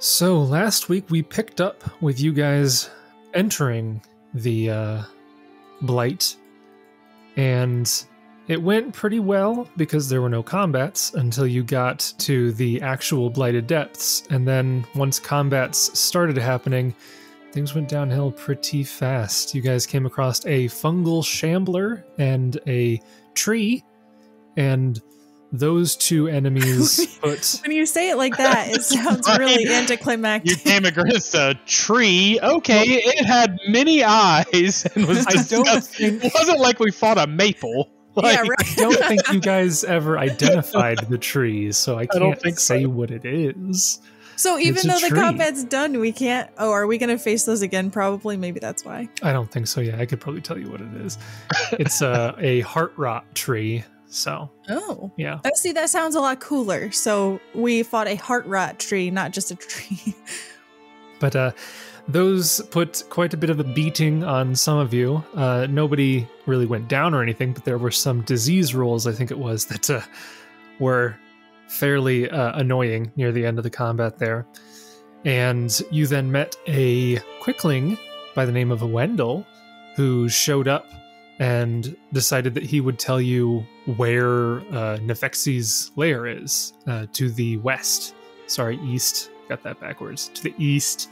So last week we picked up with you guys entering the Blight, and it went pretty well because there were no combats until you got to the actual Blighted Depths, and then once combats started happening, things went downhill pretty fast. You guys came across a fungal shambler and a tree, and those two enemies put... When you say it like that, it sounds really anticlimactic. You came against a tree. Okay, it had many eyes and was it wasn't like we fought a maple. Like, Yeah, right. I don't think you guys ever identified the trees, so I can't say what it is. So even It's a though the tree. combat's done, we can't... Oh, are we going to face those again? Probably. Maybe that's why. I don't think so, yeah. I could probably tell you what it is. It's a heart rot tree, so Oh. yeah. Oh, see, that sounds a lot cooler. So we fought a heart rot tree, not just a tree. But those put quite a bit of a beating on some of you. Nobody really went down or anything, but there were some disease rolls, I think it was, that were fairly annoying near the end of the combat there. And you then met a quickling by the name of Wendell, who showed up and decided that he would tell you where Nefexi's lair is, to the west. Sorry, east. Got that backwards. To the east.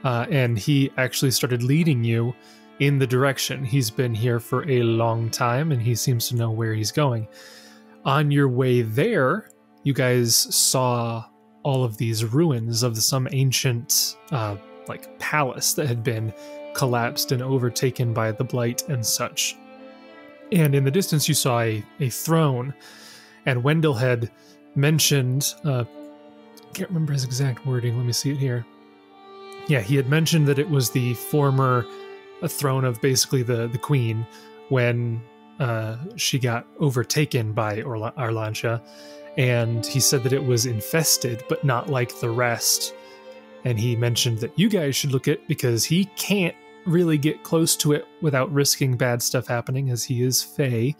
And he actually started leading you in the direction. He's been here for a long time, and he seems to know where he's going. On your way there, you guys saw all of these ruins of some ancient palace that had been collapsed and overtaken by the Blight and such. And in the distance you saw a throne, and Wendell had mentioned, can't remember his exact wording, let me see it here. Yeah, he had mentioned that it was the former throne of basically the queen when she got overtaken by Arlantia, and he said that it was infested, but not like the rest. And he mentioned that you guys should look at, because he can't really get close to it without risking bad stuff happening, as he is Fey.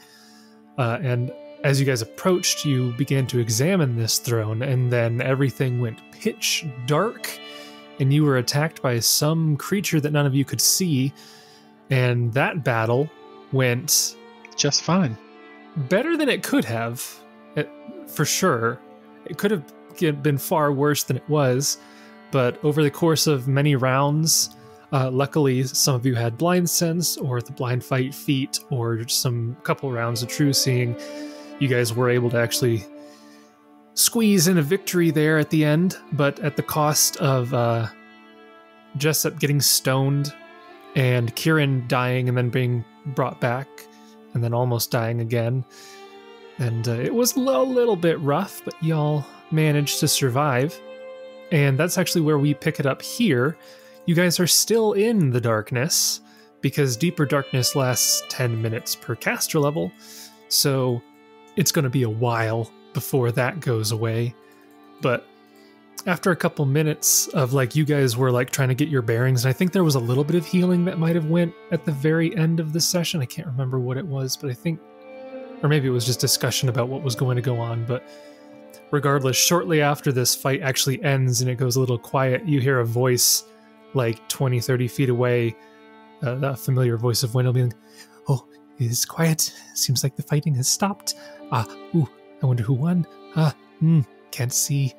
And as you guys approached, you began to examine this throne, and then everything went pitch dark, and you were attacked by some creature that none of you could see, and that battle went just fine. better than it could have, for sure. It could have been far worse than it was, but over the course of many rounds, luckily some of you had blind sense or the blind fight feat or some couple rounds of true seeing. You guys were able to actually squeeze in a victory there at the end, but at the cost of Jessup getting stoned and Kieran dying and then being brought back and then almost dying again. And it was a little bit rough, but y'all managed to survive. And that's actually where we pick it up here. You guys are still in the darkness, because deeper darkness lasts 10 minutes per caster level, so it's going to be a while before that goes away. But after a couple minutes of you guys were trying to get your bearings, and I think there was a little bit of healing that might have went at the very end of the session. I can't remember what it was, but I think, or maybe it was just discussion about what was going to go on. But regardless, shortly after this fight actually ends and it goes a little quiet, you hear a voice 20, 30 feet away, that familiar voice of Wendell being, "Oh, it is quiet. Seems like the fighting has stopped. I wonder who won. Can't see.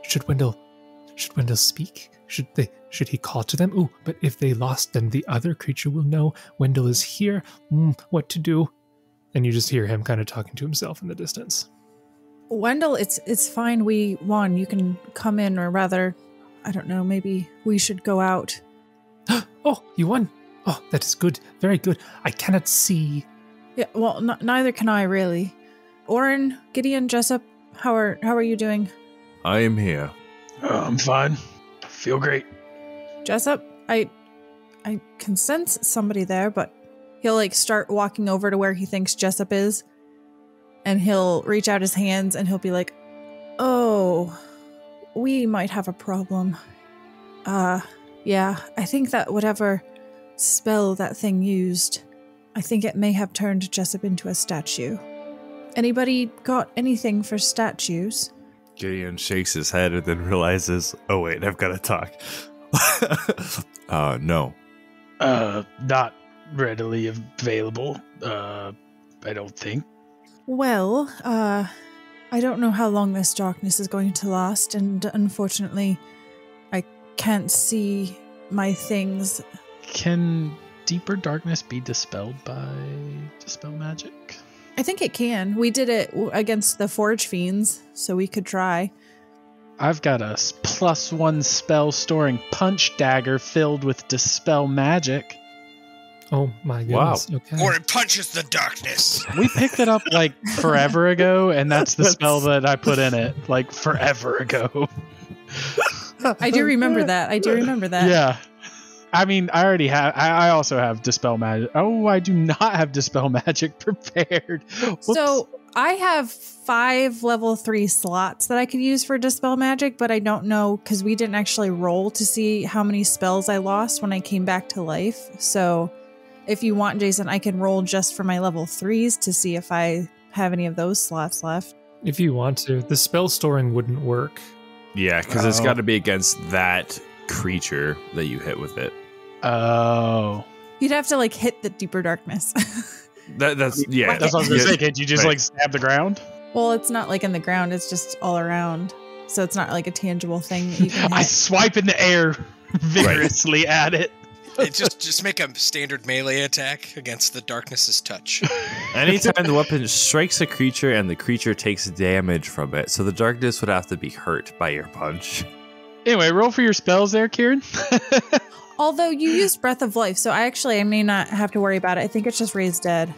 Should Wendell speak? Should he call to them? But if they lost, then the other creature will know Wendell is here. What to do?" And you just hear him kind of talking to himself in the distance. Wendell, it's fine. We won. You can come in, or rather, I don't know, maybe we should go out. Oh, you won. Oh, that is good. Very good. I cannot see. Yeah, well, neither can I, really. Oran, Gideon, Jessup, how are you doing? I am here. I'm fine. I feel great. Jessup, I can sense somebody there, but he'll start walking over to where he thinks Jessup is, and he'll reach out his hands and he'll be like, "Oh, we might have a problem. Yeah, I think that whatever spell that thing used, I think it may have turned Jessup into a statue. Anybody got anything for statues?" Gideon shakes his head and then realizes, oh wait, I've got to talk. No. Not readily available. I don't think. Well, I don't know how long this darkness is going to last, and unfortunately, I can't see my things. Can deeper darkness be dispelled by dispel magic? I think it can. We did it against the Forge Fiends, so we could try. I've got a +1 spell storing punch dagger filled with dispel magic. Oh my goodness. Wow. Okay. Or it punches the darkness. We picked it up like forever ago, and that's the spell that I put in it like forever ago. I do remember that. Yeah. I mean, I already have. I also have dispel magic. Oh, I do not have dispel magic prepared. Whoops. So I have 5 level 3 slots that I could use for dispel magic, but I don't know because we didn't actually roll to see how many spells I lost when I came back to life. So if you want, Jason, I can roll just for my level 3s to see if I have any of those slots left. If you want to, the spell storing wouldn't work. Yeah, because it's got to be against that creature that you hit with it. Oh. You'd have to like hit the deeper darkness. That's yeah. That's what I was gonna say. Can't you just like stab the ground? Well, it's not like in the ground. It's just all around. So it's not like a tangible thing that you can hit. I swipe in the air vigorously at it. Just make a standard melee attack against the darkness's touch. Anytime the weapon strikes a creature and the creature takes damage from it, so the darkness would have to be hurt by your punch. Anyway, roll for your spells there, Kieran. Although you used Breath of Life, so I may not have to worry about it. I think it's just Raise Dead.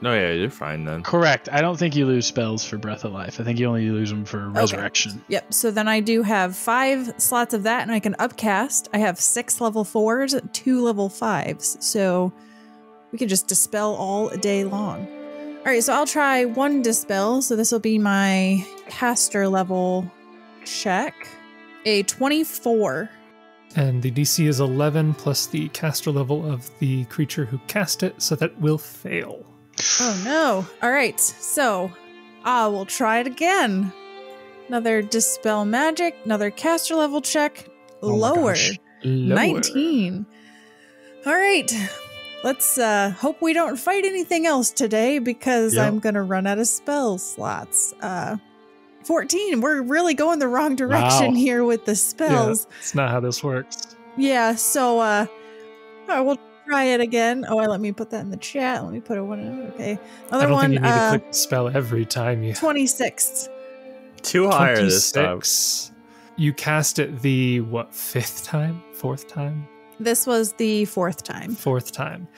No, yeah, you're fine then. Correct. I don't think you lose spells for Breath of Life. I think you only lose them for Resurrection. Yep. So then I do have 5 slots of that, and I can upcast. I have 6 level 4s, 2 level 5s. So we can just dispel all day long. All right, so I'll try 1 dispel. So this will be my caster level check. A 24. And the DC is 11 plus the caster level of the creature who cast it, so that will fail. Oh no. All right, so I will try it again. Another dispel magic, another caster level check. Lower. 19. All right. Let's hope we don't fight anything else today because I'm going to run out of spell slots. 14. We're really going the wrong direction here with the spells. Yeah, it's not how this works. Yeah, so I will try it again. Oh, let me put that in the chat. Let me put a 1 in. Okay. I don't think you need to click the spell every time you... 26. Too higher this time. You cast it the, 5th time? 4th time? This was the 4th time. 4th time.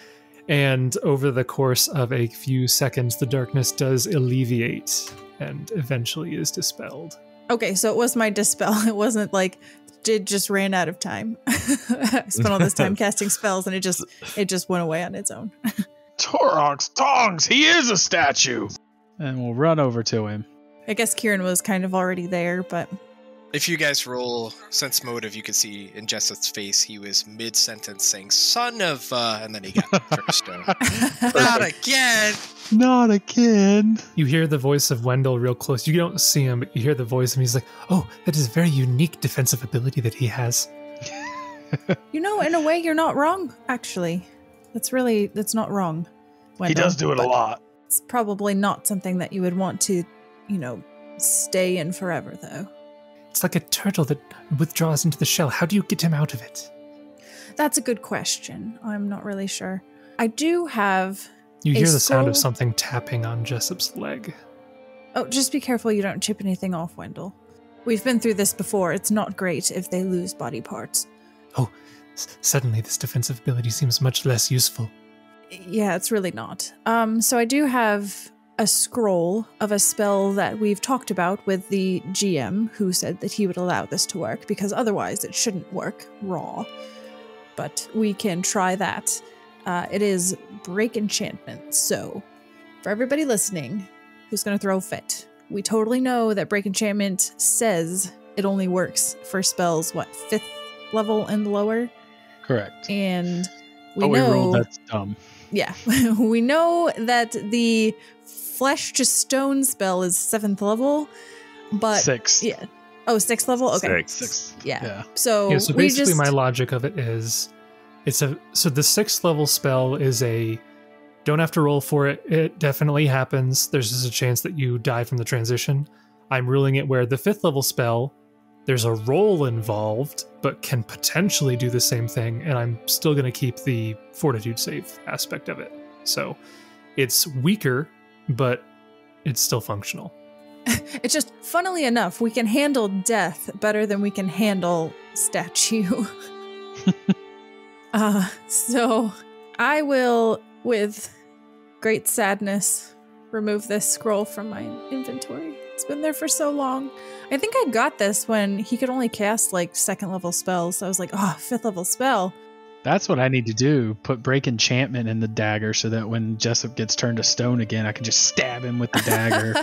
And over the course of a few seconds, the darkness does alleviate and eventually is dispelled. Okay, so it was my dispel. It wasn't like it just ran out of time. I spent all this time casting spells and it just went away on its own. Torok's tongs, he is a statue. And we'll run over to him. I guess Kieran was kind of already there, but... If you guys roll sense motive, you could see in Jessup's face, he was mid-sentence saying, son of, and then he got first. Not again! Not again! You hear the voice of Wendell real close. You don't see him, but you hear the voice, and he's like, oh, that is a very unique defensive ability that he has. You know, in a way, you're not wrong, actually. That's not wrong, Wendell. He does do it a lot. It's probably not something that you would want to, stay in forever, though. It's like a turtle that withdraws into the shell. How do you get him out of it? That's a good question. I'm not really sure. I do have... You hear the sound of something tapping on Jessup's leg. Oh, just be careful you don't chip anything off, Wendell. We've been through this before. It's not great if they lose body parts. Oh, suddenly this defensive ability seems much less useful. Yeah, it's really not. So I do have a scroll of a spell that we've talked about with the GM, who said that he would allow this to work because otherwise it shouldn't work raw. But we can try that. It is Break Enchantment. So for everybody listening who's going to throw a fit, we totally know that Break Enchantment says it only works for spells, 5th level and lower? Correct. And we rolled, that's dumb. Yeah. We know that the Flesh to Stone spell is 7th level. But 6. Yeah. Oh, 6th level? Okay. 6. Yeah. So, yeah, so basically my logic of it is so the 6th level spell is don't have to roll for it. It definitely happens. There's just a chance that you die from the transition. I'm ruling it where the 5th level spell, there's a roll involved, but can potentially do the same thing, and I'm still going to keep the fortitude save aspect of it. So it's weaker, but it's still functional. It's just, funnily enough, we can handle death better than we can handle statue. So I will, with great sadness, remove this scroll from my inventory. It's been there for so long. I think I got this when he could only cast like 2nd level spells. So I was like, 5th level spell. That's what I need to do. Put break enchantment in the dagger so that when Jessup gets turned to stone again, I can just stab him with the dagger.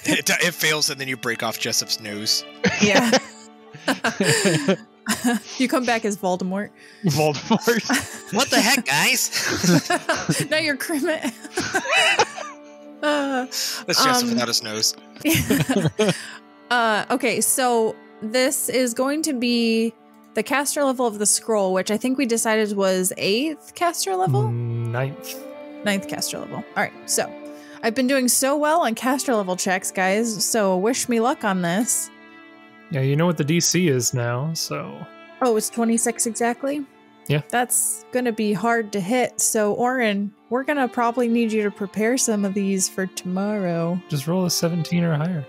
It fails, and then you break off Jessup's nose. Yeah. You come back as Voldemort. Voldemort. What the heck, guys? Now you're Crimet. That's Jessup without his nose. Okay, so this is going to be the caster level of the scroll, which I think we decided was 8th caster level? 9th caster level. All right, so I've been doing so well on caster level checks, guys, so wish me luck on this. Yeah, you know what the DC is now, so... Oh, it's 26 exactly? Yeah. That's going to be hard to hit, so Oran, we're going to probably need you to prepare some of these for tomorrow. Just roll a 17 or higher.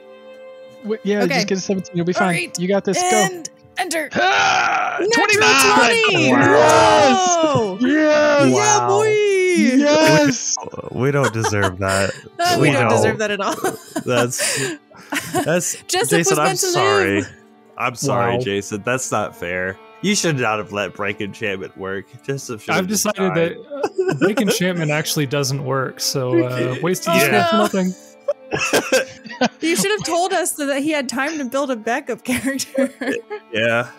Yeah, Okay. Just get a 17. You'll be fine. Right. You got this. And go. Enter. 29! Natural 20! Wow. Yes! Yeah, boy! Yes! We don't deserve that. We don't deserve that at all. That's Jessup Jason, was I'm meant to sorry. live. I'm sorry, Wow. Jason. That's not fair. You should not have let break enchantment work. I've decided that break enchantment actually doesn't work, so wasting skill for nothing. You should have told us so that he had time to build a backup character. Yeah.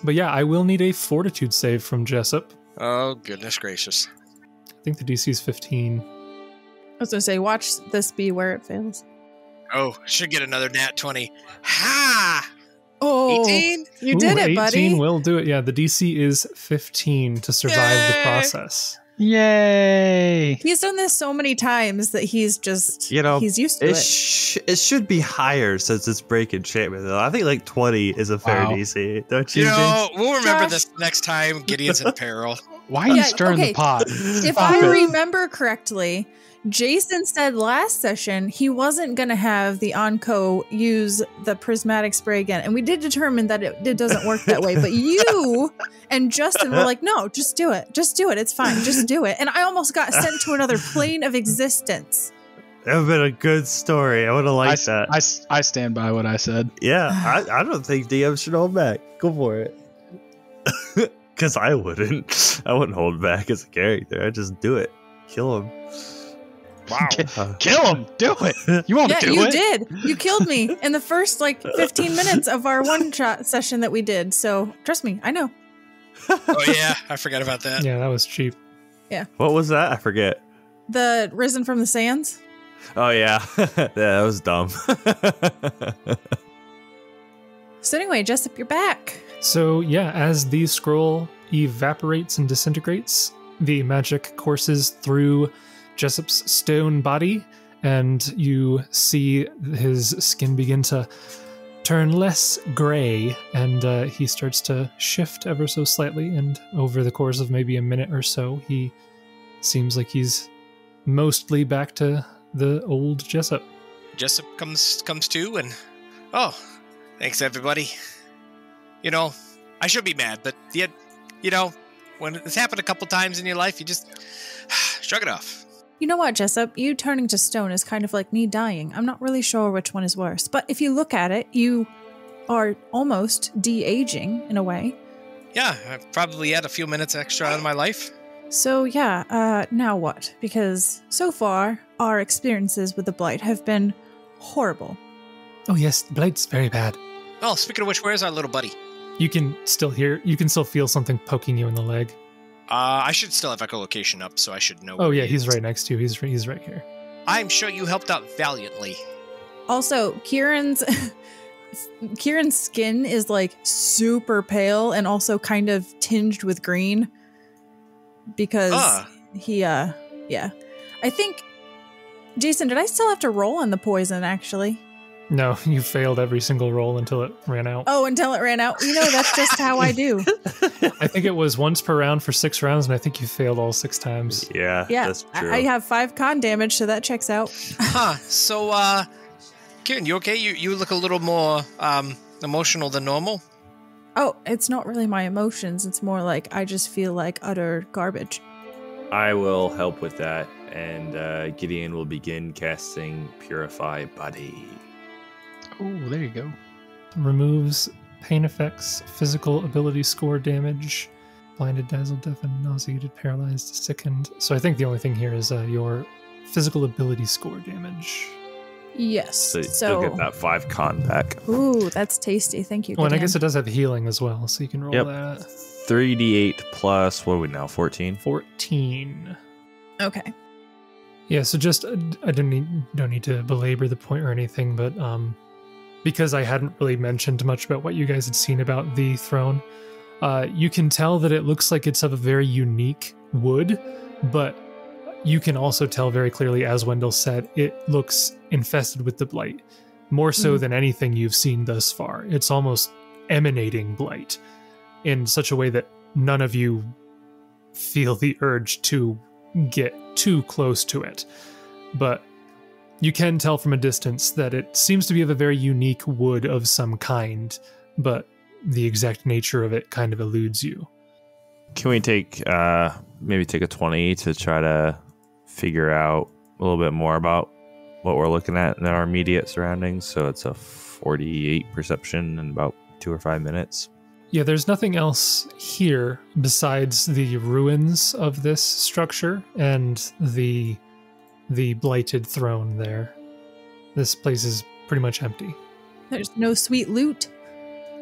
But yeah, I will need a fortitude save from Jessup. Oh, goodness gracious. I think the DC is 15. I was going to say, watch this be where it fails. Oh, should get another nat 20. Ha! Oh, 18? you did it, 18 buddy. will do it. Yeah, the DC is 15 to survive the Yay! process. Yay! He's done this so many times that he's just, You know, he's used to it it. it should be higher since it's break enchantment, though. I think like 20 is a fair Wow. DC, don't you? You know, we'll remember Josh. this next time Gideon's in peril. Why are you Yeah, stirring okay. the pot? If Stop I it. remember correctly, Jason said last session he wasn't going to have the Onco use the prismatic spray again. And we did determine that it doesn't work that way. But you and Justin were like, no, just do it. Just do it. It's fine. Just do it. And I almost got sent to another plane of existence. That would have been a good story. I would have liked that. I stand by what I said. Yeah, I don't think DM should hold back. Go for it. Because I wouldn't. I wouldn't hold back as a character. I'd just do it. Kill him. Wow. Kill him! Do it! You won't Yeah, do you it! did. You killed me in the first 15 minutes of our one-shot session that we did. So trust me, I know. Oh, yeah. I forgot about that. Yeah, that was cheap. What was that? I forget. The Risen from the Sands. Oh, yeah. Yeah, that was dumb. So anyway, Jessup, you're back. So yeah, as the scroll evaporates and disintegrates, the magic courses through Jessup's stone body, and you see his skin begin to turn less gray, and he starts to shift ever so slightly, and over the course of maybe a minute or so, he seems like he's mostly back to the old Jessup. Jessup comes to, and oh, thanks everybody. You know, I should be mad, but yet, you know, when it's happened a couple times in your life, you just shrug it off. You know what, Jessup? You turning to stone is kind of like me dying. I'm not really sure which one is worse. But if you look at it, you are almost de-aging in a way. Yeah, I've probably had a few minutes extra out of my life. So yeah, now what? Because so far, our experiences with the Blight have been horrible. Oh yes, Blight's very bad. Oh, speaking of which, where's our little buddy? You can still feel something poking you in the leg. I should still have echolocation up, so I should know. Oh where yeah, he he's is. right next to you. He's right here. I'm sure you helped out valiantly. Also, Kieran's skin is like super pale and also kind of tinged with green because he yeah. I think Jason, did I still have to roll on the poison actually? No, you failed every single roll until it ran out. Oh, until it ran out. You know, that's just how I do. I think it was once per round for 6 rounds, and I think you failed all 6 times. Yeah, that's true. I have 5 con damage, so that checks out. So, Kieran, you okay? You look a little more emotional than normal. Oh, it's not really my emotions. It's more like I just feel like utter garbage. I will help with that, and Gideon will begin casting Purify Body. Oh, there you go. Removes pain effects, physical ability score damage, blinded, dazzled, deafened, nauseated, paralyzed, sickened. So I think the only thing here is your physical ability score damage. Yes. So you'll get that 5 con back. Ooh, that's tasty. Thank you. Well, and I Gideon. guess it does have healing as well, so you can roll that. 3d8 plus, what are we now, 14? 14. Okay. Yeah, so just, I don't need to belabor the point or anything, but because I hadn't really mentioned much about what you guys had seen about the throne, you can tell that it looks like it's of a very unique wood, but you can also tell very clearly, as Wendell said, it looks infested with the blight, more so than anything you've seen thus far. It's almost emanating blight in such a way that none of you feel the urge to get too close to it. But you can tell from a distance that it seems to be of a very unique wood of some kind, but the exact nature of it kind of eludes you. Can we take maybe take a 20 to try to figure out a little bit more about what we're looking at in our immediate surroundings? So it's a 48 perception in about 2 or 5 minutes. Yeah, there's nothing else here besides the ruins of this structure and the blighted throne there. This place is pretty much empty. There's no sweet loot.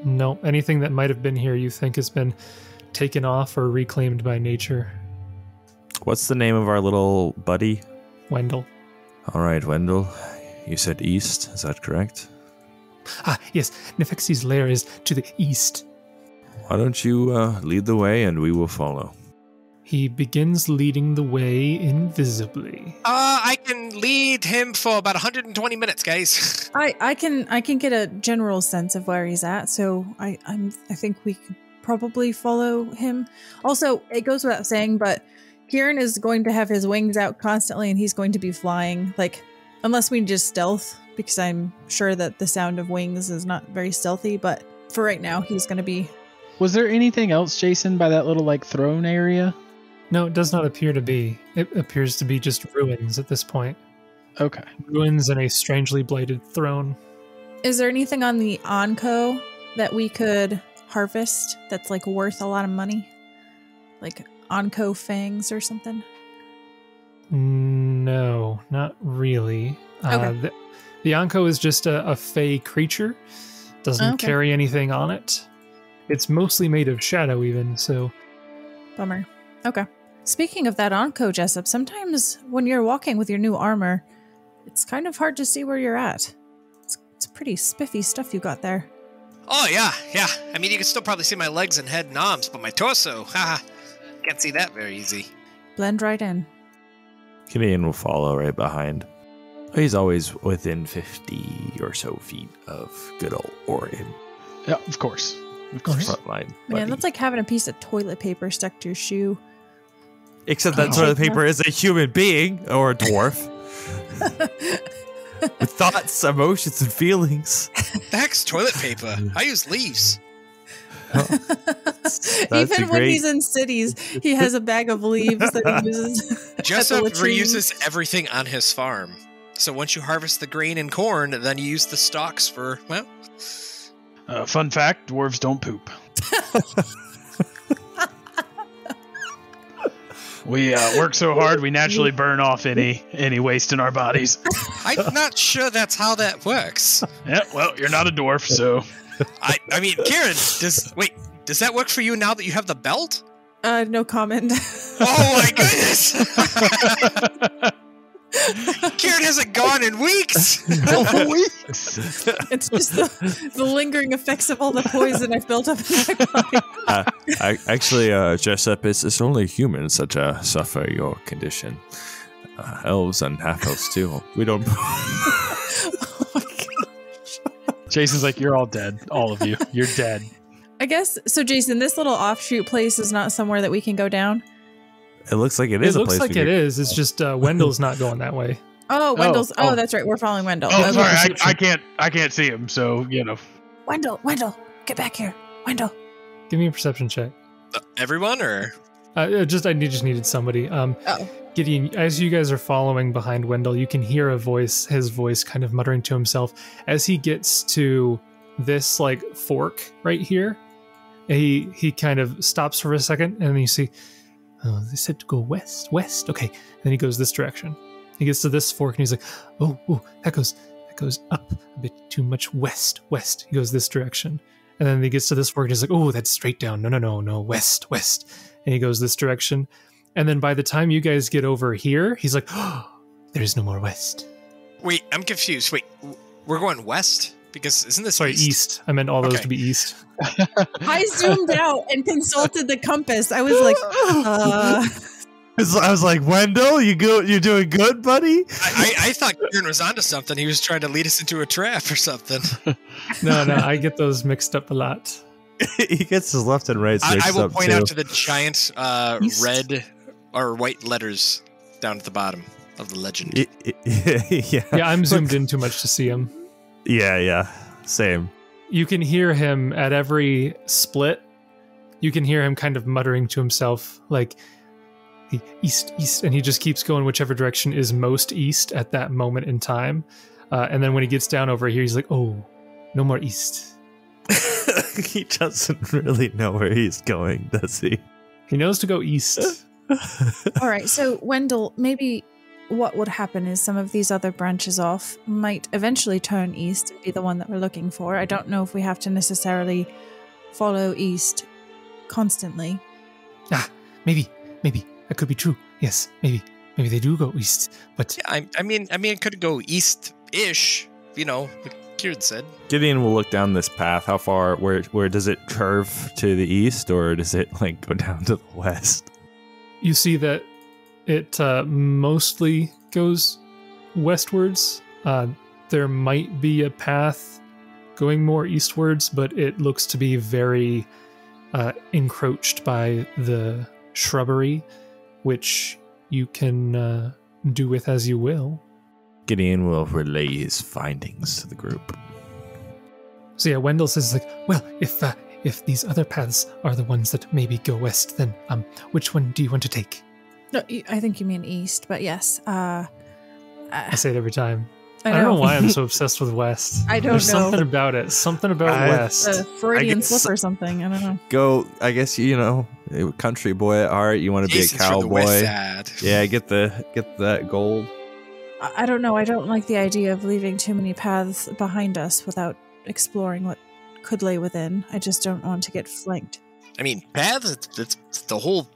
No, anything that might have been here you think has been taken off or reclaimed by nature. What's the name of our little buddy? Wendell. All right, Wendell. You said east, is that correct? Ah, yes. Nefexi's lair is to the east. Why don't you lead the way and we will follow? He begins leading the way invisibly. I can lead him for about 120 minutes, guys. I can get a general sense of where he's at, so I think we could probably follow him. Also, it goes without saying, but Kieran is going to have his wings out constantly, and he's going to be flying, like, unless we just stealth, because I'm sure that the sound of wings is not very stealthy, but for right now, he's going to be... Was there anything else, Jason, by that little, like, throne area? No, it does not appear to be. It appears to be just ruins at this point. Okay. Ruins and a strangely blighted throne. Is there anything on the Onco that we could harvest that's, like, worth a lot of money? Like Onco fangs or something? No, not really. Okay. The Onco is just a fey creature. Doesn't carry anything on it. It's mostly made of shadow even, so... Bummer. Okay. Speaking of that Onco, Jessup, sometimes when you're walking with your new armor, it's kind of hard to see where you're at. It's pretty spiffy stuff you got there. Oh, yeah. I mean, you can still probably see my legs and head and arms, but my torso, haha, can't see that very easy. Blend right in. Gideon will follow right behind. He's always within 50 or so feet of good old Oran. Yeah, of course. Of course. Frontline. Man, that's like having a piece of toilet paper stuck to your shoe. Except that toilet paper is a human being or a dwarf. With thoughts, emotions, and feelings. The heck's toilet paper? I use leaves. Even when he's in cities, he has a bag of leaves that he uses. Jessup reuses everything on his farm. So once you harvest the grain and corn, then you use the stalks for, well... Fun fact, dwarves don't poop. We work so hard, we naturally burn off any waste in our bodies. I'm not sure that's how that works. Yeah, well, you're not a dwarf, so... I mean, Kieran, does that work for you now that you have the belt? No comment. Oh my goodness! Kieran hasn't gone in weeks. It's just the lingering effects of all the poison I've built up in my body. Actually, Jessup, it's only humans that suffer your condition. Elves and half-elves too. We don't... Oh my gosh. Jason's like, you're all dead. All of you. You're dead. I guess, so Jason, this little offshoot place is not somewhere that we can go down? It looks like it is It a looks place. like it is. It's just Wendell's not going that way. Oh, Wendell's. Oh, that's right. We're following Wendell. Oh, Okay. sorry. I can't see him. So, you know. Wendell, get back here. Wendell. Give me a perception check. Everyone, or I just needed somebody. Gideon, as you guys are following behind Wendell, you can hear his voice kind of muttering to himself as he gets to this like fork right here. He kind of stops for a second, and then you see, oh, they said to go west. Okay. And then he goes this direction. He gets to this fork, and he's like, oh, that goes up a bit too much west. He goes this direction. And then he gets to this fork, and he's like, oh, that's straight down. No, west. And he goes this direction. And then by the time you guys get over here, he's like, oh, there's no more west. wait, I'm confused. Wait, we're going west because isn't this Sorry, east. I meant all those to be east. I zoomed out and consulted the compass. I was like, I was like, Wendell, you're doing good, buddy? I thought Kieran was onto something. He was trying to lead us into a trap or something. No, I get those mixed up a lot. He gets his left and right mixed I will up, point too. out to the giant red or white letters down at the bottom of the legend. Yeah, I'm zoomed in too much to see him. Yeah, same. You can hear him at every split. You can hear him kind of muttering to himself, like, east, and he just keeps going whichever direction is most east at that moment in time. And then when he gets down over here, he's like, oh, no more east. He doesn't really know where he's going, does he? He knows to go east. all right. So Wendell, maybe what would happen is some of these other branches off might eventually turn east and be the one that we're looking for. I don't know if we have to necessarily follow east constantly. Maybe that could be true. Yes, maybe they do go east. But Yeah, I mean, it could go east-ish. You know, like Kieran said. Gideon will look down this path. How far? Where does it curve to the east, or does it like go down to the west? you see that it mostly goes westwards. There might be a path going more eastwards, but it looks to be very encroached by the shrubbery, which you can do with as you will. Gideon will relay his findings to the group. So yeah, Wendell says like, well, if these other paths are the ones that maybe go west, then which one do you want to take? No, I think you mean east, but yes. I say it every time. I don't know why I'm so obsessed with west. I don't There's know. something about it. Something about west. A Freudian slip or something. I don't know. Go, I guess, country boy at heart. You want to be a Jason's from the cowboy. west side. Yeah, get that gold. I don't know. I don't like the idea of leaving too many paths behind us without exploring what could lay within. I just don't want to get flanked. I mean, paths, it's the whole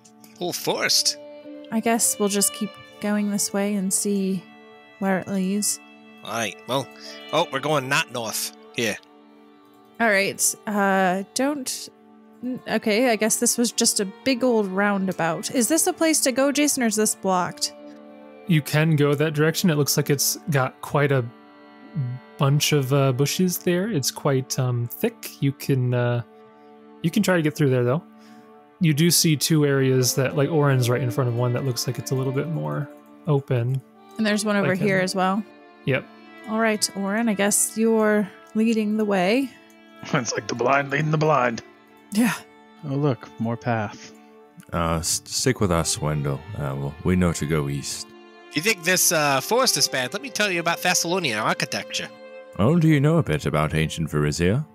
forest. I guess we'll just keep going this way and see where it leads. All right, well, we're going not north. Here. All right. Okay, I guess this was just a big old roundabout. Is this a place to go, Jason, or is this blocked? You can go that direction. It looks like it's got quite a bunch of bushes there. It's quite thick. You can try to get through there, though. You do see two areas that, like, Oran's right in front of one that looks like it's a little bit more open. And there's one over Like here as well. Yep. All right, Oran, I guess you're leading the way. It's like the blind leading the blind. Yeah. Oh, look, more path. Stick with us, Wendell. We know to go east. If you think this forest is bad, let me tell you about Thessalonian architecture. Oh, do you know a bit about ancient Varizia?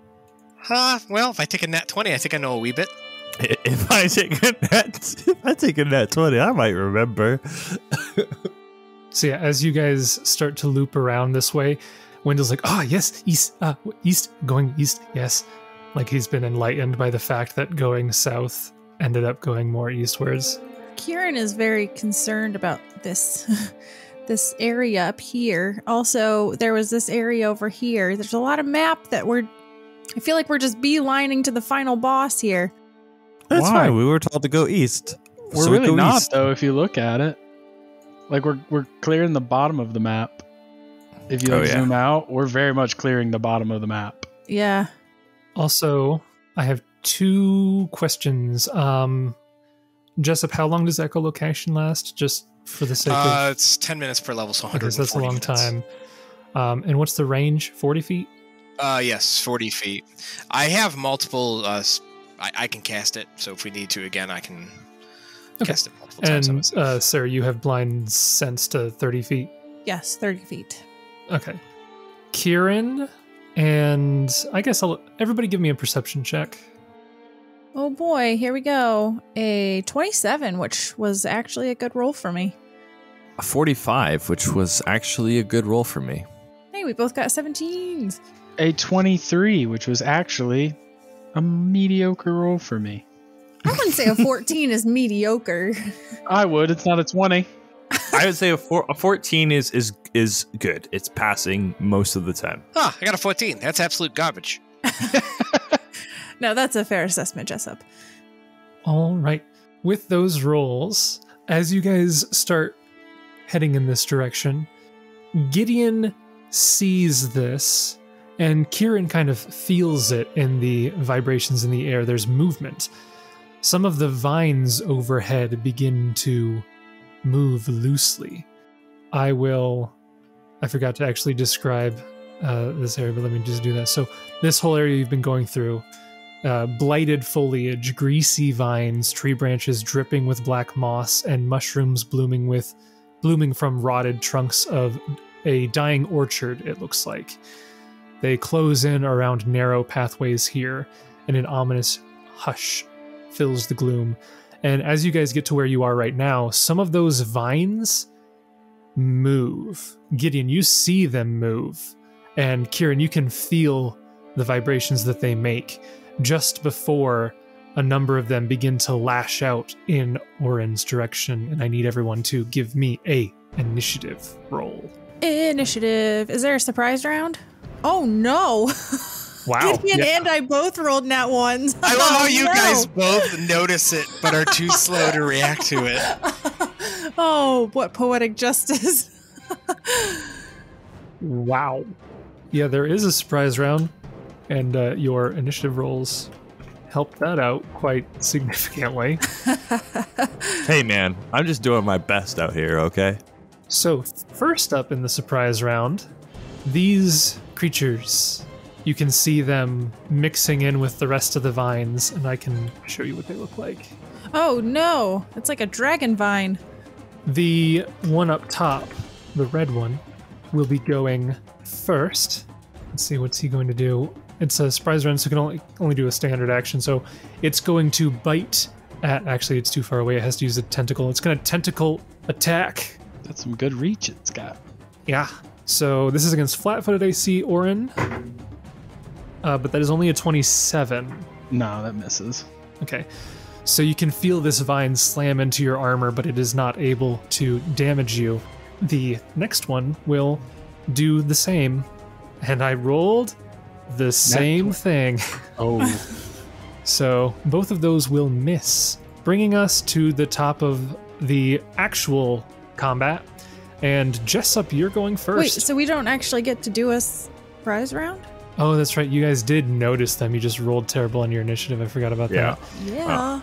Well, if I take a nat 20, I think I know a wee bit. If I take a nat 20, I might remember. So yeah, as you guys start to loop around this way, Wendell's like, yes, east, going east, yes. Like he's been enlightened by the fact that going south ended up going more eastwards. Kieran is very concerned about this this area up here. Also, there was this area over here. There's a lot of map that I feel like we're just beelining to the final boss here. That's Why? fine. We were told to go east. We're So we really go not, east. though, if you look at it. Like, we're clearing the bottom of the map. If you zoom out, we're very much clearing the bottom of the map. Yeah. Also, I have 2 questions. Jessup, how long does echolocation last? Just for the sake of... It's 10 minutes per level, so Okay, 140 so that's a long minutes. time. And what's the range? 40 feet? Yes, 40 feet. I have multiple... I can cast it, so if we need to again, I can cast it multiple times. And Sarah, you have blind sense to 30 feet? Yes, 30 feet. Okay. Kieran, and I guess everybody give me a perception check. Oh boy, here we go. A 27, which was actually a good roll for me. A 45, which was actually a good roll for me. Hey, we both got 17s. A 23, which was actually a mediocre roll for me. I wouldn't say a 14 is mediocre. I would. It's not a 20. I would say a 14 is good. It's passing most of the time. I got a 14. That's absolute garbage. No, that's a fair assessment, Jessup. All right. With those rolls, as you guys start heading in this direction, Gideon sees this, and Kieran kind of feels it in the vibrations in the air. There's movement. Some of the vines overhead begin to move loosely. I forgot to actually describe this area, but let me just do that. So this whole area you've been going through, blighted foliage, greasy vines, tree branches dripping with black moss, and mushrooms blooming from rotted trunks of a dying orchard, it looks like. They close in around narrow pathways here, and an ominous hush fills the gloom. And as you guys get to where you are right now, some of those vines move. Gideon, you see them move. And Kieran, you can feel the vibrations that they make just before a number of them begin to lash out in Oran's direction. And I need everyone to give me a initiative roll. Initiative. Is there a surprise round? Oh no. Wow. Gideon and I both rolled nat ones. I love how you guys both notice it, but are too slow to react to it. Oh, what poetic justice. Wow. Yeah, there is a surprise round, and your initiative rolls helped that out quite significantly. Hey, man, I'm just doing my best out here, okay? So, first up in the surprise round, these creatures, you can see them mixing in with the rest of the vines, and I can show you what they look like. Oh no, it's like a dragon vine. The one up top, the red one, will be going first. Let's see, what's he going to do? It's a surprise round, so it can only do a standard action. So it's going to bite at... Actually, it's too far away. It has to use a tentacle. It's going to tentacle attack. That's some good reach it's got. Yeah. So this is against flat-footed AC, Oran. But that is only a 27. No, that misses. Okay. So you can feel this vine slam into your armor, but it is not able to damage you. The next one will do the same. And I rolled the same thing. Oh. So both of those will miss, bringing us to the top of the actual combat. And Jessup, you're going first. Wait, so we don't actually get to do a surprise round? Oh, that's right. You guys did notice them. You just rolled terrible on your initiative. I forgot about that. Yeah.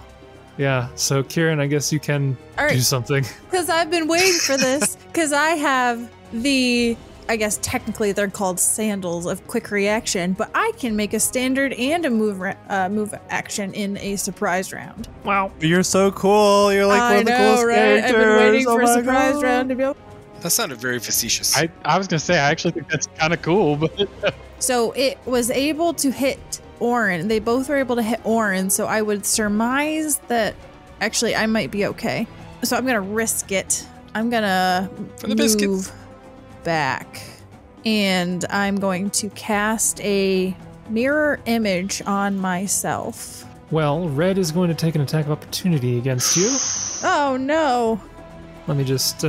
Yeah, so Kieran, I guess you can do something. Because I've been waiting for this. Because I have I guess technically they're called sandals of quick reaction, but I can make a standard and a move action in a surprise round. Wow. You're so cool. You're like one of the coolest characters. I've been waiting Oh for a my surprise God. round to be able. That sounded very facetious. I was going to say, I actually think that's kind of cool, but... So it was able to hit Oran. They both were able to hit Oran, so I would surmise that actually I might be okay. So I'm going to risk it. I'm going to move back. And I'm going to cast a mirror image on myself. Well, Red is going to take an attack of opportunity against you. Oh no. Let me just,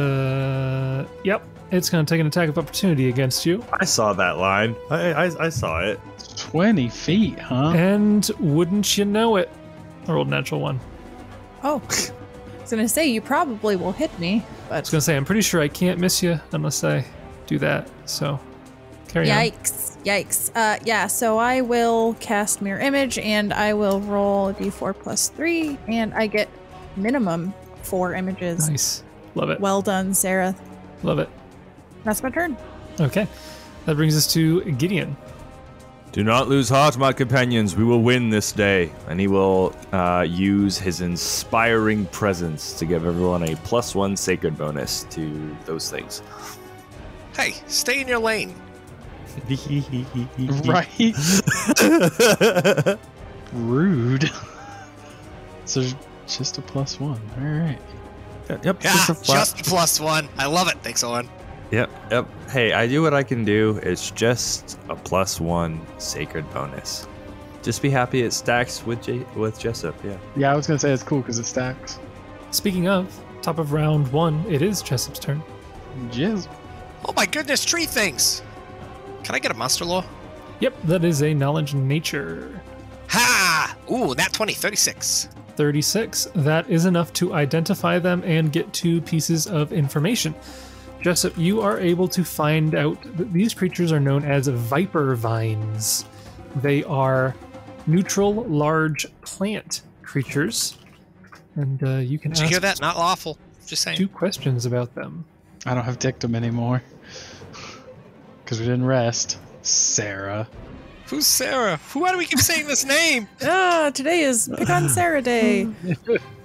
yep. It's going to take an attack of opportunity against you. I saw that line. I saw it. 20 feet, huh? And wouldn't you know it? I rolled a natural 1. Oh. I was going to say, you probably will hit me, but... I was going to say, I'm pretty sure I can't miss you unless I do that. So, carry on. Yikes. Yeah, so I will cast Mirror Image, and I will roll a d4 plus 3, and I get minimum 4 images. Nice. Love it. Well done, Sarah. Love it. That's my turn. Okay. That brings us to Gideon. Do not lose heart, my companions. We will win this day. And he will use his inspiring presence to give everyone a +1 sacred bonus to those things. Hey, stay in your lane. Right? Rude. So just a +1. All right. Yep. Yeah, Just a flat. just +1. I love it. Thanks, Oran. Yep. Hey, I do what I can do. It's just a +1 sacred bonus. Just be happy it stacks with Jessup. Yeah. Yeah, I was gonna say it's cool because it stacks. Speaking of, top of round 1, it is Jessup's turn. Jizz. Oh my goodness, tree things. Can I get a monster law? Yep, that is a knowledge nature. Ha! Ooh, that 20, 36. 36. That is enough to identify them and get 2 pieces of information. Jessup, you are able to find out that these creatures are known as viper vines. They are neutral, large plant creatures. And you can Did you ask hear that? Not lawful. Just saying. 2 questions about them. I don't have dictum anymore. Because we didn't rest. Sarah. Who's Sarah? Why do we keep saying this name? Today is Pick on Sarah Day.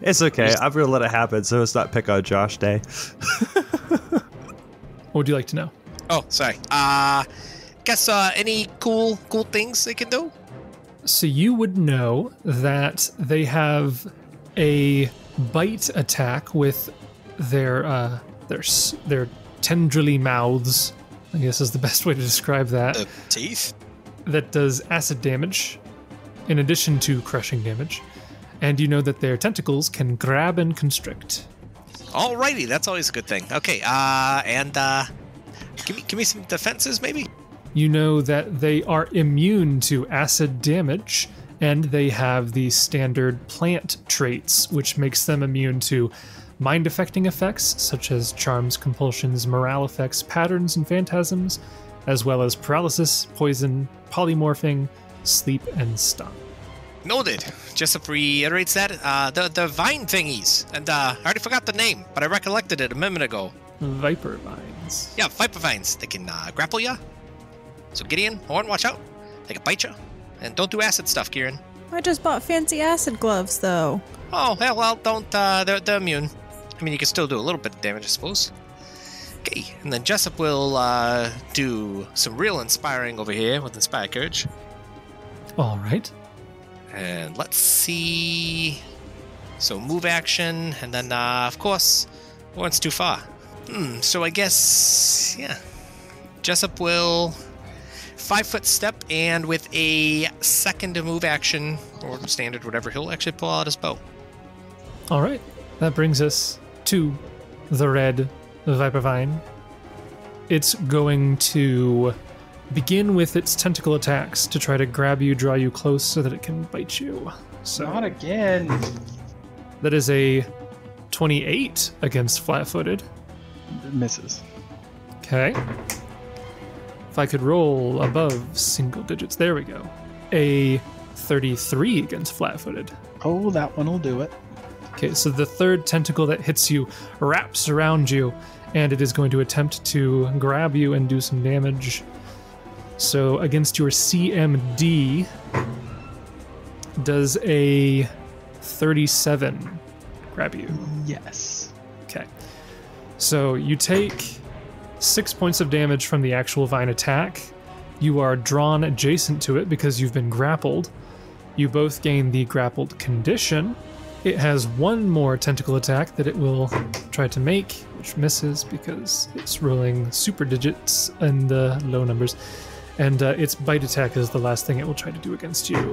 It's okay. I'm gonna let it happen, so it's not pick on Josh Day. What would you like to know? Oh, sorry. Guess any cool things they can do? So you would know that they have a bite attack with their tendrily mouths, I guess is the best way to describe that. The teeth? That does acid damage in addition to crushing damage. And you know that their tentacles can grab and constrict. Alrighty, that's always a good thing. Okay, and give me some defenses, maybe? You know that they are immune to acid damage, and they have the standard plant traits, which makes them immune to mind-affecting effects, such as charms, compulsions, morale effects, patterns, and phantasms, as well as paralysis, poison, polymorphing, sleep, and stun. Noted. Jessup reiterates that. The vine thingies. And I already forgot the name, but I recollected it a minute ago. Viper vines. Yeah, viper vines. They can grapple ya. So Gideon, Oran, watch out. They can bite ya. And don't do acid stuff, Kieran. I just bought fancy acid gloves, though. Oh, yeah, well, don't. They're immune. I mean, you can still do a little bit of damage, I suppose. Okay, and then Jessup will do some real inspiring over here with Inspire Courage. All right. And let's see. So move action, and then, of course, Oran's too far. So I guess, yeah. Jessup will 5-foot step, and with a second move action, or standard, whatever, he'll actually pull out his bow. All right. That brings us to the red Viper Vine. It's going to begin with its tentacle attacks to try to grab you, draw you close so that it can bite you. So Not again. that is a 28 against flat-footed. Misses. Okay. If I could roll above single digits, there we go. A 33 against flat-footed. Oh, that one will do it. Okay, so the third tentacle that hits you wraps around you, and it is going to attempt to grab you and do some damage. So against your CMD, does a 37 grab you? Yes. Okay. So you take 6 points of damage from the actual vine attack. You are drawn adjacent to it because you've been grappled. You both gain the grappled condition. It has one more tentacle attack that it will try to make, which misses because it's rolling super digits and low numbers. And its bite attack is the last thing it will try to do against you,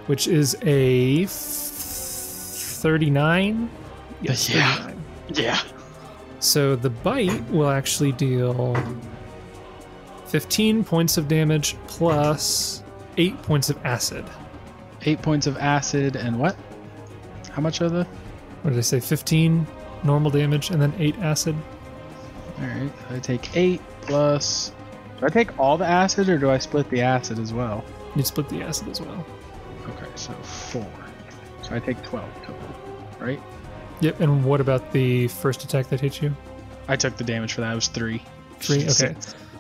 which is a 39. Yes, Yeah. 39. Yeah. So the bite will actually deal 15 points of damage plus 8 points of acid. 8 points of acid and what? How much are the? What did I say? 15 normal damage and then 8 acid. All right. So I take 8 plus. Do I take all the acid or do I split the acid as well? You split the acid as well. Okay, so 4. So I take 12 total, right? Yep. And what about the first attack that hit you? I took the damage for that. It was 3. 3. Okay.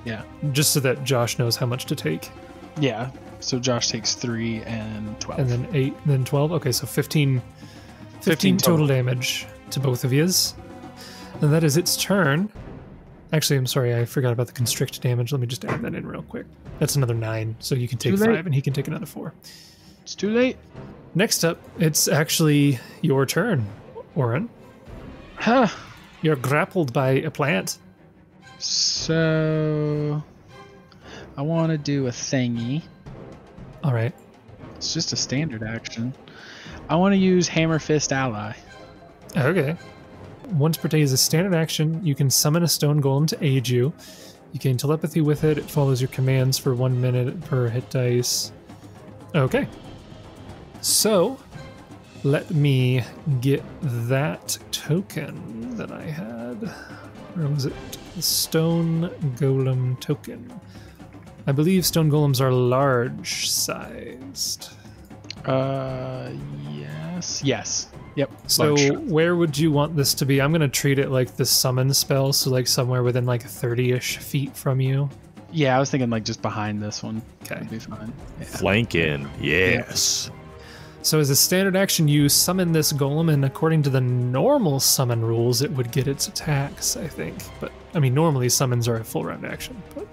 Yeah. Just so that Josh knows how much to take. Yeah. So Josh takes 3 and 12. And then 8, then 12. Okay, so 15 total damage to both of yous. And that is its turn. Actually, I'm sorry, I forgot about the constrict damage. Let me just add that in real quick. That's another 9, so you can take 5 and he can take another 4. It's too late. Next up, it's actually your turn, Oran. Huh. You're grappled by a plant. So I want to do a thingy. All right. It's just a standard action. I want to use Hammer Fist Ally. Okay. Once per day is a standard action. You can summon a stone golem to aid you. You gain telepathy with it. It follows your commands for 1 minute per hit dice. Okay. So, let me get that token that I had. Where was it? The stone golem token. I believe stone golems are large sized. Yes. Yep. So large. where would you want this to be? I'm going to treat it like the summon spell, so like somewhere within like 30-ish feet from you. Yeah, I was thinking like just behind this one. Okay. That'd be fine. Yeah. Flanking, yes. So as a standard action, you summon this golem, and according to the normal summon rules, it would get its attacks, I think. But, I mean, normally summons are a full round action, but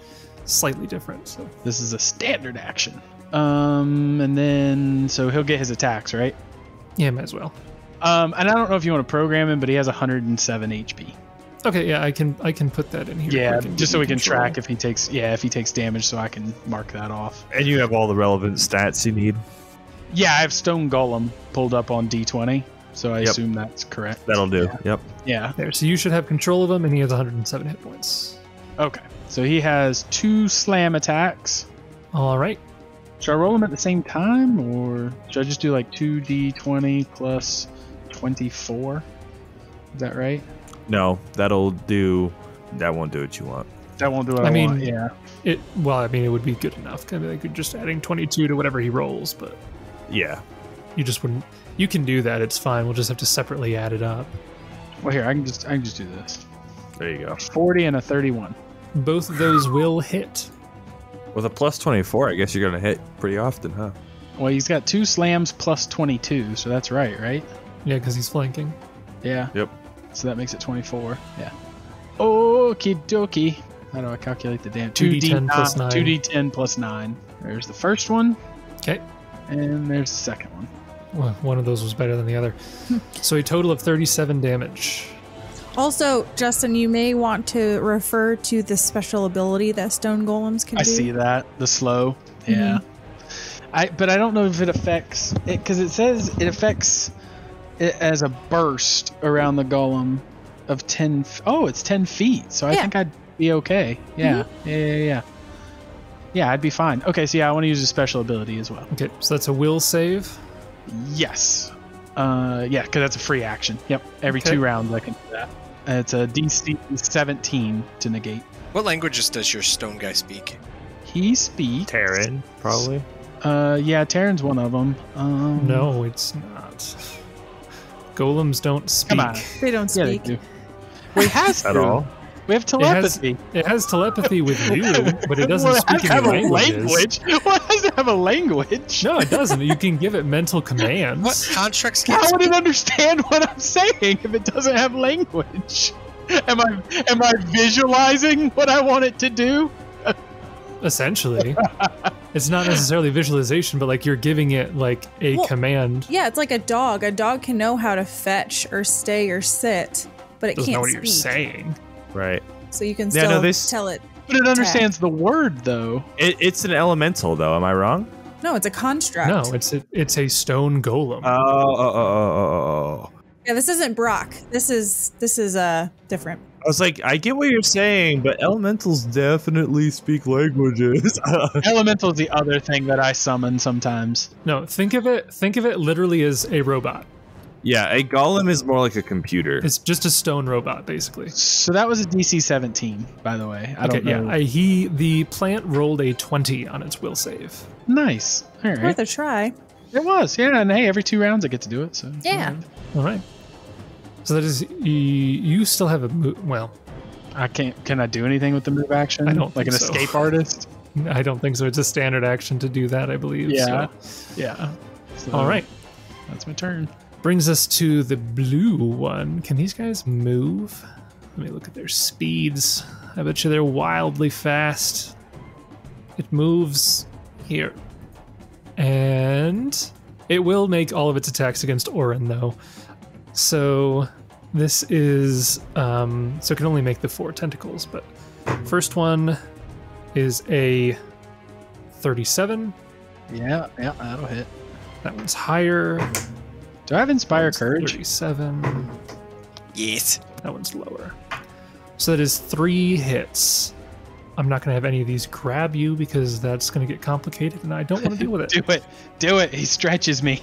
slightly different. So This is a standard action. And then, so he'll get his attacks, right? yeah, might as well. And I don't know if you want to program him, but he has 107 HP. Okay, yeah, I can put that in here. Yeah, quick and just give so you we can control. track if he takes damage, so I can mark that off. And you have all the relevant stats you need. Yeah, I have Stone Golem pulled up on D20, so I Yep. assume that's correct. That'll do. Yep. Yeah. There, so you should have control of him, and he has 107 hit points. Okay. So he has 2 slam attacks. All right. Should I roll them at the same time, or should I just do like 2d20 plus 24? Is that right? No, that'll do. That won't do what you want. That won't do what I I mean, want. Yeah. It would be good enough. Kind of like just adding 22 to whatever he rolls, but Yeah. you just wouldn't. You can do that. It's fine. We'll just have to separately add it up. Well, here I can just do this. There you go. 40 and a 31. Both of those will hit. With a plus 24, I guess you're gonna hit pretty often, huh? Well, he's got 2 slams plus 22, so that's right? Yeah, because he's flanking. Yeah. Yep. So that makes it 24. Yeah. Okie dokie. How do I calculate the damage? 2d10 plus 9. 2d10 plus 9. There's the first one, Okay. and there's the second one. Well, one of those was better than the other. So a total of 37 damage. Also, Justin, you may want to refer to the special ability that stone golems can do. I see that. The slow. Yeah. But I don't know if it affects it, because it says it affects it as a burst around the golem of 10. Oh, it's 10 feet. So I think I'd be okay. Yeah. Yeah. Yeah, I'd be fine. Okay, so yeah, I want to use a special ability as well. Okay, so that's a will save. Yes. Yeah, because that's a free action. Yep. Every Okay. 2 rounds I can do that. It's a DC 17 to negate. What languages does your stone guy speak? He speaks. Terran, probably. Yeah, Terran's one of them. No, it's not. Golems don't speak. Come on. They don't Yeah, they speak. do. We have At to. all. We have telepathy. It has telepathy with you, but it doesn't Well, speak has to have any a languages. language. Well, it has to have a language. No, it doesn't. You can give it mental commands. What constructs How can would it understand what I'm saying if it doesn't have language? Am I visualizing what I want it to do? Essentially. It's not necessarily visualization, but like you're giving it like a command. Yeah, it's like a dog. A dog can know how to fetch or stay or sit, but it Doesn't can't know what speak. you're saying. Right. So you can Yeah, still no, this- tell it. But it understands the word, though. It's an elemental, though. Am I wrong? No, it's a construct. No, it's a stone golem. Oh. Yeah, this isn't Brock. This is different. I was like, I get what you're saying, but elementals definitely speak languages. Elemental's the other thing that I summon sometimes. No, think of it literally as a robot. Yeah, a golem is more like a computer. It's just a stone robot, basically. So that was a DC 17, by the way. I don't know. Yeah, the plant rolled a 20 on its will save. Nice. All right. Worth a try. It was, yeah. And hey, every 2 rounds I get to do it. So Yeah. All right. So that is, you still have a move. Well, I can't. Can I do anything with the move action? I don't like think an so. escape artist. I don't think so. It's a standard action to do that, I believe. Yeah. So. Yeah. So All right. That's my turn. Brings us to the blue one. Can these guys move? Let me look at their speeds. I bet you they're wildly fast. It moves here. And it will make all of its attacks against Oran, though. So this is, so it can only make the 4 tentacles, but first one is a 37. Yeah, that'll hit. That one's higher. Do I have Inspire That one's Courage? 37. Yes. That one's lower. So that is 3 hits. I'm not going to have any of these grab you because that's going to get complicated and I don't want to deal with it. Do it. He stretches me.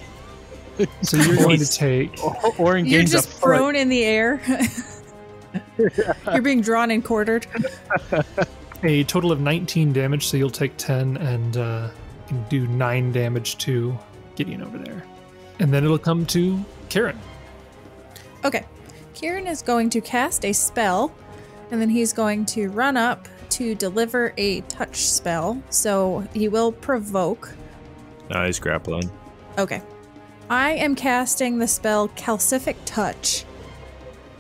So you're going to take Oran You're gains just a foot. thrown in the air. You're being drawn and quartered. a total of 19 damage, so you'll take 10 and can do 9 damage to Gideon over there. And then it'll come to Kieran. Okay. Kieran is going to cast a spell, and then he's going to run up to deliver a touch spell. So he will provoke. No, he's grappling. Okay. I am casting the spell Calcific Touch.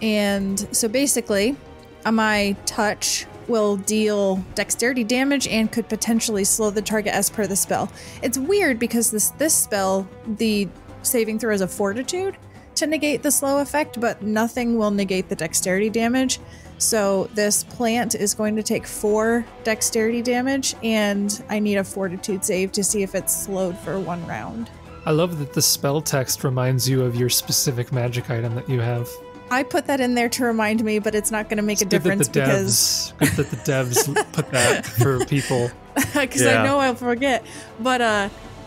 And so basically, my touch will deal dexterity damage and could potentially slow the target as per the spell. It's weird because this spell, the saving throw is a fortitude to negate the slow effect, but nothing will negate the dexterity damage. So this plant is going to take 4 dexterity damage, and I need a fortitude save to see if it's slowed for 1 round. I love that the spell text reminds you of your specific magic item that you have. I put that in there to remind me, but it's not going to make a difference because Good that the devs put that for people. because I know I'll forget. But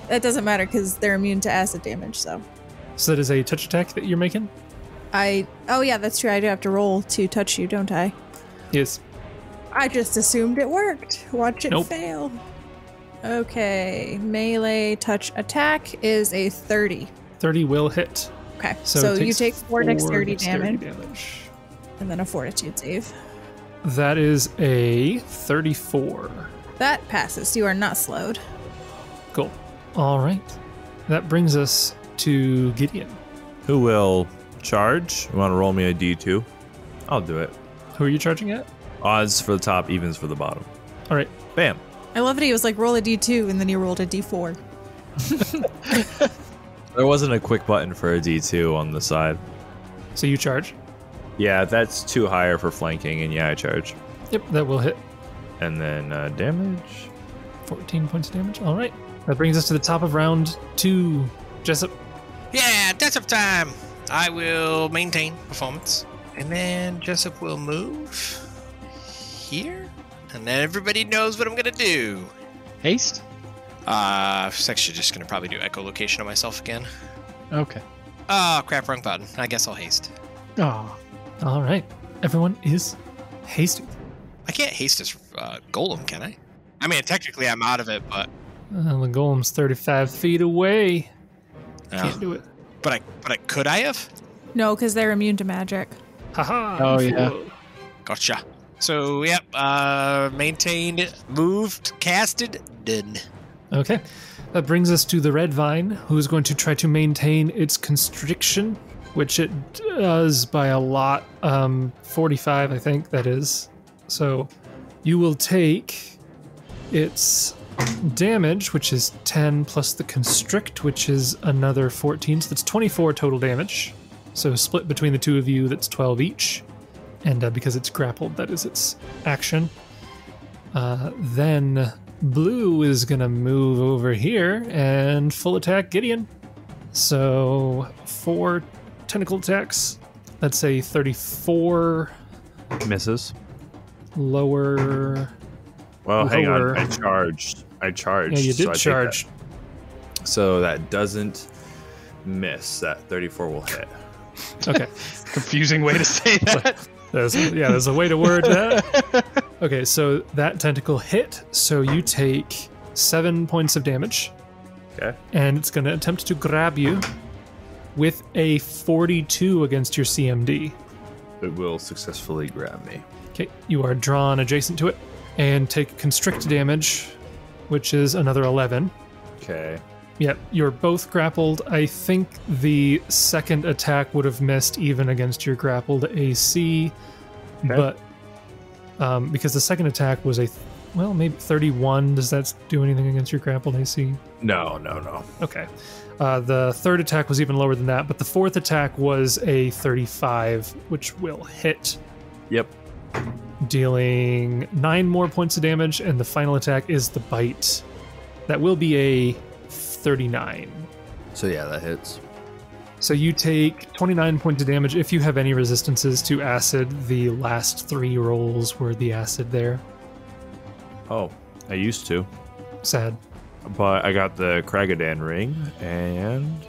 that doesn't matter because they're immune to acid damage. So that is a touch attack that you're making? oh yeah, that's true. I do have to roll to touch you, don't I? Yes. I just assumed it worked. Watch it Nope. fail. Okay, melee touch attack is a 30. 30 will hit. Okay, So so it you takes take 4 dexterity damage damage. and then a fortitude save. That is a 34. That passes. You are not slowed. Cool. All right. That brings us to Gideon. Who will charge? You want to roll me a D2? I'll do it. Who are you charging at? Odds for the top, evens for the bottom. All right. Bam. I love that he was like, roll a d2, and then he rolled a d4. There wasn't a quick button for a D2 on the side. So you charge. Yeah, that's too higher for flanking, and yeah, I charge. Yep, that will hit. And then damage. 14 points of damage. All right. That brings us to the top of round 2. Jessup. Yeah, Jessup time. I will maintain performance. And then Jessup will move here. And then everybody knows what I'm going to do. Haste? It's actually just going to probably do echolocation on myself again. Okay. Oh, crap, wrong button. I guess I'll haste. Oh. All right. Everyone is hasting. I can't haste this golem, can I? I mean, technically I'm out of it, but... The golem's 35 feet away. Oh. Can't do it. But could I have? No, because they're immune to magic. Haha. Oh, yeah. Gotcha. So, yep, maintained, moved, casted, done. Okay. That brings us to the red vine, who's going to try to maintain its constriction, which it does by a lot. 45, I think that is. So you will take its damage, which is 10 plus the constrict, which is another 14. So that's 24 total damage. So split between the two of you, that's 12 each. And because it's grappled, that is its action. Then blue is going to move over here and full attack Gideon. So 4 tentacle attacks. Let's say 34. Misses. Lower. Well, hang Lower. on. I charged. Yeah, you so did I take charge. that. So that doesn't miss. That 34 will hit. Okay. Confusing way to say that. There's a way to word that. Okay, so that tentacle hit, so you take 7 points of damage. Okay. And it's going to attempt to grab you with a 42 against your CMD. It will successfully grab me. Okay, you are drawn adjacent to it and take constrict damage, which is another 11. Okay. Yep, you're both grappled. I think the second attack would have missed even against your grappled AC, but because the second attack was maybe 31. Does that do anything against your grappled AC? No. Okay. The third attack was even lower than that, but the fourth attack was a 35, which will hit. Yep. Dealing 9 more points of damage, and the final attack is the bite. That will be a 39. So yeah, that hits. So you take 29 points of damage. If you have any resistances to acid, the last 3 rolls were the acid there. Oh, I used to. Sad. But I got the Kragadan ring and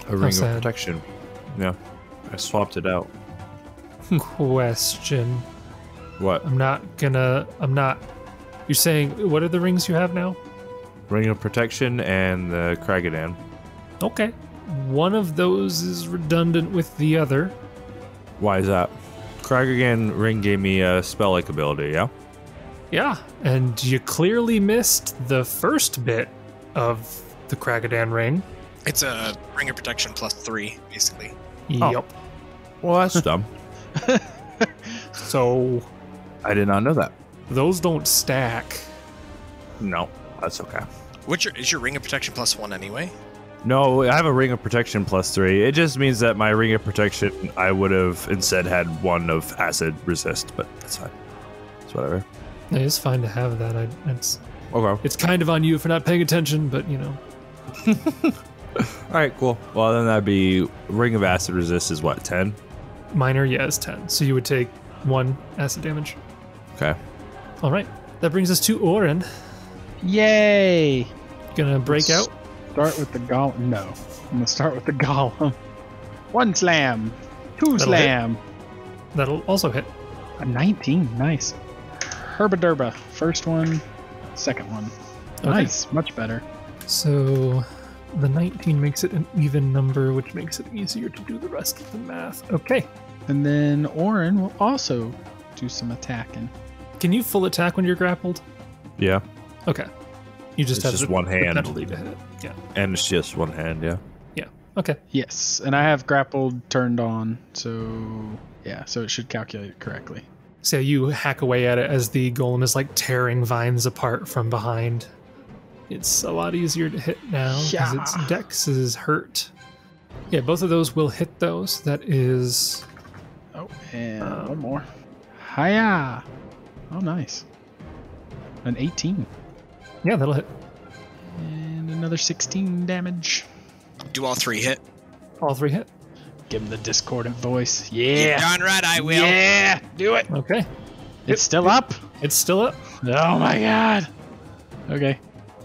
a ring of sad. protection. Yeah, I swapped it out. Question. What? You're saying, what are the rings you have now? Ring of protection and the Kragadan. Okay. One of those is redundant with the other. Why is that? Kragadan ring gave me a spell-like ability, yeah? Yeah, and you clearly missed the first bit of the Kragadan ring. It's a ring of protection +3, basically. Oh. Yep. Well, that's dumb. So I did not know that. those don't stack. No, that's okay. Is your ring of protection +1 anyway? No, I have a ring of protection +3. It just means that my ring of protection, I would have instead had 1 of acid resist, but that's fine. It's whatever. It is fine to have that. Okay. It's kind of on you for not paying attention, but you know. All right, cool. Well, then that'd be ring of acid resist is what, 10? Minor, yeah, is 10. So you would take 1 acid damage. Okay. All right. That brings us to Oran. Yay! Gonna break out. Start with the golem. No, I'm gonna start with the golem. 1 slam, 2 That'll slam, That'll also hit. a 19. Nice. Herbaderba. First one, second one. Okay. Nice, much better. So the 19 makes it an even number, which makes it easier to do the rest of the math. Okay. And then Oran will also do some attacking. Can you full attack when you're grappled? Yeah. Okay. You just It's have just the one hand. penalty to hit it. Yeah. And it's just one hand, yeah. Yeah. Okay. Yes, and I have grappled turned on, so yeah, so it should calculate it correctly. So you hack away at it as the golem is like tearing vines apart from behind. It's a lot easier to hit now because Yeah. its dex is hurt. Yeah, both of those will hit those. That is Oh, and one more. Hiya! Oh, nice. An 18. yeah, that'll hit. And another 16 damage. Do all 3 hit? All 3 hit. Give him the discordant voice. You're Yeah! darn right I will. Yeah! Do it! Okay. It's still up? It's still up. Oh my god! Okay.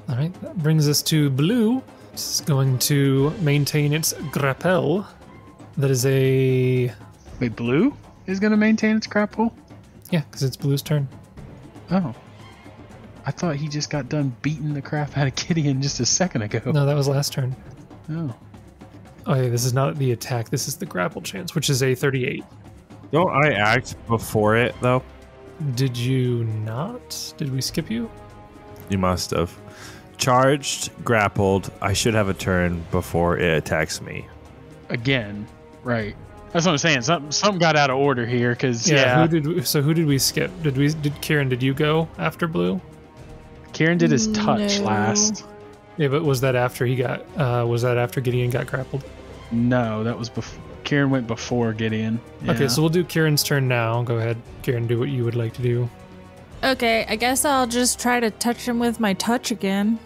All right, that brings us to Blue. It's going to maintain its grapple. That is a... Wait, Blue is going to maintain its grapple? Yeah, because it's Blue's turn. Oh. I thought he just got done beating the crap out of Gideon just a second ago. No, that was last turn. Oh. Oh, yeah, this is not the attack. This is the grapple chance, which is a 38. Don't I act before it, though? Did you not? Did we skip you? You must have. Charged, grappled. I should have a turn before it attacks me. Again. Right. That's what I'm saying. Something got out of order here, because, yeah. Who did we skip? Did Kieran, did you go after Blue? Kieran did his touch No. last. Yeah, but was that after Gideon got grappled? No, that was before. Kieran went before Gideon. Okay, Yeah. so we'll do Kieran's turn now. Go ahead, Kieran, do what you would like to do. Okay, I guess I'll just try to touch him with my touch again.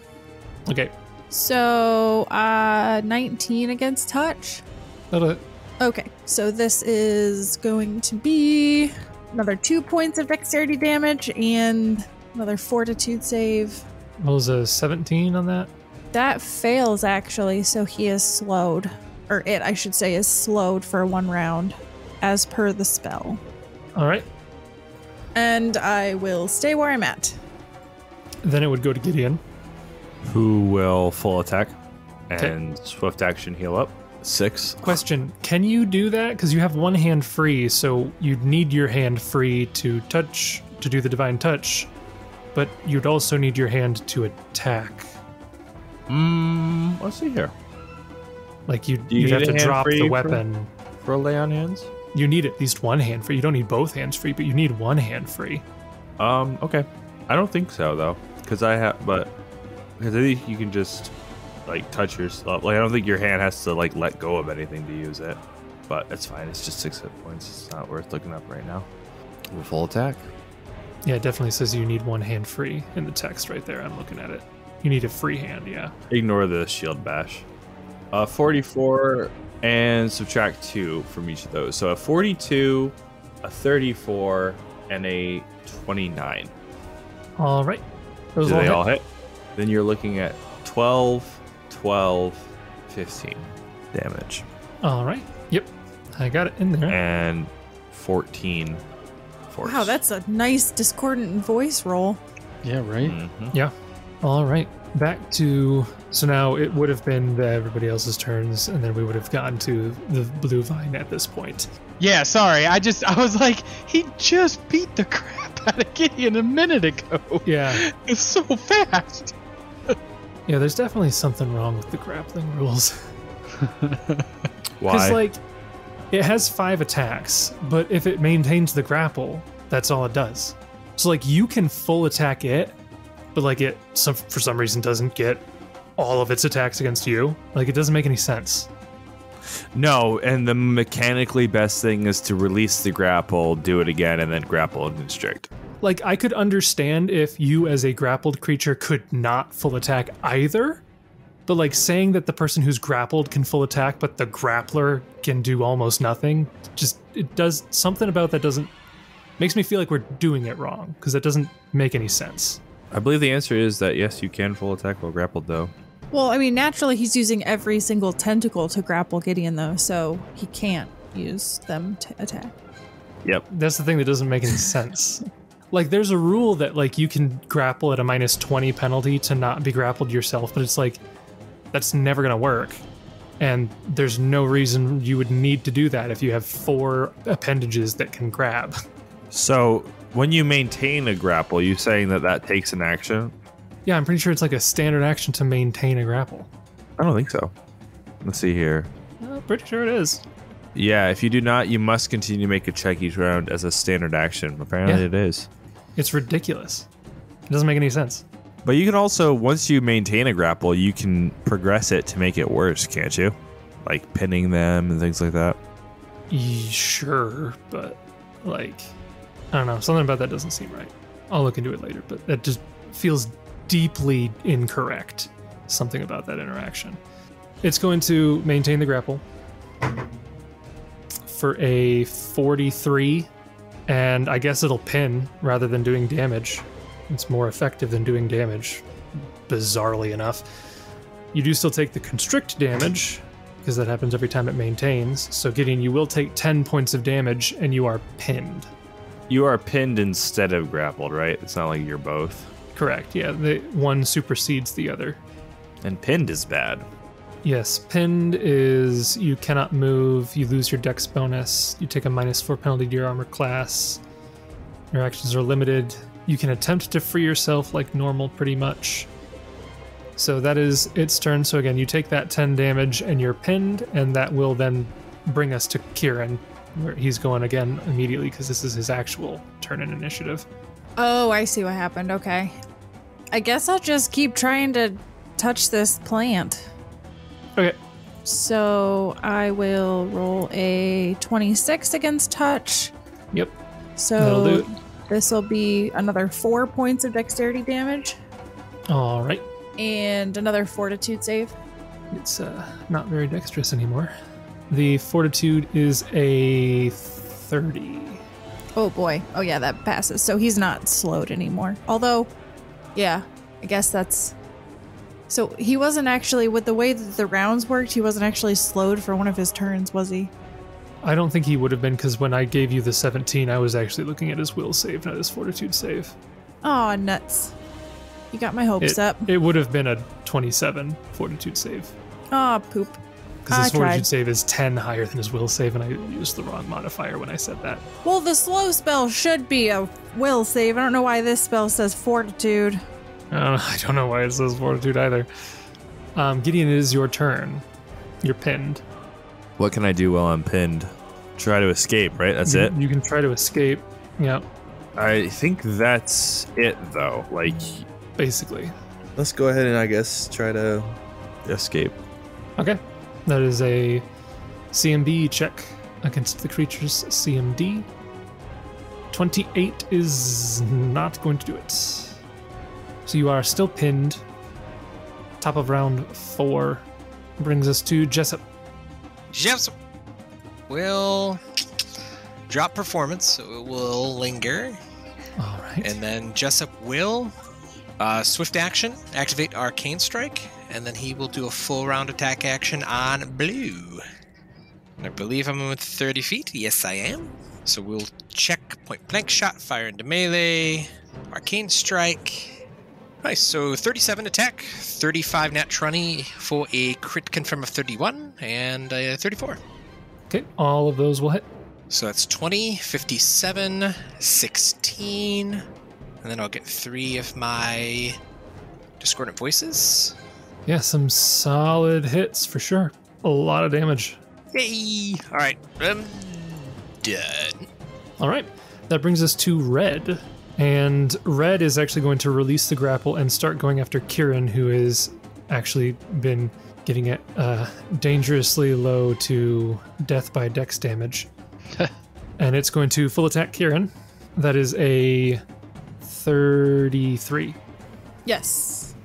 Okay, So, 19 against touch. that'll hit. Okay, so this is going to be another 2 points of dexterity damage and another fortitude save. What was a 17 on that? That fails, actually, so he is slowed. Or it, I should say, is slowed for 1 round, as per the spell. All right. And I will stay where I'm at. Then it would go to Gideon. Who will full attack and swift action heal up. 6. Question, can you do that? Because you have one hand free, so you'd need your hand free to touch, to do the divine touch, but you'd also need your hand to attack. Let's see here. Like you'd need have a to hand drop free the weapon. For lay on hands? You need at least one hand free. You don't need both hands free, but you need one hand free. Okay. I don't think so though, because I think you can just like touch yourself. Like I don't think your hand has to like let go of anything to use it, but it's fine. It's just 6 hit points. It's not worth looking up right now. Full attack. Yeah, it definitely says you need one hand free in the text right there. I'm looking at it. You need a free hand, yeah. Ignore the shield bash. 44 and subtract 2 from each of those. So a 42, a 34, and a 29. All right. Do they all hit? Then you're looking at 12, 15 damage. All right. Yep. I got it in there. And 14 force. Wow, that's a nice discordant voice roll. Yeah, right? Mm-hmm. Yeah. All right. Back to... So now it would have been everybody else's turns, and then we would have gotten to the blue vine at this point. Yeah, sorry. I was like, he just beat the crap out of Gideon a minute ago. Yeah. It's so fast. Yeah, there's definitely something wrong with the grappling rules. Why? Because, like, it has 5 attacks, but if it maintains the grapple, that's all it does. So, like, you can full attack it, but, like, it for some reason doesn't get all of its attacks against you. Like, it doesn't make any sense. No, and the mechanically best thing is to release the grapple, do it again, and then grapple and constrict. Like, I could understand if you as a grappled creature could not full attack either, but like saying that the person who's grappled can full attack, but the grappler can do almost nothing, just, it does something about that makes me feel like we're doing it wrong, because that doesn't make any sense. I believe the answer is that yes, you can full attack while grappled though. Well, I mean, naturally he's using every single tentacle to grapple Gideon, though, so he can't use them to attack. Yep. That's the thing that doesn't make any sense. Like, there's a rule that, like, you can grapple at a -20 penalty to not be grappled yourself, but it's like, that's never going to work. And there's no reason you would need to do that if you have 4 appendages that can grab. So, when you maintain a grapple, you saying that takes an action? Yeah, I'm pretty sure it's like a standard action to maintain a grapple. I don't think so. Let's see here. Pretty sure it is. Yeah, if you do not, you must continue to make a check each round as a standard action. Apparently it is. It's ridiculous. It doesn't make any sense. But you can also, once you maintain a grapple, you can progress it to make it worse, can't you? Like pinning them and things like that. Sure, but like, I don't know. Something about that doesn't seem right. I'll look into it later, but that just feels deeply incorrect. Something about that interaction. It's going to maintain the grapple for a 43, and I guess it'll pin rather than doing damage. It's more effective than doing damage, bizarrely enough. You do still take the constrict damage, because that happens every time it maintains. So Gideon, you will take 10 points of damage, and you are pinned. You are pinned instead of grappled, right? It's not like you're both. Correct, yeah. The one supersedes the other. And pinned is bad. Yes, pinned is you cannot move, you lose your dex bonus, you take a -4 penalty to your armor class. Your actions are limited. You can attempt to free yourself like normal, pretty much. So that is its turn. So again, you take that 10 damage and you're pinned, and that will then bring us to Kieran, where he's going again immediately because this is his actual turn in initiative. Oh, I see what happened. Okay. I guess I'll just keep trying to touch this plant. Okay. So I will roll a 26 against touch. Yep. So That'll do it. this will be another 4 points of dexterity damage All right. and another fortitude save. It's not very dexterous anymore. The fortitude is a 30. Oh boy. Oh yeah, that passes. So he's not slowed anymore. Although, yeah, I guess that's... So he wasn't actually, with the way that the rounds worked, he wasn't actually slowed for one of his turns, was he? I don't think he would have been, because when I gave you the 17, I was actually looking at his will save, not his fortitude save. Aw, nuts. You got my hopes up. It would have been a 27 fortitude save. Aw, poop. Because his I fortitude tried. save is 10 higher than his will save, and I used the wrong modifier when I said that. Well, the slow spell should be a will save. I don't know why this spell says fortitude. I don't know why it says fortitude either. Gideon, it is your turn. You're pinned. What can I do while I'm pinned? Try to escape, right? That's it? You can try to escape. Yeah, I think that's it, though. Like, basically. Let's go ahead and I guess try to escape. Okay. That is a CMB check against the creature's CMD. 28 is not going to do it. So you are still pinned. Top of round 4 brings us to Jessup. Jessup will drop performance, so it will linger. All right. And then Jessup will swift action, activate Arcane Strike, and then he will do a full round attack action on blue. And I believe I'm within 30 feet. Yes, I am. So we'll check point blank shot, fire into melee, Arcane Strike. Nice, so 37 attack, 35 nat 20 for a crit confirm of 31, and 34. Okay, all of those will hit. So that's 20, 57, 16, and then I'll get 3 of my discordant voices. Yeah, some solid hits for sure. A lot of damage. Yay! Alright, I'm done. All right, that brings us to Red. And Red is actually going to release the grapple and start going after Kieran, who has actually been getting it dangerously low to death by dex damage. And it's going to full attack Kieran. That is a 33. Yes.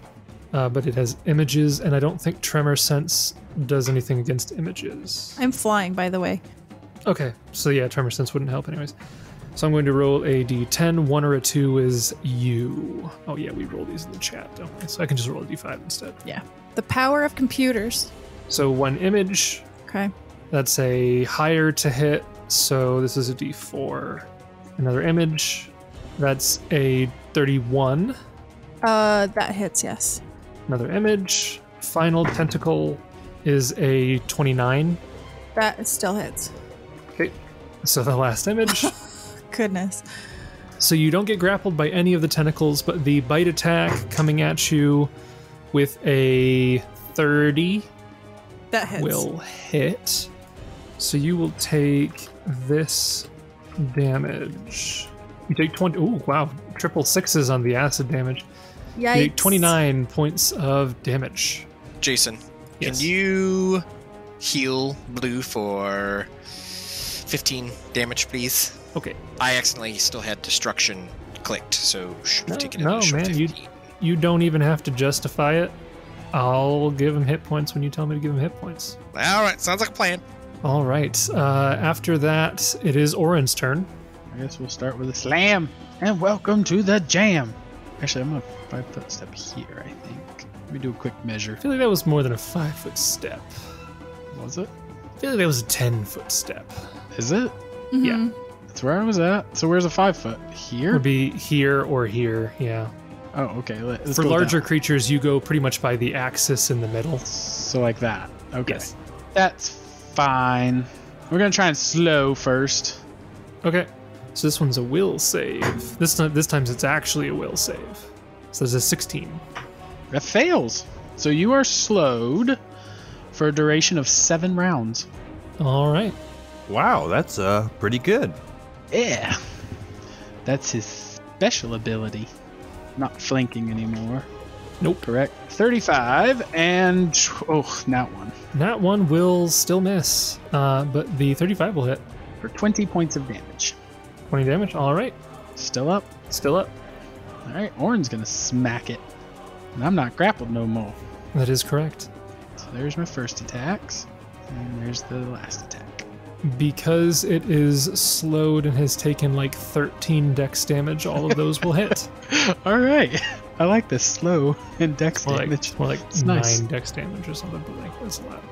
But it has images, and I don't think Tremor Sense does anything against images. I'm flying, by the way. Okay, so yeah, Tremor Sense wouldn't help anyways. So I'm going to roll a d10. 1 or a 2 is you. Oh yeah, we roll these in the chat, don't we? So I can just roll a d5 instead. Yeah. The power of computers. So 1 image, Okay. that's a higher to hit. So this is a d4. Another image, that's a 31. That hits, yes. Another image. Final tentacle is a 29. That still hits. Okay, so the last image. Goodness. So you don't get grappled by any of the tentacles, but the bite attack coming at you with a 30 That hits. will hit. So you will take this damage. You take 20. Oh, wow. Triple sixes on the acid damage. You Yikes. take 29 points of damage. Jason, Yes. can you heal blue for 15 damage, please? Okay. I accidentally still had destruction clicked, so should No, we take it no, man, 15. You don't even have to justify it. I'll give him hit points when you tell me to give him hit points. All right, sounds like a plan. All right. After that, it is Oran's turn. I guess we'll start with a slam. And welcome to the jam. Actually, I'm going to 5-foot step here, I think. Let me do a quick measure. I feel like that was more than a 5-foot step. Was it? I feel like that was a 10-foot step. Is it? Mhm. Yeah. That's where I was at. So where's a 5-foot? Here? Would be here or here, yeah. Oh, okay. Let's For go larger down. creatures, you go pretty much by the axis in the middle. So like that. Okay. Yes. That's fine. We're going to try and slow first. Okay. So this one's a will save. This time it's actually a will save. So there's a 16. That fails. So you are slowed for a duration of 7 rounds. All right. Wow, that's pretty good. Yeah. That's his special ability. Not flanking anymore. Nope. Correct. 35 and not one. That one will still miss, but the 35 will hit. For 20 points of damage. 20 damage. All right. Still up. Still up. All right. Oran's going to smack it. And I'm not grappled no more. That is correct. So there's my first attacks. And there's the last attack. Because it is slowed and has taken like 13 dex damage, all of those will hit. All right. I like this slow and dex More damage. like, more like It's 9 nice. dex damage or something, but like that's a lot.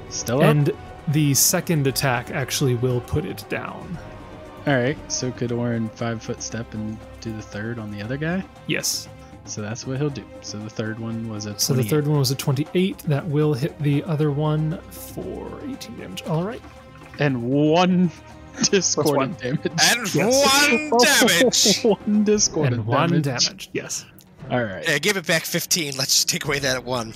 Still up? And the second attack actually will put it down. All right. So could Oran 5-foot step and do the third on the other guy? Yes. So that's what he'll do. So the third one was a 28. So the third one was a 28. That will hit the other one for 18 damage. All right. And 1 one. discordant damage. And Yes. 1 damage. 1 discordant And 1 damage. Yes. All right. Yeah, give it back 15. Let's just take away that 1.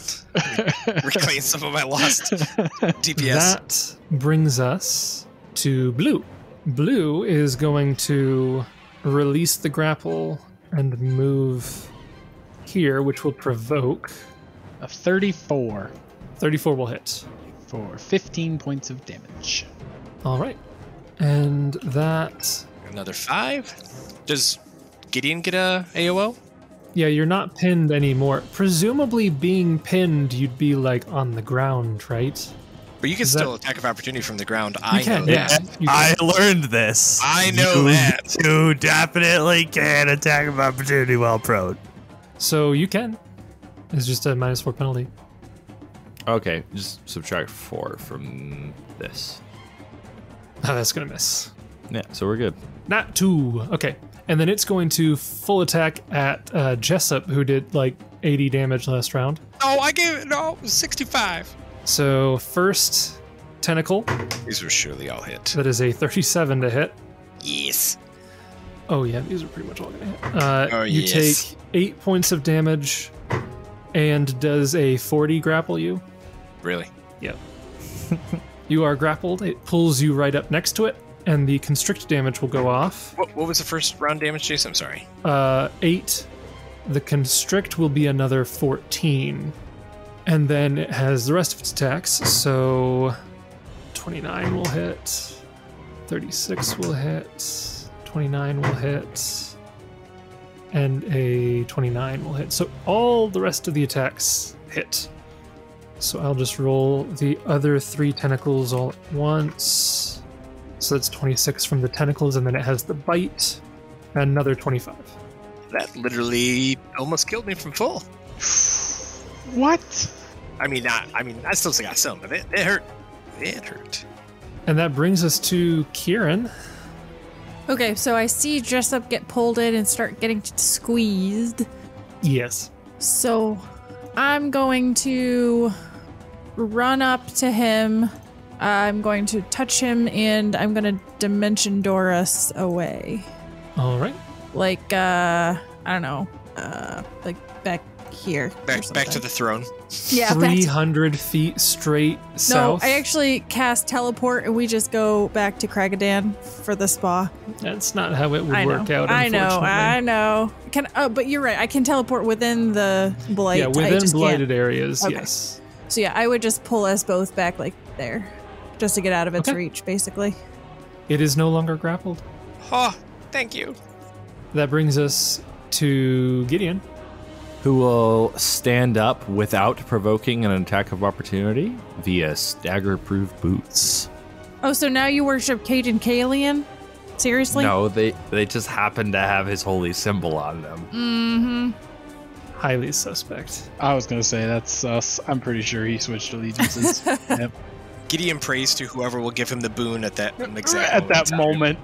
Reclaim some of my lost DPS. That brings us to Blue. Blue is going to release the grapple and move here, which will provoke. A 34 34 will hit. for 15 points of damage. All right. And that. Another 5. Does Gideon get a AOO? Yeah, you're not pinned anymore. Presumably, being pinned, you'd be like on the ground, right? But you can Is still that- attack of opportunity from the ground. You I can, know yeah. that. You I can. learned this. I know You that. You definitely can attack of opportunity while prone. So you can. It's just a -4 penalty. Okay, just subtract 4 from this. Oh, that's gonna miss. Yeah, so we're good. Not 2. Okay. And then it's going to full attack at Jessup, who did like 80 damage last round. Oh, I gave it 65. So first tentacle, These were surely all hit. that is a 37 to hit. Yes. Oh yeah, these are pretty much all gonna hit. Oh, you yes. take 8 points of damage, and does a 40 grapple you? Really? Yep. You are grappled. It pulls you right up next to it, and the constrict damage will go off. What was the first round damage, Jason? I'm sorry. 8. The constrict will be another 14. And then it has the rest of its attacks. So 29 will hit. 36 will hit. 29 will hit. And a 29 will hit. So all the rest of the attacks hit. So I'll just roll the other 3 tentacles all at once. So that's 26 from the tentacles, and then it has the bite. Another 25. That literally almost killed me from full. What? I still got some, but it hurt. It hurt. And that brings us to Kieran. Okay, so I see Jessup get pulled in and start getting squeezed. Yes. So I'm going to run up to him. I'm going to touch him, and I'm going to dimension door us away. All right. Like, I don't know, like back here. or Back to something. the throne. Yeah, back to- 300 feet straight No, south. I actually cast teleport, and we just go back to Cragadan for the spa. That's not how it would I know. work out, I know. unfortunately. I know. But you're right. I can teleport within the blight. Yeah, I within just blighted can't. areas, Okay. yes. So yeah, I would just pull us both back like there, just to get out of its Okay. reach, basically. It is no longer grappled. Oh, thank you. That brings us to Gideon. Who will stand up without provoking an attack of opportunity via stagger-proof boots. Oh, so now you worship Cajun Kalian? Seriously? No, they just happen to have his holy symbol on them. Mm-hmm. Highly suspect. I was going to say that's us. I'm pretty sure he switched allegiances. Yep. Gideon prays to whoever will give him the boon at that exact At that moment.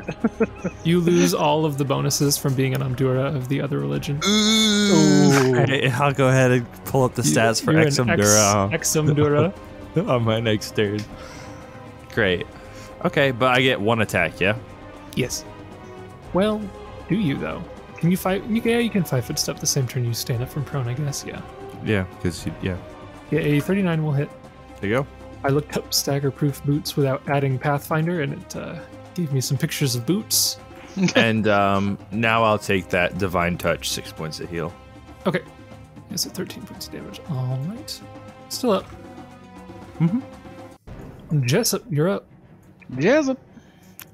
You lose all of the bonuses from being an omdura of the other religion. Ooh. Hey, I'll go ahead and pull up the stats for You're an Exumdura Ex-omdura. on my next turn. Great. Okay, but I get 1 attack, yeah? Yes. Well, do you though? Can you fight? Yeah, you can 5-foot step the same turn you stand up from prone, I guess. Yeah. Yeah, because, yeah. Yeah, a 39 will hit. There you go. I looked up stagger-proof boots without adding Pathfinder, and it gave me some pictures of boots. And now I'll take that Divine Touch, 6 points of heal. Okay. Yes, at 13 points of damage. All right. Still up. Mm-hmm. Jessup, you're up. Jessup.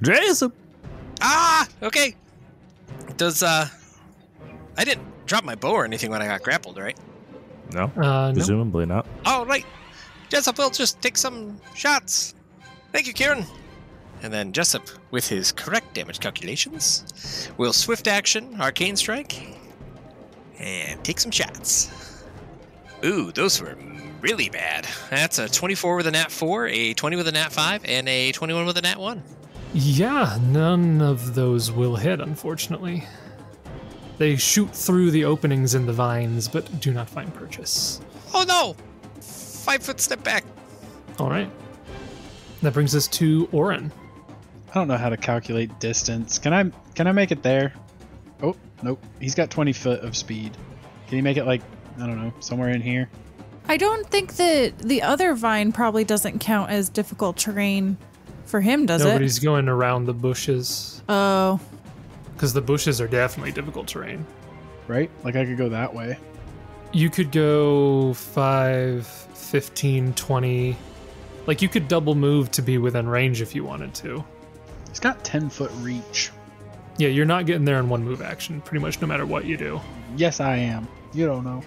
Jessup! Ah, okay. Does I didn't drop my bow or anything when I got grappled, right? No, No. presumably not. Oh, right. Jessup will just take some shots. Thank you, Kieran. And then Jessup, with his correct damage calculations, will swift action, arcane strike, and take some shots. Ooh, those were really bad. That's a 24 with a nat 4, a 20 with a nat 5, and a 21 with a nat 1. Yeah, none of those will hit, unfortunately. They shoot through the openings in the vines, but do not find purchase. Oh no! 5 foot step back. All right. That brings us to Oran. I don't know how to calculate distance. Can I make it there? Oh, nope. He's got 20 foot of speed. Can he make it like, I don't know, somewhere in here? I don't think that the other vine probably doesn't count as difficult terrain for him, does Nobody's going around the bushes. Oh. Because the bushes are definitely difficult terrain. Right? Like I could go that way. You could go 5, 15, 20. Like you could double move to be within range if you wanted to. He's got 10 foot reach. Yeah, you're not getting there in one move action, pretty much no matter what you do. Yes, I am. You don't know.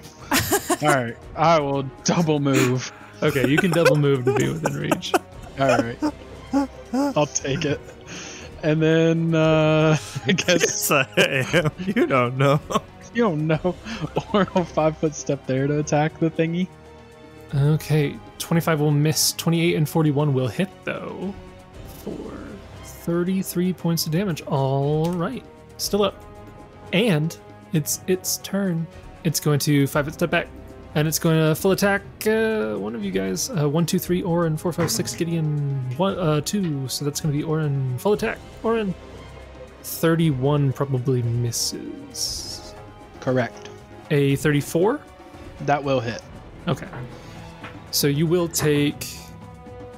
All right. I will double move. Okay, you can double move to be within reach. All right. I'll take it. And then, I guess... Yes, I am. You don't know. You don't know. Or a 5 foot step there to attack the thingy. Okay, 25 will miss. 28 and 41 will hit, though. For 33 points of damage. All right. Still up. And it's its turn. It's going to 5 foot step back. And it's going to full attack one of you guys. 1, 2, 3, Oran. 4, 5, 6, Gideon. 2. So that's going to be Oran. Full attack. Oran. 31 probably misses. Correct. A 34? That will hit. Okay. So you will take...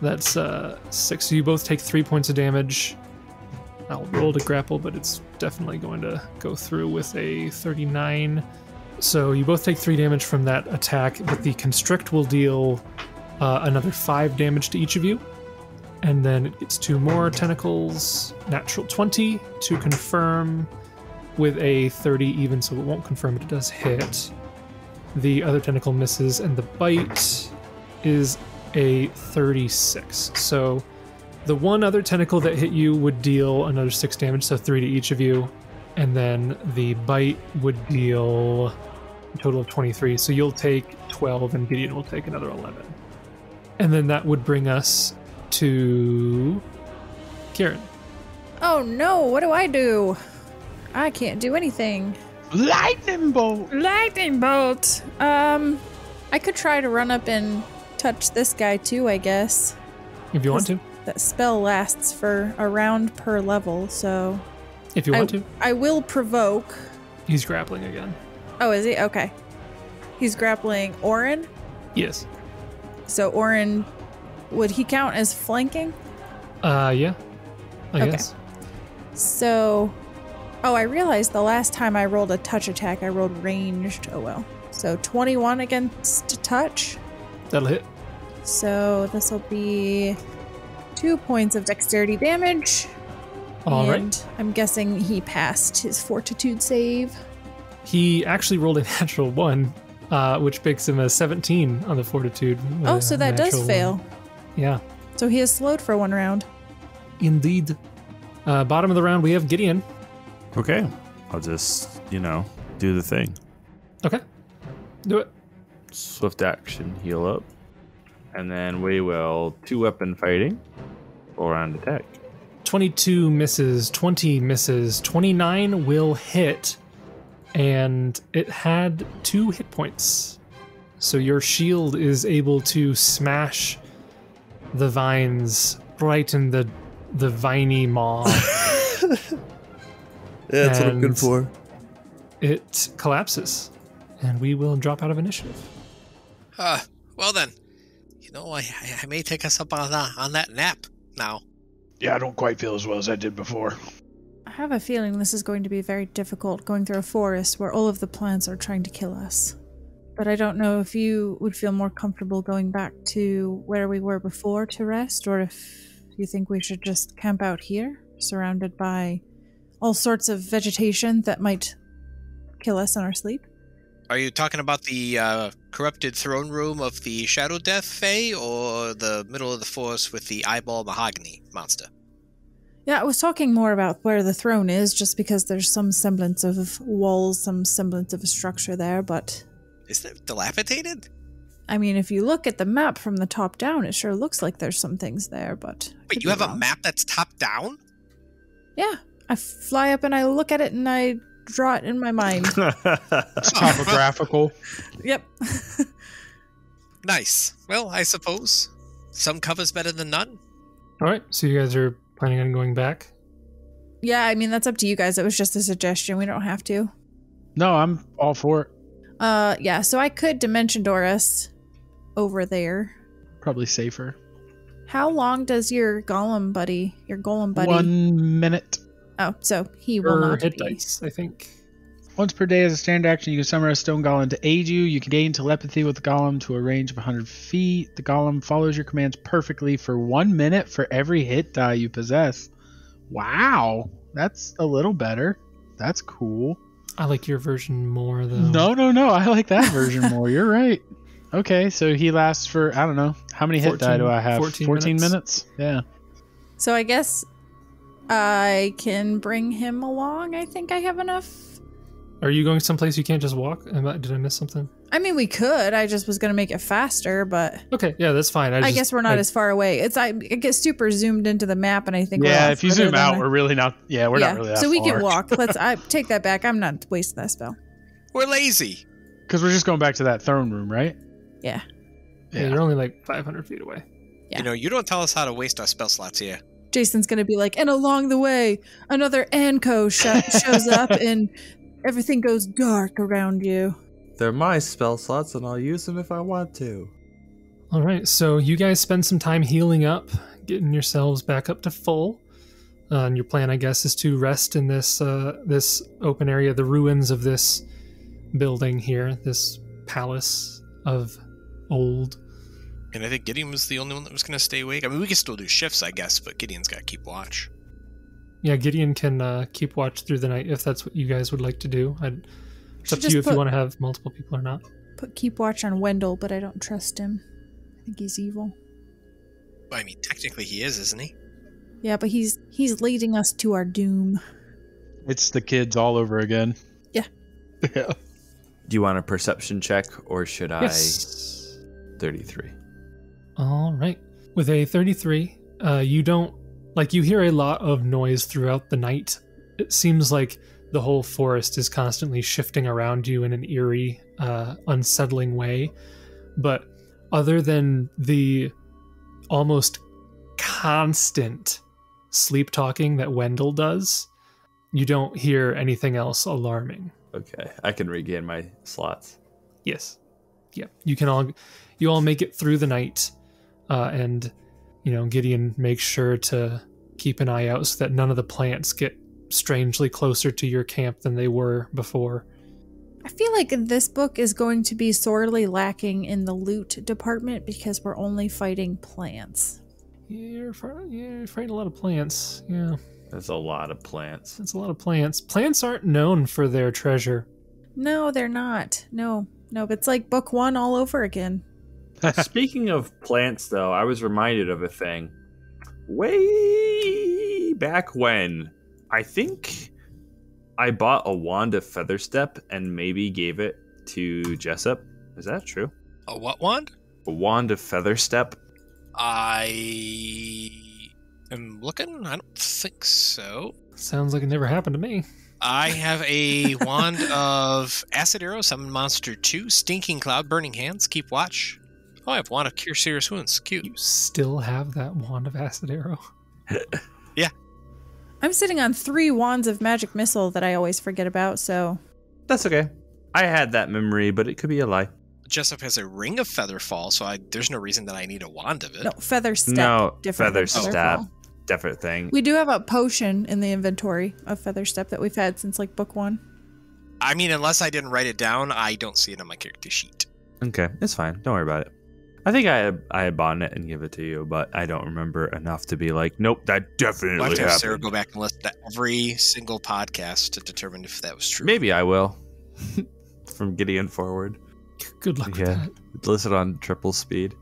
That's 6. So you both take 3 points of damage. I'll roll to grapple, but it's definitely going to go through with a 39. So you both take 3 damage from that attack, but the constrict will deal another 5 damage to each of you. And then it gets 2 more tentacles. Natural 20 to confirm with a 30 even, so it won't confirm, but it does hit. The other tentacle misses, and the bite is a 36. So the one other tentacle that hit you would deal another 6 damage, so 3 to each of you. And then the bite would deal a total of 23. So you'll take 12 and Gideon will take another 11. And then that would bring us to Kieran. Oh no, what do I do? I can't do anything. Lightning bolt! Lightning bolt! I could try to run up and touch this guy too, I guess. If you want to. That spell lasts for a round per level, so... If you want to. I will provoke. He's grappling again. Oh, is he? Okay. He's grappling Oran? Yes. So Oran, would he count as flanking? Yeah. I Okay. guess. So... Oh, I realized the last time I rolled a touch attack, I rolled ranged. Oh well. So 21 against touch. That'll hit. So this will be 2 points of dexterity damage. All right. And I'm guessing he passed his fortitude save. He actually rolled a natural 1, which makes him a 17 on the fortitude. Oh, so that does natural fail. 1. Yeah. So he is slowed for 1 round. Indeed. Bottom of the round, we have Gideon. Okay. I'll just, do the thing. Okay. Do it. Swift action, heal up. And then we will 2-weapon fighting. Oran attack. 22 misses, 20 misses, 29 will hit, and it had 2 hit points. So your shield is able to smash the vines, brighten the viney maw. Yeah, that's what I'm good And for. It collapses, and we will drop out of initiative. Well then, I may take us up on that nap now. Yeah, I don't quite feel as well as I did before. I have a feeling this is going to be very difficult going through a forest where all of the plants are trying to kill us. But I don't know if you would feel more comfortable going back to where we were before to rest, or if you think we should just camp out here, surrounded by all sorts of vegetation that might kill us in our sleep. Are you talking about the corrupted throne room of the Shadow Death Fae, or the middle of the forest with the eyeball mahogany monster? Yeah, I was talking more about where the throne is, just because there's some semblance of walls, some semblance of a structure there, but... Isn't it dilapidated? I mean, if you look at the map from the top down, it sure looks like there's some things there, but... Wait, you have a map that's top down? Yeah, I fly up and I look at it and I draw it in my mind. It's topographical. Yep. Nice. Well, I suppose some cover's better than none. All right, so you guys are planning on going back? Yeah, I mean, that's up to you guys. It was just a suggestion. We don't have to. No, I'm all for it. Yeah, so I could dimension door us over there. Probably safer. How long does your golem buddy... 1 minute. Oh, so he will not hit be. dice, I think. Once per day as a standard action, you can summon a stone golem to aid you. You can gain telepathy with the golem to a range of 100 feet. The golem follows your commands perfectly for 1 minute for every hit die you possess. Wow, that's a little better. That's cool. I like your version more, though. No. I like that version more. You're right. Okay, so he lasts for, I don't know. How many hit die do I have? 14 minutes? Yeah. So I guess I can bring him along. I think I have enough. Are you going someplace you can't just walk? Did I miss something? I mean, we could. I just was going to make it faster, but... Okay, yeah, that's fine. I guess we're not as far away. I get super zoomed into the map, and I think... Yeah, if you zoom out, we're really not... Yeah, we're not really that so we far. can walk. I take that back. I'm not wasting that spell. We're lazy. Because we're just going back to that throne room, right? Yeah. Yeah, you're only like 500 feet away. Yeah. You know, you don't tell us how to waste our spell slots here. Jason's going to be like, and along the way, another Anko shows up, and everything goes dark around you. They're my spell slots, and I'll use them if I want to. All right, so you guys spend some time healing up, getting yourselves back up to full. And your plan, I guess, is to rest in this this open area, the ruins of this building here, this palace of old. And I think Gideon was the only one that was going to stay awake. I mean, we can still do shifts, I guess, but Gideon's got to keep watch. Yeah, Gideon can keep watch through the night if that's what you guys would like to do. It's up to you if you want to have multiple people or not. Put keep watch on Wendell, but I don't trust him. I think he's evil. I mean, technically he is, isn't he? Yeah, but he's leading us to our doom. It's the kids all over again. Yeah. Yeah. Do you want a perception check, or should Yes. I... 33. All right. With a 33, you don't... Like, you hear a lot of noise throughout the night. It seems like the whole forest is constantly shifting around you in an eerie, unsettling way. But other than the almost constant sleep talking that Wendell does, you don't hear anything else alarming. Okay, I can regain my slots. Yes. Yeah. You all make it through the night, and Gideon makes sure to keep an eye out so that none of the plants get strangely closer to your camp than they were before. I feel like this book is going to be sorely lacking in the loot department because we're only fighting plants. You're fighting a lot of plants. Yeah. That's a lot of plants. That's a lot of plants. Plants aren't known for their treasure. No, they're not. No, but it's like book 1 all over again. Speaking of plants, though, I was reminded of a thing. Way back when, I think I bought a wand of Featherstep and maybe gave it to Jessup. Is that true? A what wand? A wand of Featherstep. I am looking. I don't think so. Sounds like it never happened to me. I have a wand of Acid Arrow, Summon Monster 2, Stinking Cloud, Burning Hands, Keep Watch. Oh, I have Wand of Cure Serious Wounds. Cute. You still have that wand of Acid Arrow? Yeah. I'm sitting on 3 wands of Magic Missile that I always forget about, so... That's okay. I had that memory, but it could be a lie. Jessup has a Ring of Featherfall, so there's no reason that I need a wand of it. No, Featherstep. No, different than Featherstep. Featherfall. Different thing. We do have a potion in the inventory of Featherstep that we've had since like book 1. I mean, unless I didn't write it down, I don't see it on my character sheet. Okay, it's fine. Don't worry about it. I think I had bought it and give it to you, but I don't remember enough to be like, nope, that definitely We'll have to have Sarah happened. go back and listen to every single podcast to determine if that was true. Maybe I will. From Gideon forward. Good luck with Yeah, that. listed on triple speed.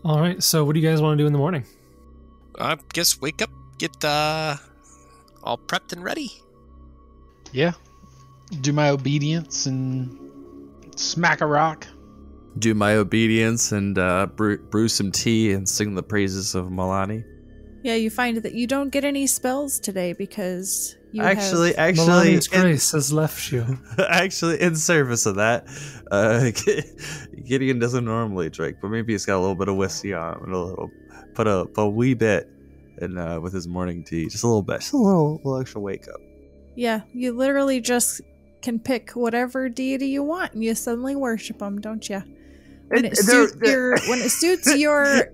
All right, so what do you guys want to do in the morning? I guess wake up, get all prepped and ready. Yeah. Do my obedience and smack a rock. Do my obedience and brew some tea and sing the praises of Milani. Yeah, you find that you don't get any spells today because you Actually, Milani's grace has left you. actually, in service of that, Gideon doesn't normally drink, but maybe he's got a little bit of whiskey on him, and put a wee bit in with his morning tea, just a little bit, just a little extra wake up. Yeah, you literally just can pick whatever deity you want and you suddenly worship them, don't you? When it suits your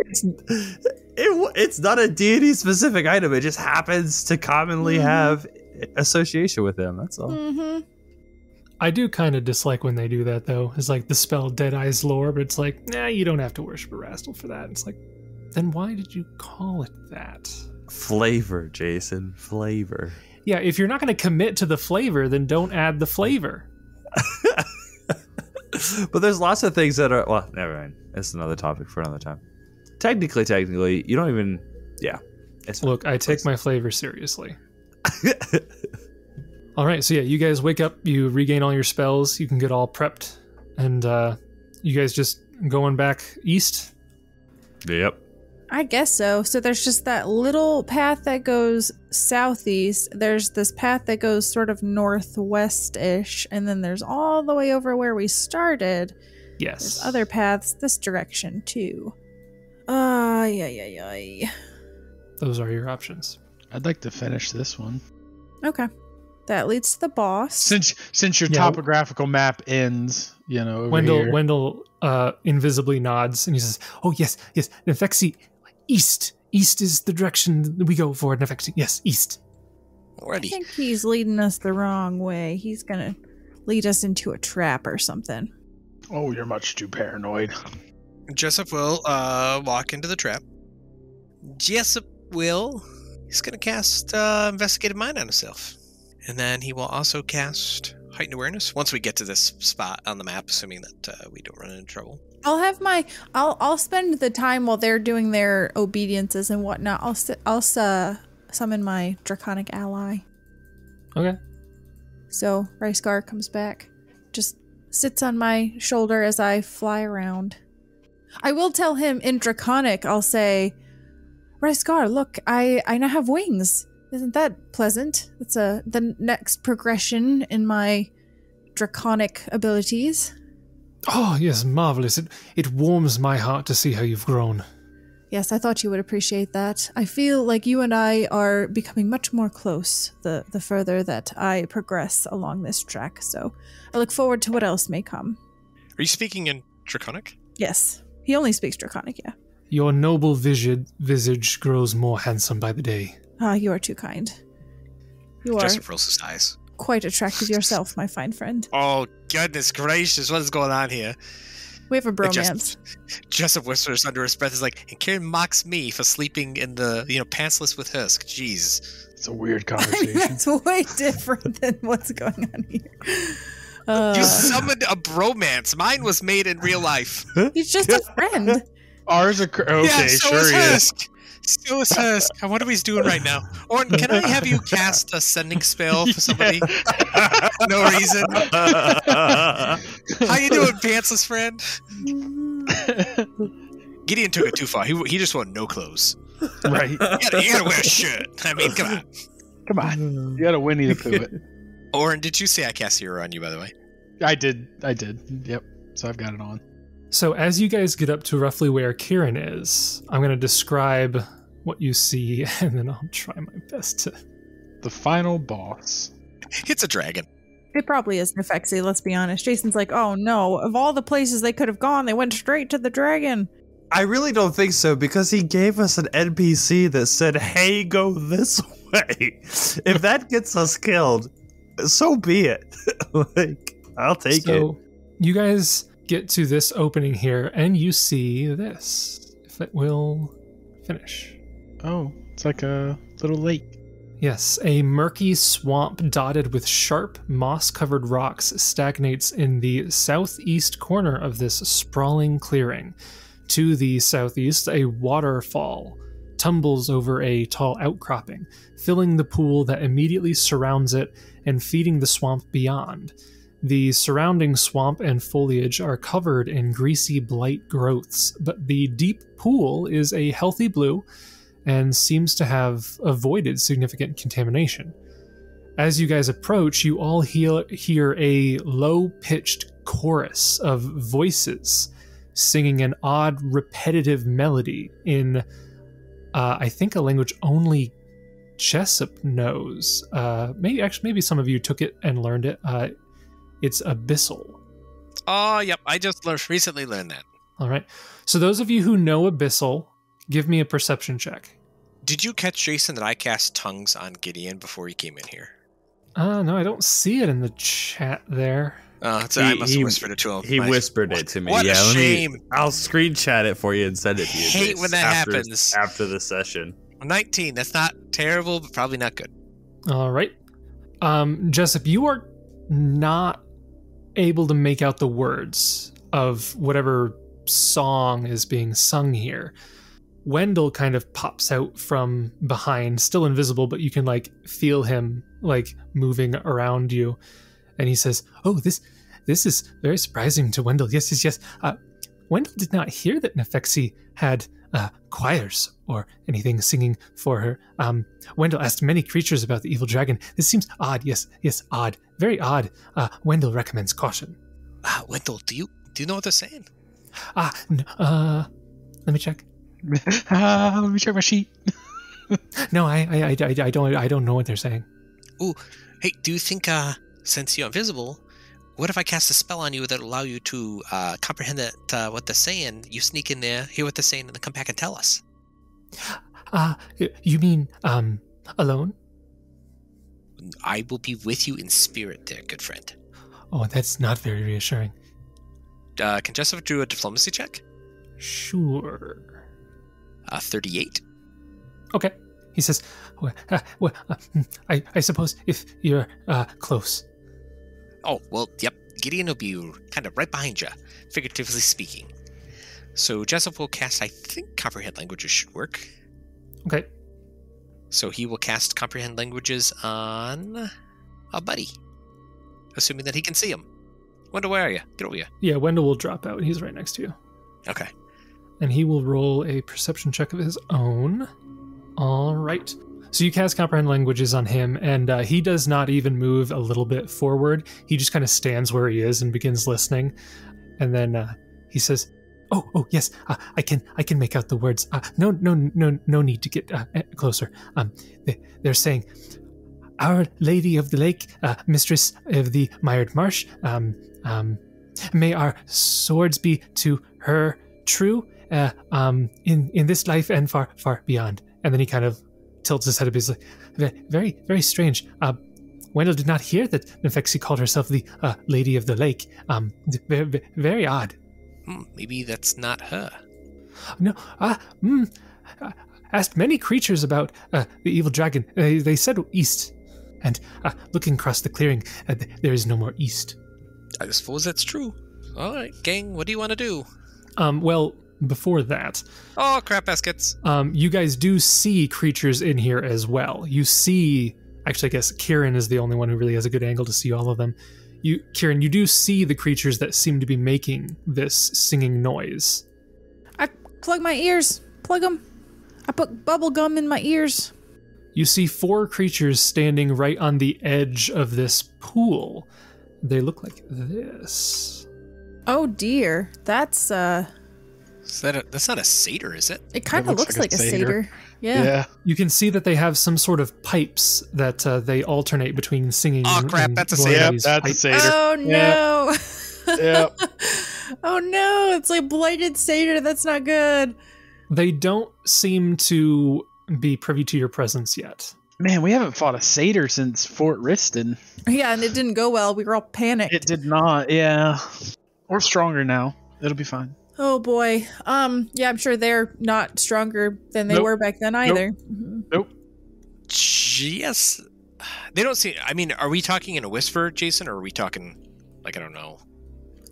It's not a deity specific item. It just happens to commonly have association with them. That's all. Mm-hmm. I do kind of dislike when they do that, though. It's like the spell Dead Eyes Lore, but it's like, nah, you don't have to worship a Rastal for that. It's like, then why did you call it that? Flavor, Jason. Flavor. Yeah, if you're not going to commit to the flavor, then don't add the flavor. But there's lots of things that are... Well, never mind. It's another topic for another time. Technically, you don't even... Yeah. It's fine. Look, I take my flavor seriously. All right, so yeah, you guys wake up, you regain all your spells, you can get all prepped, and you guys just going back east? Yep. I guess so. So there's just that little path that goes southeast. There's this path that goes sort of northwest-ish, and then there's all the way over where we started. Yes. There's other paths this direction, too. Yeah. Those are your options. I'd like to finish this one. Okay. That leads to the boss. Since your topographical map ends, over here. Wendell invisibly nods, and he says, oh, yes, Nefexi, east. East is the direction we go for, Nefexi. Yes, east. I Already. think he's leading us the wrong way. He's gonna lead us into a trap or something. Oh, you're much too paranoid. Jessup will walk into the trap. Jessup he's going to cast Investigative Mind on himself. And then he will also cast Heightened Awareness once we get to this spot on the map, assuming that we don't run into trouble. I'll spend the time while they're doing their obediences and whatnot. I'll summon my draconic ally. Okay. So Rysgar comes back, just sits on my shoulder as I fly around. I will tell him in draconic. I'll say, Rysgar, look, I now have wings. Isn't that pleasant? It's the next progression in my draconic abilities. Oh, yes, marvelous. It warms my heart to see how you've grown. Yes, I thought you would appreciate that. I feel like you and I are becoming much more close the further that I progress along this track, so I look forward to what else may come. Are you speaking in Draconic? Yes, he only speaks Draconic, yeah. Your noble visage grows more handsome by the day. Ah, you are too kind. You are Jessup rolls his eyes. quite attractive yourself, my fine friend. Oh, goodness gracious, what is going on here? We have a bromance. Jessup whispers under his breath, is like, and Kieran mocks me for sleeping in the, pantsless with Husk. Jeez. It's a weird I mean, conversation. that's way different than what's going on here. You summoned a bromance. Mine was made in real life. He's just a friend. Ours are okay, Yeah, so sure is he is. Husk. So is Husk. I wonder what he's doing right now. Oran, can I have you cast a sending spell for somebody? No reason. How you doing, pantsless friend? Gideon took it too far. He just wanted no clothes. Right. You gotta wear a shirt. I mean, come on. Come on. You got a Winnie the Pooh it. Oran, did you say I cast Hero on you, by the way? I did. Yep. So I've got it on. So as you guys get up to roughly where Kieran is, I'm going to describe what you see, and then I'll try my best to... The final boss. It's a dragon. It probably is Nefexi, let's be honest. Jason's like, oh no, of all the places they could have gone, they went straight to the dragon. I really don't think so, because he gave us an NPC that said, hey, go this way. If that gets us killed, so be it. I'll take it. So you guys get to this opening here, and you see this, if it will finish. Oh, it's like a little lake. Yes, a murky swamp dotted with sharp, moss-covered rocks stagnates in the southeast corner of this sprawling clearing. To the southeast, a waterfall tumbles over a tall outcropping, filling the pool that immediately surrounds it and feeding the swamp beyond. The surrounding swamp and foliage are covered in greasy blight growths, but the deep pool is a healthy blue and seems to have avoided significant contamination. As you guys approach, you all hear a low-pitched chorus of voices singing an odd, repetitive melody in, I think, a language only Jessup knows. Maybe some of you took it and learned it. It's Abyssal. Oh, yep. I just recently learned that. All right. So those of you who know Abyssal, give me a perception check. Did you catch, Jason, that I cast tongues on Gideon before he came in here? No, I don't see it in the chat there. I must have whispered it to him. He whispered it to me. What a shame. I'll screenshot it for you and send it to you. Hate when that happens. After the session. 19. That's not terrible, but probably not good. All right. Jessup, you are not able to make out the words of whatever song is being sung here. Wendell kind of pops out from behind, still invisible, but you can feel him moving around you, and he says, "Oh, this is very surprising to Wendell. Yes. Wendell did not hear that Nefexi had choirs or anything singing for her. Wendell asked many creatures about the evil dragon. This seems odd. Yes, odd, very odd. Wendell recommends caution." Wendell, do you know what they're saying? Let me check. Let me check my sheet. No, I don't know what they're saying. Ooh, hey, do you think, since you're invisible, what if I cast a spell on you that allow you to comprehend what they're saying? You sneak in there, hear what they're saying, and then come back and tell us. You mean, alone? I will be with you in spirit there, good friend. Oh, that's not very reassuring. Can Jessup do a diplomacy check? Sure. 38. Okay. He says, I suppose if you're close. Oh, well, yep. Gideon will be kind of right behind you, figuratively speaking. So Jessup will cast, I think, Comprehend Languages should work. Okay. So he will cast Comprehend Languages on a buddy, assuming that he can see him. Wendell, where are you? Get over here. Yeah, Wendell will drop out. He's right next to you. Okay. And he will roll a perception check of his own. All right. So you cast Comprehend Languages on him, and he does not even move a little bit forward. He just kind of stands where he is and begins listening. And then he says, "Oh, yes, I can make out the words. No need to get closer. They're saying, 'Our Lady of the Lake, Mistress of the Mired Marsh, may our swords be to her true, in this life and far, far beyond.'" And then he kind of tilts his head a bit. He's like, "Very, very strange. Wendell did not hear that Nefexi called herself the Lady of the Lake. Very, very odd." Maybe that's not her. No, asked many creatures about the evil dragon. They said east. And looking across the clearing, there is no more east. I suppose that's true. All right, gang, what do you want to do? Well, before that... Oh, crap baskets. You guys do see creatures in here as well. You see... Actually, I guess Kieran is the only one who really has a good angle to see all of them. Kieran, you do see the creatures that seem to be making this singing noise. I plug my ears. Plug them. I put bubble gum in my ears. You see 4 creatures standing right on the edge of this pool. They look like this. Oh dear, that's that's not a satyr, is it? It kind of looks like a satyr. Yeah. You can see that they have some sort of pipes that they alternate between singing. Oh crap, and that's a blowing satyr. these That's a pipes. satyr. Oh no. Yep. Oh no, it's like blighted satyr. That's not good. They don't seem to be privy to your presence yet. Man, we haven't fought a satyr since Fort Riston. Yeah, and it didn't go well. We were all panicked. It did not, yeah. We're stronger now. It'll be fine. Oh boy. Yeah, I'm sure they're not stronger than they were back then either. Nope. Yes. They don't seem... I mean, are we talking in a whisper, Jason, or are we talking, like, I don't know...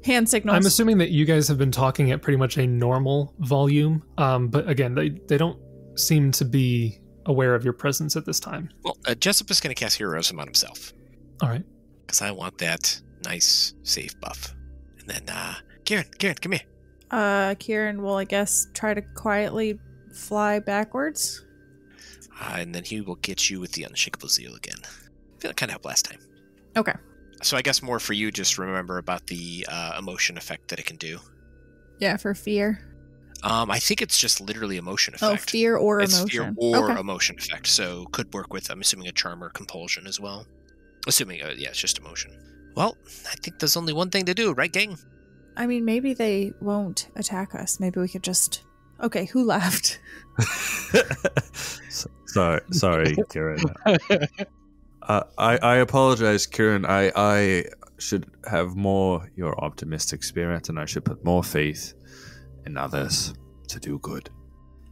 Hand signals. I'm assuming that you guys have been talking at pretty much a normal volume, but again, they don't seem to be aware of your presence at this time. Well, Jessup is going to cast Heroism on himself. All right. Because I want that nice, safe buff. And then, Kieran, come here. Kieran will, I guess, try to quietly fly backwards. And then he will get you with the Unshakable Zeal again. I feel like kind of helped last time. Okay. So I guess more for you, just remember about the emotion effect that it can do. Yeah, for fear. I think it's just literally emotion effect. Oh, fear or it's emotion. Fear or okay. emotion effect. So could work with, I'm assuming, a charm or compulsion as well. Assuming, yeah, it's just emotion. Well, I think there's only one thing to do, right, gang? I mean, maybe they won't attack us. Maybe we could just... Okay, who laughed? Sorry, Kieran. I apologize, Kieran. I should have more your optimistic spirit, and I should put more faith in others to do good.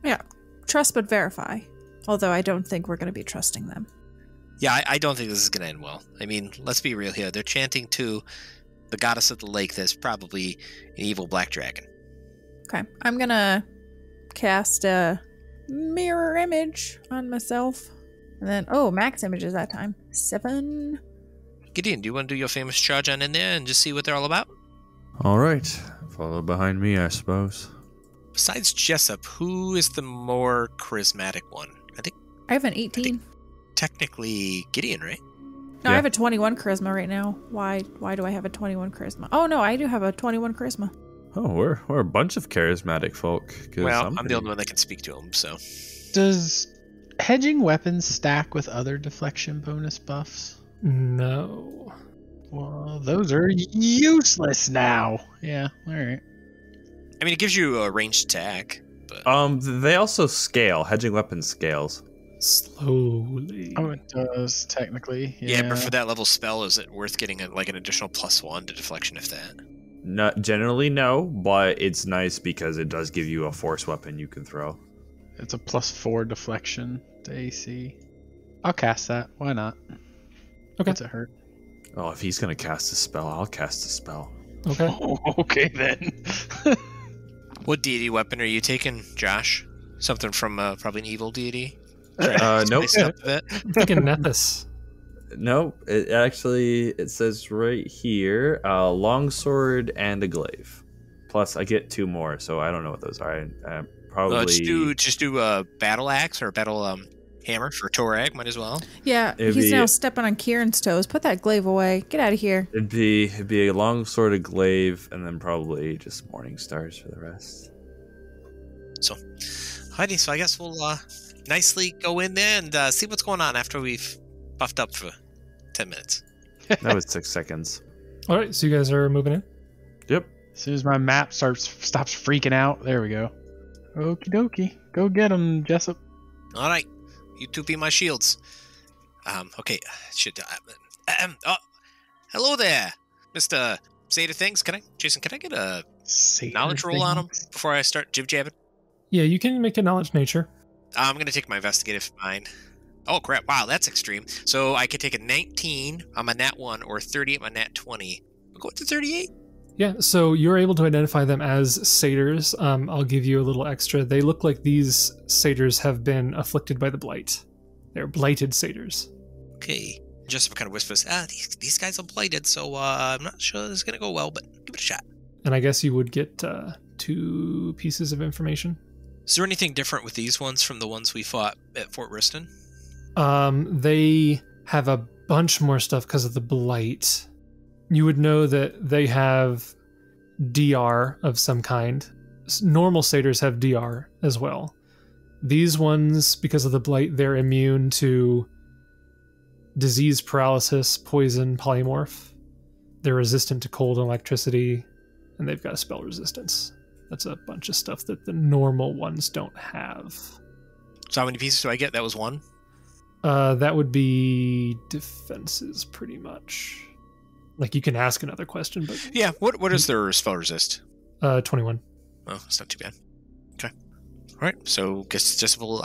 Yeah, trust but verify. Although I don't think we're going to be trusting them. Yeah, I don't think this is going to end well. I mean, let's be real here. They're chanting to the goddess of the lake that's probably an evil black dragon. Okay, I'm going to cast a mirror image on myself. And then, max images that time. 7. Gideon, do you want to do your famous charge on in there and just see what they're all about? All right. Follow behind me, I suppose. Besides Jessup, who is the more charismatic one? I have an 18. Technically Gideon, right? No, I have a 21 charisma right now. Why do I have a 21 charisma? Oh, no, I do have a 21 charisma. Oh, we're a bunch of charismatic folk. Well, I'm the only one that can speak to him, so... Does hedging weapons stack with other deflection bonus buffs? No. Well, those are useless now. Yeah, all right. I mean, it gives you a ranged attack, but... They also scale. Hedging weapons scales. Slowly. Oh, it does, technically. Yeah, but for that level spell, is it worth getting an additional +1 to deflection, if that? Not generally, no, but it's nice because it does give you a force weapon you can throw. It's a +4 deflection to AC. I'll cast that. Why not? Okay. What's it hurt? Oh, if he's gonna cast a spell, I'll cast a spell. Okay. Oh, okay, then. What deity weapon are you taking, Josh? Something from probably an evil deity? Nope. I'm thinking Nethys. No, it says right here, longsword and a glaive. Plus, I get 2 more, so I don't know what those are. I probably just do a battle axe or a battle hammer for Torag. Might as well. Yeah, he's now stepping on Kieran's toes. Put that glaive away. Get out of here. It'd be a longsword, a glaive, and then probably just morning stars for the rest. So, alrighty. So I guess we'll nicely go in there and see what's going on after we've buffed up for 10 minutes. That was 6 seconds. All right, so you guys are moving in? Yep. As soon as my map stops freaking out, there we go. Okie dokie. Go get him, Jessup. All right. You two be my shields. Okay. Hello there, Mr. Seder Things. Jason, can I get a knowledge roll on him before I start jib-jabbing? Yeah, you can make a knowledge nature. I'm going to take my investigative mine. Oh, crap. Wow, that's extreme. So I could take a 19 on my nat 1 or 30 at my nat 20. We'll go to 38. Yeah, so you're able to identify them as satyrs. I'll give you a little extra. They look like these satyrs have been afflicted by the blight. They're blighted satyrs. Okay. Jessup kind of whispers, these guys are blighted, so I'm not sure this is going to go well, but give it a shot. And I guess you would get 2 pieces of information. Is there anything different with these ones from the ones we fought at Fort Riston? They have a bunch more stuff because of the blight. You would know that they have DR of some kind. Normal satyrs have DR as well. These ones, because of the blight, they're immune to disease, paralysis, poison, polymorph. They're resistant to cold and electricity, and they've got a spell resistance. That's a bunch of stuff that the normal ones don't have. So how many pieces do I get? That was 1? That would be defenses, pretty much. Like, you can ask another question, but... Yeah, what is their spell resist? 21. Oh, that's not too bad. Okay. All right, so guess Jessup will.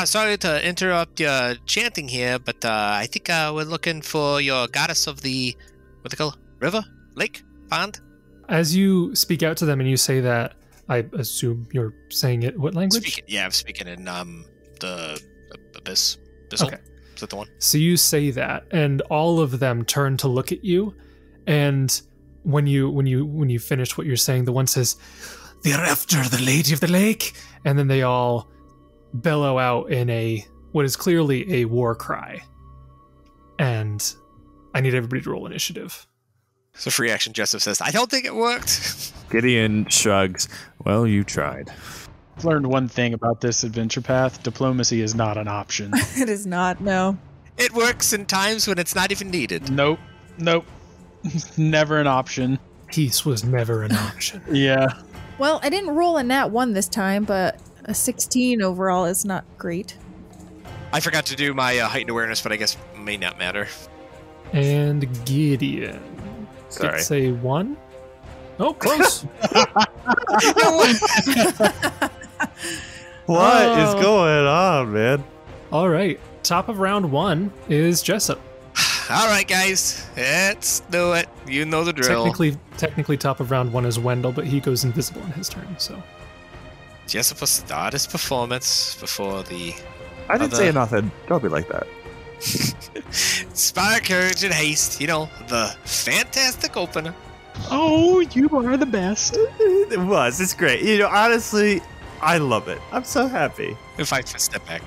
Sorry to interrupt your chanting here, but I think we're looking for your goddess of the what they call river, lake, pond. As you speak out to them and you say that, I assume you're saying it. What language? I'm speaking in the abyss. Abyssal. Okay. Is that the one? So you say that, and all of them turn to look at you, and when you finish what you're saying, the one says, "They're after the Lady of the Lake," and then they all bellow out in what is clearly a war cry. And I need everybody to roll initiative. So free action, Jessup says, "I don't think it worked." Gideon shrugs. Well, you tried. I've learned one thing about this adventure path. Diplomacy is not an option. It is not, no. It works in times when it's not even needed. Nope. Never an option. Peace was never an option. Yeah. Well, I didn't roll a nat 1 this time, but a 16 overall is not great. I forgot to do my heightened awareness, but I guess it may not matter. And Gideon. Sorry. Gets a 1. Oh, close. What is going on, man? All right. Top of round 1 is Jessup. All right, guys. Let's do it. You know the drill. Technically top of round 1 is Wendell, but he goes invisible in his turn, so. Jessup will start his performance before the... I didn't say nothing. Don't be like that. Inspire courage and haste. You know, the fantastic opener. Oh, you are the best. It was. It's great. You know, honestly, I love it. I'm so happy. If I step back.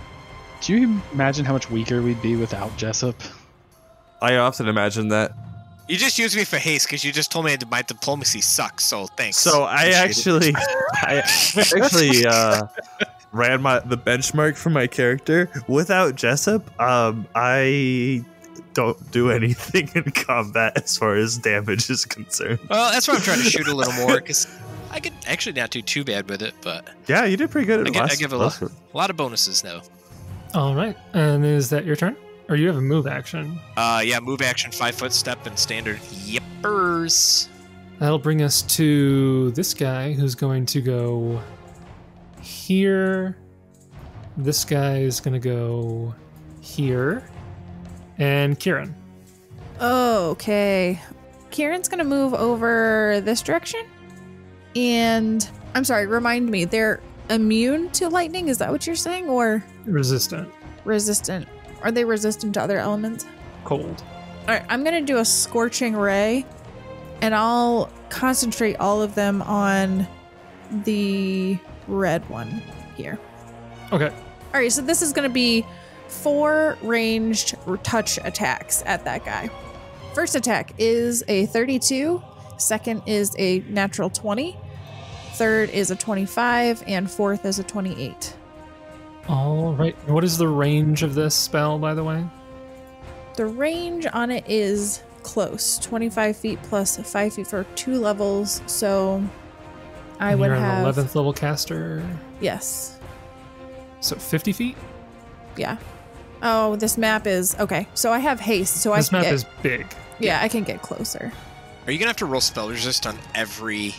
Do you imagine how much weaker we'd be without Jessup? I often imagine that. You just used me for haste because you just told me that my diplomacy sucks, so thanks. So I actually ran the benchmark for my character. Without Jessup, I don't do anything in combat as far as damage is concerned. Well, that's why I'm trying to shoot a little more, because I could actually not do too bad with it, but... Yeah, you did pretty good. I give a lot of bonuses, though. All right, and is that your turn? Or you have a move action? Yeah, move action, 5-foot step, and standard yippers. That'll bring us to this guy who's going to go here. This guy is going to go here. And Kieran. Okay. Kieran's going to move over this direction. And I'm sorry, remind me, they're immune to lightning? Is that what you're saying? Or resistant? Resistant. Are they resistant to other elements? Cold. All right, I'm going to do a scorching ray, and I'll concentrate all of them on the red one here. Okay. All right, so this is going to be 4 ranged touch attacks at that guy. First attack is a 32. Second is a natural 20. Third is a 25. And fourth is a 28. All right. What is the range of this spell, by the way? The range on it is close. 25 feet plus 5 feet for 2 levels. So I would have... You're an 11th level caster? Yes. So 50 feet? Yeah. Oh, this map is... Okay, so I have haste, so this map is big. Yeah, I can get closer. Are you going to have to roll spell resist on every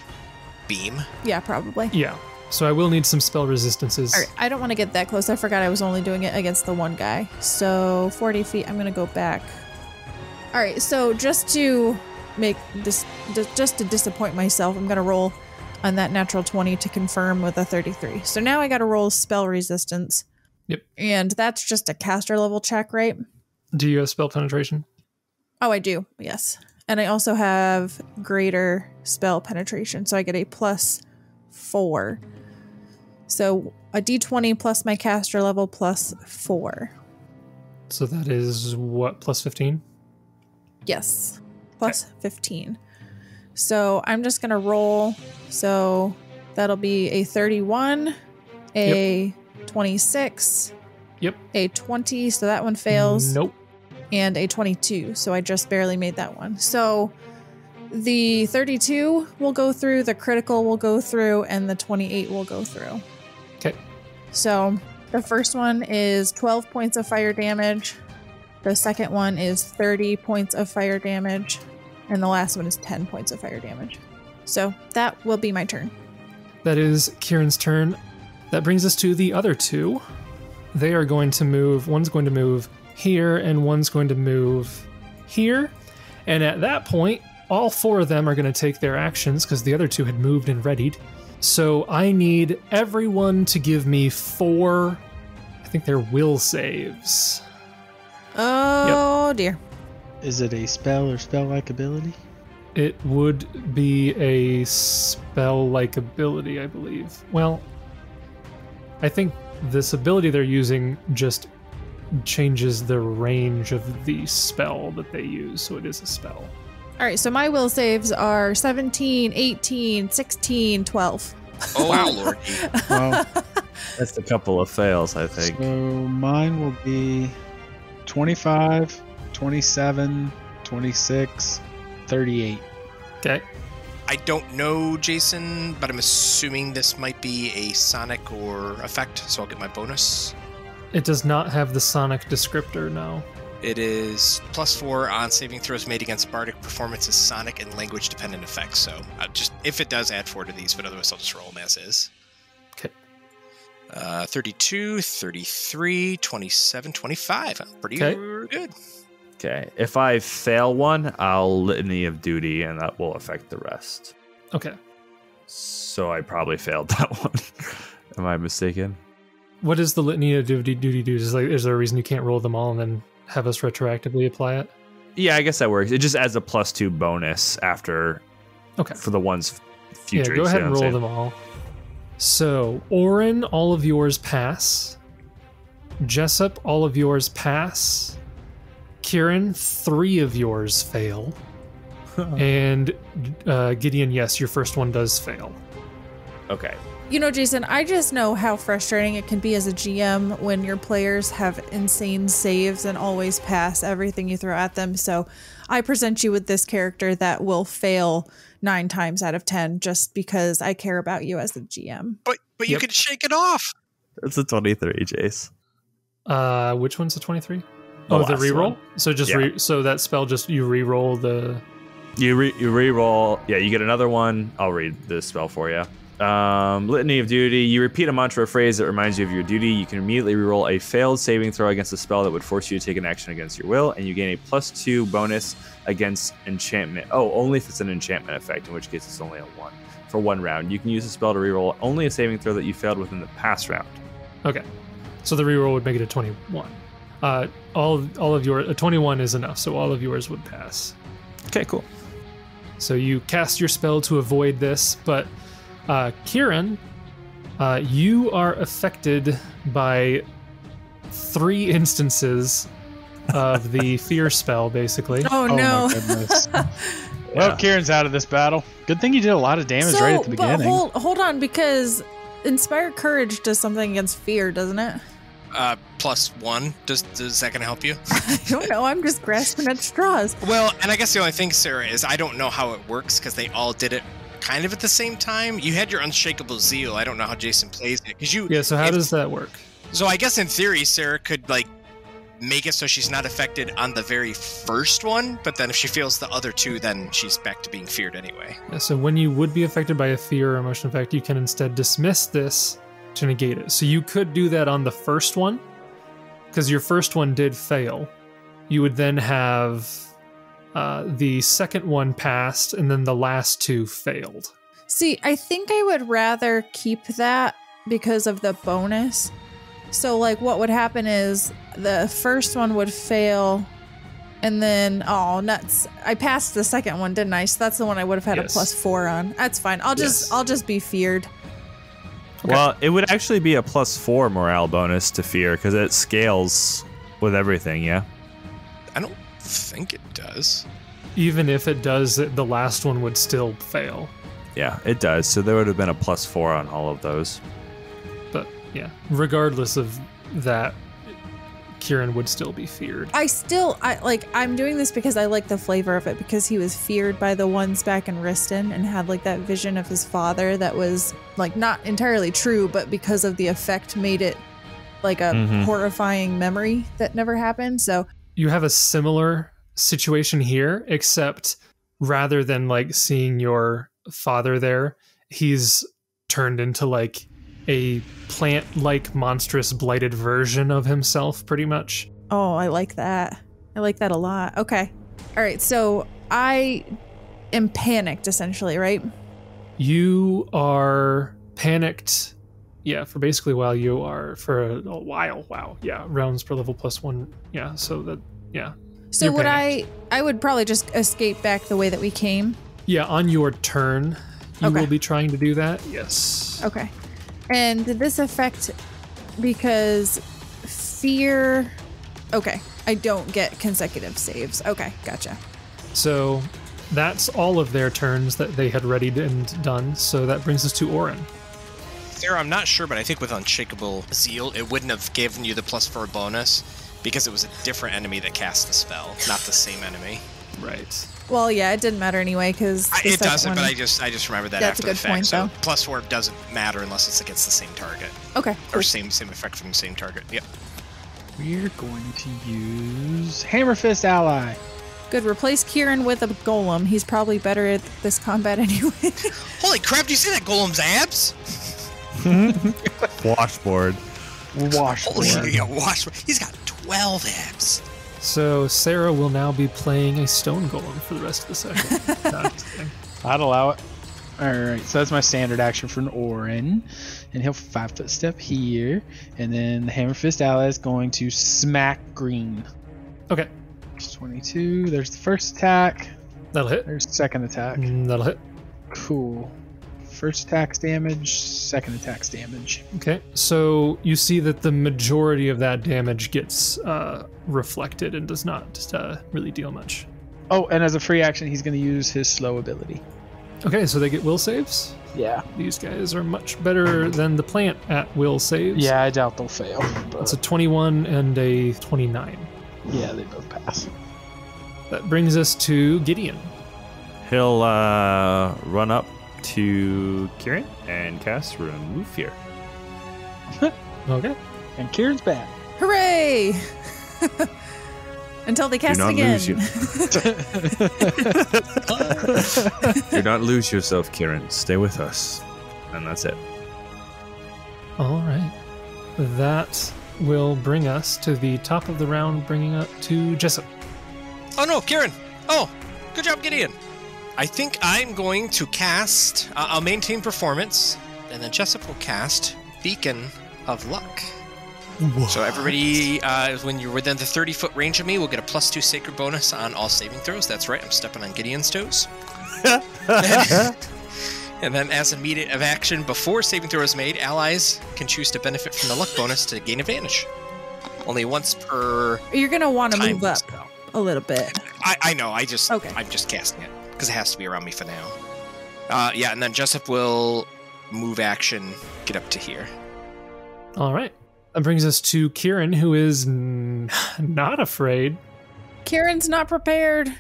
beam? Yeah, probably. Yeah. So I will need some spell resistances. All right, I don't want to get that close. I forgot I was only doing it against the one guy. So 40 feet, I'm going to go back. All right, so just to make this... Just to disappoint myself, I'm going to roll on that natural 20 to confirm with a 33. So now I got to roll spell resistance. Yep. And that's just a caster level check, right? Do you have spell penetration? Oh, I do. Yes. And I also have greater spell penetration. So I get a +4. So a d20 plus my caster level +4. So that is what, +15? Yes. +15. So I'm just going to roll. So that'll be a 31, a 26, a 20. So that one fails. Nope. And a 22. So I just barely made that one. So the 32 will go through, the critical will go through, and the 28 will go through. Okay. So the first one is 12 points of fire damage. The second one is 30 points of fire damage. And the last one is 10 points of fire damage. So that will be my turn. That is Kieran's turn. That brings us to the other two. They are going to move. One's going to move here, and one's going to move here. And at that point, all four of them are going to take their actions because the other two had moved and readied. So I need everyone to give me 4, I think they're will saves. Oh, dear. Is it a spell or spell-like ability? It would be a spell-like ability, I believe. Well, I think this ability they're using just changes the range of the spell that they use, so it is a spell. All right, so my will saves are 17, 18, 16, 12. Oh, wow, Lord. Well, That's a couple of fails, I think. so mine will be 25, 27, 26, 38. Okay. I don't know, Jason, but I'm assuming this might be a sonic or effect, so I'll get my bonus. It does not have the sonic descriptor, no. It is +4 on saving throws made against bardic performances, sonic and language dependent effects. So if it does, add 4 to these, but otherwise I'll just roll them as is. Okay. 32, 33, 27, 25. Pretty good. Okay. If I fail one, I'll Litany of Duty, and that will affect the rest. Okay. So I probably failed that one. Am I mistaken? What does the Litany of Duty do? Is there a reason you can't roll them all and then have us retroactively apply it? Yeah, I guess that works. It just adds a +2 bonus after for the ones future. Yeah, go ahead and roll them all. So, Oran, all of yours pass. Jessup, all of yours pass. Kieran, 3 of yours fail. And Gideon, yes, your first one does fail. Okay. You know, Jason, I just know how frustrating it can be as a GM when your players have insane saves and always pass everything you throw at them. So I present you with this character that will fail 9 times out of 10 just because I care about you as the GM. But you could shake it off. It's a 23, Jace. Which one's the 23? The Oh, the last reroll? one. So just so that spell just you reroll the... You reroll. Yeah, you get another one. I'll read this spell for you. Litany of Duty. You repeat a mantra or phrase that reminds you of your duty. You can immediately reroll a failed saving throw against a spell that would force you to take an action against your will, and you gain a +2 bonus against enchantment. Oh, only if it's an enchantment effect, in which case it's only a 1 for 1 round. You can use the spell to reroll only a saving throw that you failed within the past round. Okay. So the reroll would make it a 21. All of your 21 is enough, so all of yours would pass. Okay, cool. So you cast your spell to avoid this, but Kieran, you are affected by 3 instances of the fear spell, basically. Oh no. My goodness. Well, Kieran's out of this battle. Good thing you did a lot of damage right at the beginning. Hold on, because Inspire Courage does something against fear, doesn't it? +1. Does that gonna help you? I don't know. I'm just grasping at straws. Well, and I guess the only thing, Sarah, is I don't know how it works because they all did it kind of at the same time. You had your Unshakable Zeal. I don't know how Jason plays it because you. Yeah. So how does that work? So I guess in theory, Sarah could make it so she's not affected on the very first one, but then if she fails the other 2, then she's back to being feared anyway. Yeah, so when you would be affected by a fear or emotion effect, you can instead dismiss this to negate it. So you could do that on the first one, because your first one did fail. You would then have the second one passed, and then the last 2 failed. See, I think I would rather keep that because of the bonus. So, what would happen is the first one would fail, and then, oh, nuts. I passed the second one, didn't I? So that's the one I would have had a +4 on. That's fine. I'll just be feared. Okay. Well, it would actually be a +4 morale bonus to fear because it scales with everything, yeah? I don't think it does. Even if it does, the last one would still fail. Yeah, it does. So there would have been a +4 on all of those. But yeah, regardless of that, Kieran would still be feared. I'm doing this because I like the flavor of it, because he was feared by the ones back in Riston and had that vision of his father that was not entirely true, but because of the effect made it a horrifying memory that never happened. So you have a similar situation here, except rather than seeing your father there, he's turned into a plant-like monstrous blighted version of himself, pretty much. Oh, I like that. I like that a lot. Okay. All right, so I am panicked, essentially, right? You are panicked, yeah, for basically while you are for a while. Wow, yeah, rounds per level +1. Yeah, so that, yeah. So You're would panicked. I would probably just escape back the way that we came. Yeah, on your turn, you Okay. will be trying to do that. Yes. Okay. And did this affect because fear? Okay. I don't get consecutive saves. Okay, gotcha. So that's all of their turns that they had readied and done. So that brings us to Oran. Sarah, I'm not sure, but I think with Unshakable Zeal, it wouldn't have given you the +4 bonus because it was a different enemy that cast the spell, not the same enemy. Right. Well, yeah, it didn't matter anyway because It doesn't, but I just remembered that That's after a the good fact. point, So though. +4 doesn't matter unless it's against the same target Okay. or same effect from the same target. Yep. We're going to use Hammer Fist Ally. Good. Replace Kieran with a golem. He's probably better at this combat anyway. Holy crap! Do you see that golem's abs? Washboard. Washboard. Holy, yeah, watch! He's got 12 abs. So Sarah will now be playing a stone golem for the rest of the session. Not kidding. I'd allow it. Alright, so that's my standard action for an Oran. And he'll 5-foot step here. And then the Hammer Fist Ally is going to smack green. Okay, It's 22. There's the first attack. that'll hit. There's the second attack. That'll hit. Cool. First attack's damage, second attack's damage. Okay, so you see that the majority of that damage gets reflected and does not really deal much. Oh, and as a free action, he's going to use his slow ability. Okay, so they get will saves. Yeah. These guys are much better than the plant at will saves. Yeah, I doubt they'll fail. It's But a 21 and a 29. yeah, they both pass. That brings us to Gideon. He'll run up to Kieran and cast Remove Fear. Okay. And Kieran's back. Hooray! Until they cast it not again. lose you. Do not lose yourself, Kieran. Stay with us. And that's it. All right. That will bring us to the top of the round, bringing up to Jessup. Oh no, Kieran! Oh, good job, Gideon. I think I'm going to cast. I'll maintain performance, and then Jessup will cast Beacon of Luck. So everybody, when you're within the 30-foot range of me, will get a +2 sacred bonus on all saving throws. That's right, I'm stepping on Gideon's toes. And then as immediate of action, before saving throw is made, allies can choose to benefit from the luck bonus to gain advantage. Only once per You're going to want to time. move up a little bit. I know, I'm just casting it, because it has to be around me for now. Yeah, and then Jessup will move action, get up to here. All right. That brings us to Kieran, who is not afraid. Kieran's not prepared.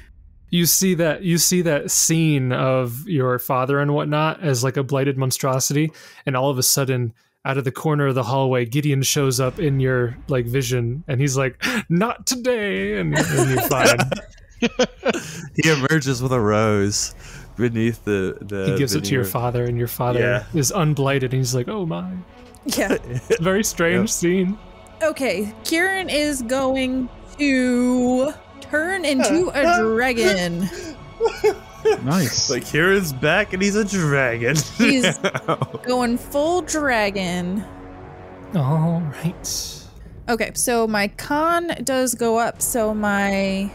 You see that scene of your father and whatnot as like a blighted monstrosity, and all of a sudden, out of the corner of the hallway, Gideon shows up in your like vision, and he's like, "Not today," and you're fine. He emerges with a rose beneath the He gives it to your father, and your father is unblighted, and he's like, "Oh my." Yeah. Very strange scene. Okay, Kieran is going to turn into a dragon. Nice. Like Kieran's back and he's a dragon. He's going full dragon. All right. Okay, so my con does go up, so my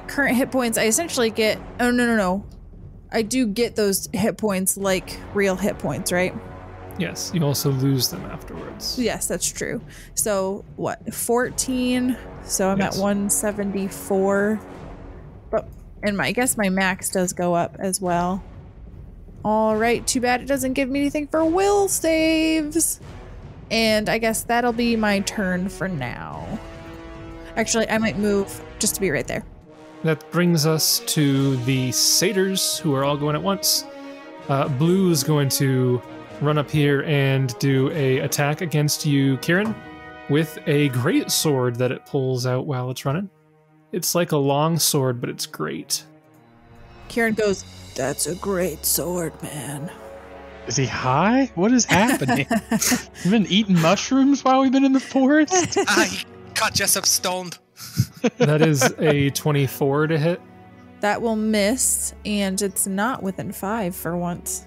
current hit points, I essentially get... Oh, no. I do get those hit points like real hit points, right? Yes, you also lose them afterwards. Yes, that's true. So, what, 14? So I'm Yes. at 174. But, and I guess my max does go up as well. All right, too bad it doesn't give me anything for will saves. And I guess that'll be my turn for now. Actually, I might move just to be right there. That brings us to the satyrs, who are all going at once. Blue is going to run up here and do a attack against you, Kieran, with a great sword that it pulls out while it's running. It's like a long sword, but it's great. Kieran goes, "That's a great sword, man." Is he high? What is happening? You've been eating mushrooms while we've been in the forest? He caught Jessup stoned. That is a 24 to hit. That will miss, and it's not within 5 for once.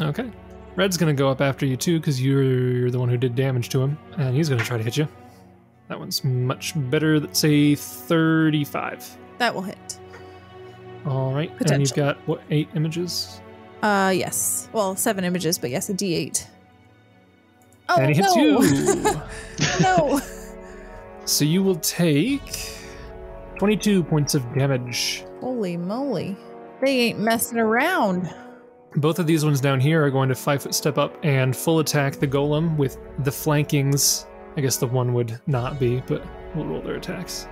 Okay. Red's going to go up after you too, because you're the one who did damage to him, and he's going to try to hit you. That one's much better. Let's say 35. That will hit. All right. And you've got, what, 8 images? Yes. Well, 7 images, but yes, a D8. Oh, and he hits you. No. So you will take 22 points of damage. Holy moly. They ain't messing around. Both of these ones down here are going to 5-foot step up and full attack the golem with the flankings. I guess the one would not be, but we'll roll their attacks.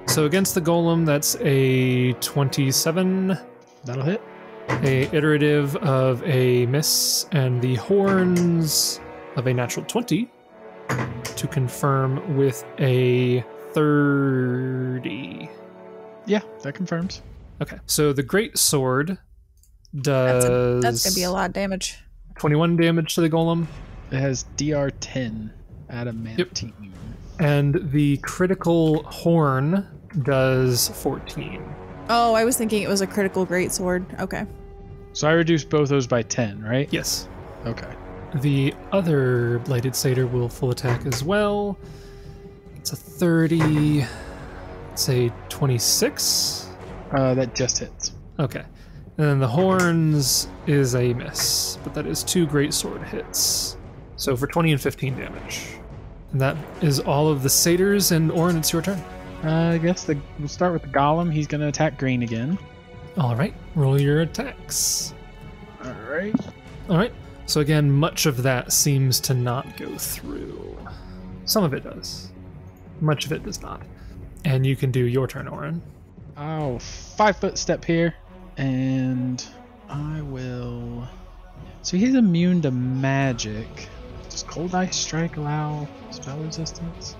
So against the golem, that's a 27. That'll hit. A iterative of a miss, and the horns of a natural 20 to confirm with a 30. Yeah, that confirms. Okay, so the great sword does That's gonna be a lot of damage. 21 damage to the golem. It has DR 10 adamantine. Yep. And the critical horn does 14. Oh, I was thinking it was a critical greatsword. Okay. So I reduced both those by 10, right? Yes. Okay. The other Blighted Satyr will full attack as well. It's a 30. It's a 26. That just hits. Okay. And then the horns is a miss, but that is 2 great sword hits. So for 20 and 15 damage. And that is all of the satyrs, and Oran, it's your turn. I guess we'll start with the golem. He's going to attack green again. All right, roll your attacks. All right. All right. So again, much of that seems to not go through. Some of it does. Much of it does not. And you can do your turn, Oran. Oh, 5-foot step here. And I will... So he's immune to magic. Does Cold Ice Strike allow spell resistance?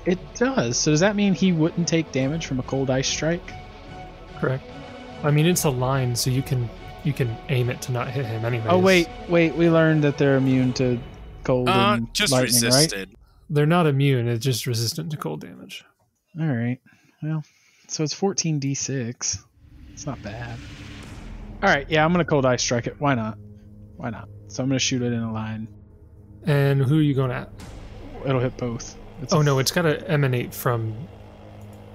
It does. So does that mean he wouldn't take damage from a Cold Ice Strike? Correct. I mean, it's a line, so you can aim it to not hit him anyways. Oh, wait. We learned that they're immune to cold and just lightning, resisted. right? They're not immune. It's just resistant to cold damage. All right. Well, so it's 14d6. It's not bad. All right. Yeah, I'm going to Cold Ice Strike it. Why not? So I'm going to shoot it in a line. And who are you going at? It'll hit both. No, it's got to emanate from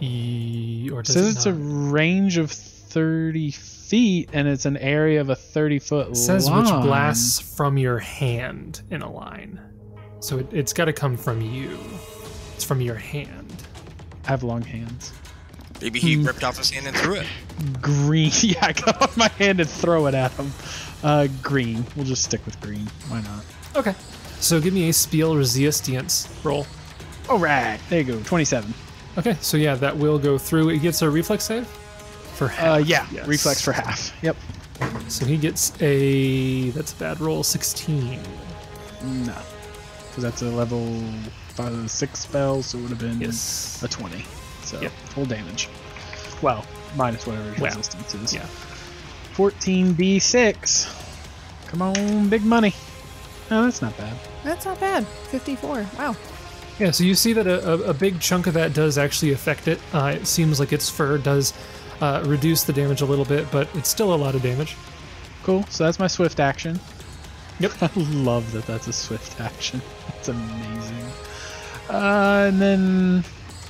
or does says it it's not? a range of 30 feet, and it's an area of a 30-foot line. It says which blasts from your hand in a line. So it's got to come from you. It's from your hand. I have long hands. Maybe he ripped off his hand and threw it. Green. Yeah, I got off my hand and throw it at him. Green. We'll just stick with green. Why not? Okay. So give me a Spiel Resistance roll. All right. There you go. 27. Okay, so yeah, that will go through. It gets a reflex save for half. Yeah, yes. reflex for half. Yep. So he gets that's a bad roll, 16. No. Because that's a level 6 spell, so it would have been Yes. a 20. So Yep. full damage. Well, minus whatever his Well, resistance is. Yeah. 14d6. Come on, big money. No, that's not bad. That's not bad. 54. Wow. Yeah, so you see that a big chunk of that does actually affect it. It seems like its fur does reduce the damage a little bit, but it's still a lot of damage. Cool. So that's my swift action. Yep. I love that that's a swift action. It's amazing. And then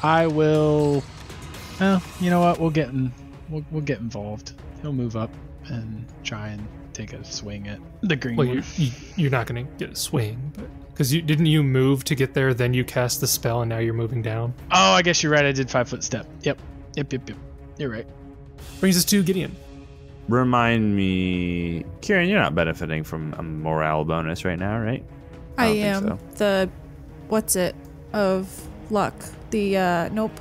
I will... Well, you know what? We'll get involved. He'll move up and try and take a swing at the green Well, one. you're not going to get a swing, but because didn't you move to get there, then you cast the spell, and now you're moving down. Oh, I guess you're right. I did 5-foot step. Yep. You're right. Brings us to Gideon. Remind me, Kieran, you're not benefiting from a morale bonus right now, right? I don't am. think so. The, what's it, of luck. The, nope.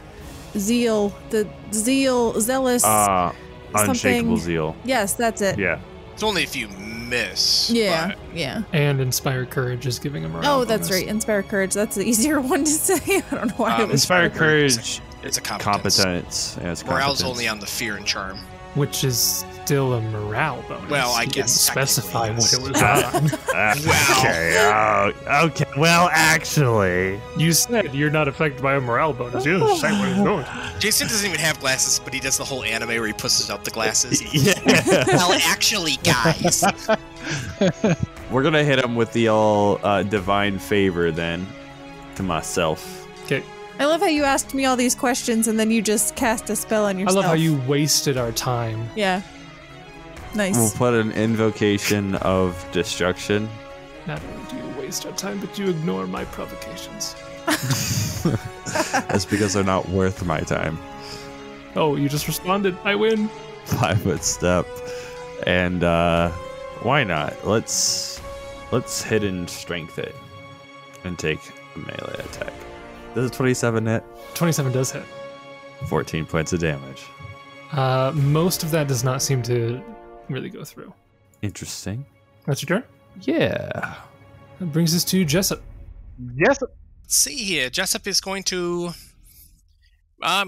Zeal. The zealous. Unshakable something. zeal. Yes, that's it. Yeah. It's only if you miss. Yeah, but yeah. And Inspire Courage is giving him a morale Oh, that's bonus. right. Inspire Courage. That's the easier one to say. I don't know why it was. Inspire Courage. It's a competence. Competence. Yeah, it's Morale's competence. only on the fear and charm. Which is still a morale bonus. Well, I He guess didn't specify what it was technically, on. Okay. Okay. Well, actually, You said you're not affected by a morale bonus. You didn't say what it was going to. Jason doesn't even have glasses, but he does the whole anime where he pushes out the glasses. yeah. Well, actually, guys. We're gonna hit him with the all divine favor then, to myself. Okay. I love how you asked me all these questions and then you just cast a spell on I yourself. love how you wasted our time. Yeah. Nice. We'll put an invocation of destruction. Not only do you waste our time, but you ignore my provocations. That's because they're not worth my time. Oh, you just responded. I win. 5 foot step, and why not? Let's hidden strength it and take a melee attack. Does a 27 hit? 27 does hit. 14 points of damage. Most of that does not seem to really go through. Interesting. That's your turn. Yeah. That brings us to Jessup. Yes. Let's see here. Jessup is going to...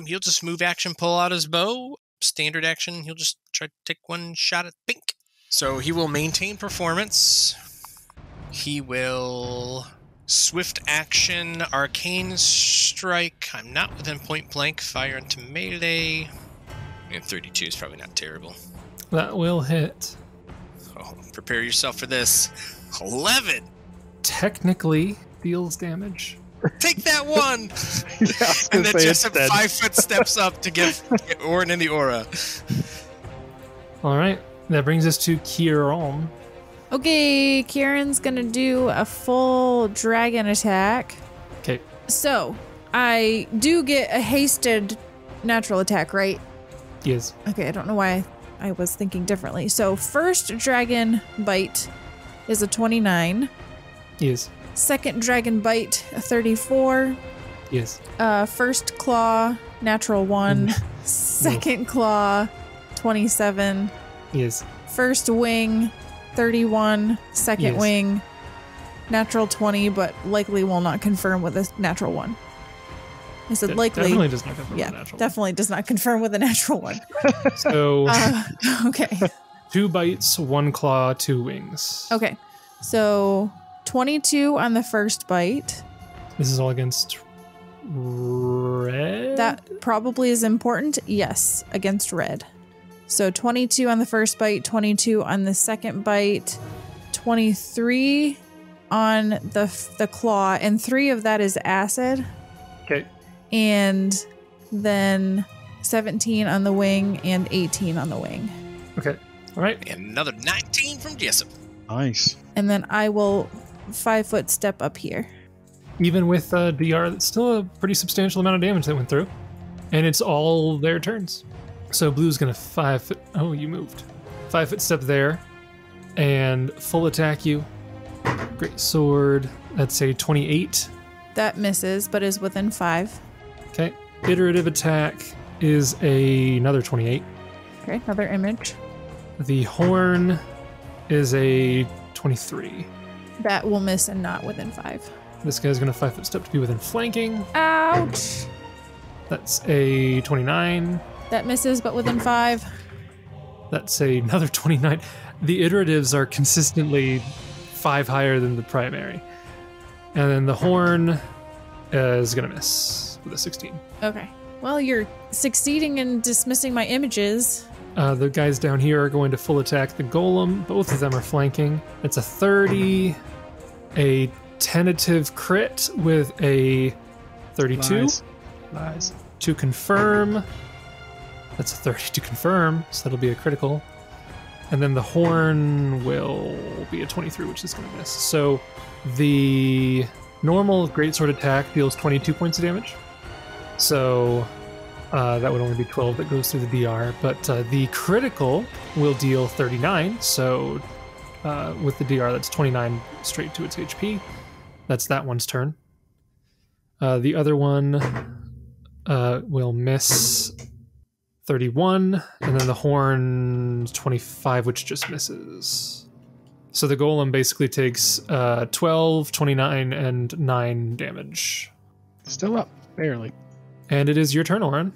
he'll just move action, pull out his bow. Standard action, he'll just try to take one shot at Pink. So he will maintain performance. He will... Swift action, arcane strike. I'm not within point blank. Fire into melee. And 32 is probably not terrible. That will hit. Oh, prepare yourself for this. 11. Technically deals damage. Take that one. Yeah, I was And gonna then say Jessup it's dead. 5 foot steps up to get Oran in the aura. All right. That brings us to Kieran. Okay, Kieran's gonna do a full dragon attack. Okay. So, I do get a hasted natural attack, right? Yes. Okay, I don't know why I was thinking differently. So, first dragon bite is a 29. Yes. Second dragon bite, a 34. Yes. First claw, natural 1. Second claw, 27. Yes. First wing, 31. Second Yes. wing, natural 20, but likely will not confirm with a natural 1. I said likely. Definitely does not confirm Yeah, the natural. definitely does not confirm with a natural 1. So Okay. 2 bites, 1 claw, 2 wings. Okay. So 22 on the first bite. This is all against red. That probably is important. Yes, against red. So 22 on the first bite, 22 on the second bite, 23 on the claw, and 3 of that is acid. Okay. And then 17 on the wing and 18 on the wing. Okay. All right. And another 19 from Jessup. Nice. And then I will 5 foot step up here. Even with DR, that's still a pretty substantial amount of damage that went through. And it's all their turns. So Blue's going to 5 foot... Oh, you moved. 5 foot step there. And full attack you. Great sword. That's a 28. That misses, but is within 5. Okay. Iterative attack is another 28. Okay, another image. The horn is a 23. That will miss and not within 5. This guy's going to 5 foot step to be within flanking. Ouch! That's a 29. That misses, but within 5. That's another 29. The iteratives are consistently 5 higher than the primary. And then the horn is going to miss with a 16. Okay. Well, you're succeeding in dismissing my images. The guys down here are going to full attack the golem. Both of them are flanking. It's a 30, a tentative crit with a 32. Lies. To confirm. That's a 30 to confirm, so that'll be a critical. And then the horn will be a 23, which is going to miss. So the normal greatsword attack deals 22 points of damage. So that would only be 12 that goes through the DR. But the critical will deal 39. So with the DR, that's 29 straight to its HP. That's that one's turn. The other one will miss 31, and then the horn 25, which just misses. So the golem basically takes 12, 29, and 9 damage. Still up, barely. And it is your turn, Oran.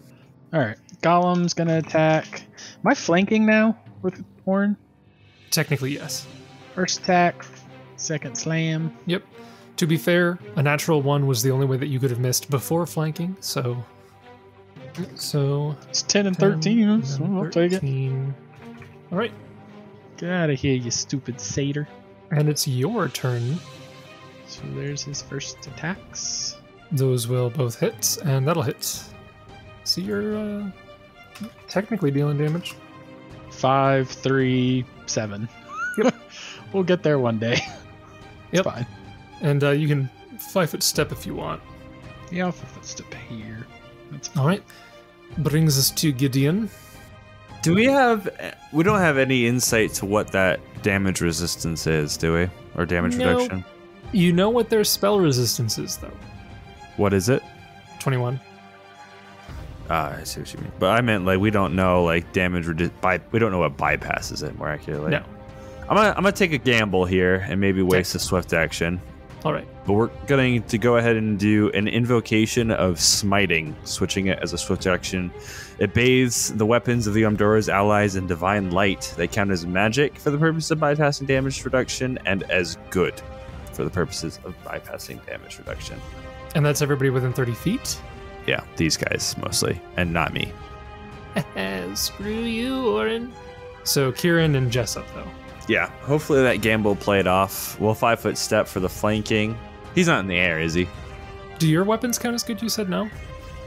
All right. Golem's gonna attack. Am I flanking now? with Oran? Technically, yes. First attack, second slam. Yep. To be fair, a natural 1 was the only way that you could have missed before flanking, so It's 10 and 13. So I'll take it. All right. Get out of here, you stupid satyr. And it's your turn. So there's his first attacks. Those will both hit, and that'll hit. So you're technically dealing damage. 5, 3, 7. Yep. We'll get there one day. It's Yep. fine. And you can 5-foot step if you want. Yeah, I'll step here. That's fine. All right. Brings us to Gideon. We don't have any insight to what that damage resistance is, do we? Or damage No. reduction? You know what their spell resistance is, though. What is it? 21. I see what you mean. But I meant, like, we don't know, like, damage... we don't know what bypasses it more accurately. No. I'm gonna take a gamble here and maybe waste a swift action. All right. But we're going to go ahead and do an invocation of smiting, switching it as a swift action. It bathes the weapons of the Omdura's allies in divine light. They count as magic for the purpose of bypassing damage reduction and as good for the purposes of bypassing damage reduction. And that's everybody within 30 feet? Yeah, these guys mostly, and not me. Screw you, Oran. So Kieran and Jessup, though. Yeah, hopefully that gamble played off. We'll 5-foot step for the flanking. He's not in the air, is he? Do your weapons count as good? You said no?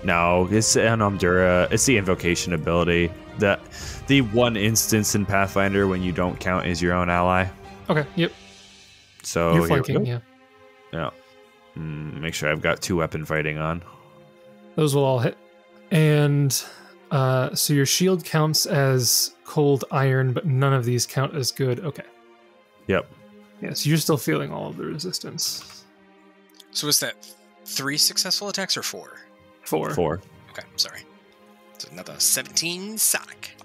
No, it's an Omdura. It's the invocation ability. The one instance in Pathfinder when you don't count as your own ally. Okay, yep. So You're flanking, yeah. Yeah. Make sure I've got 2 weapon fighting on. Those will all hit. And so your shield counts as cold iron, but none of these count as good. Okay. Yep. Yeah, so you're still feeling all of the resistance. So was that 3 successful attacks or 4? 4. 4. Okay, sorry. So another 17 Sonic.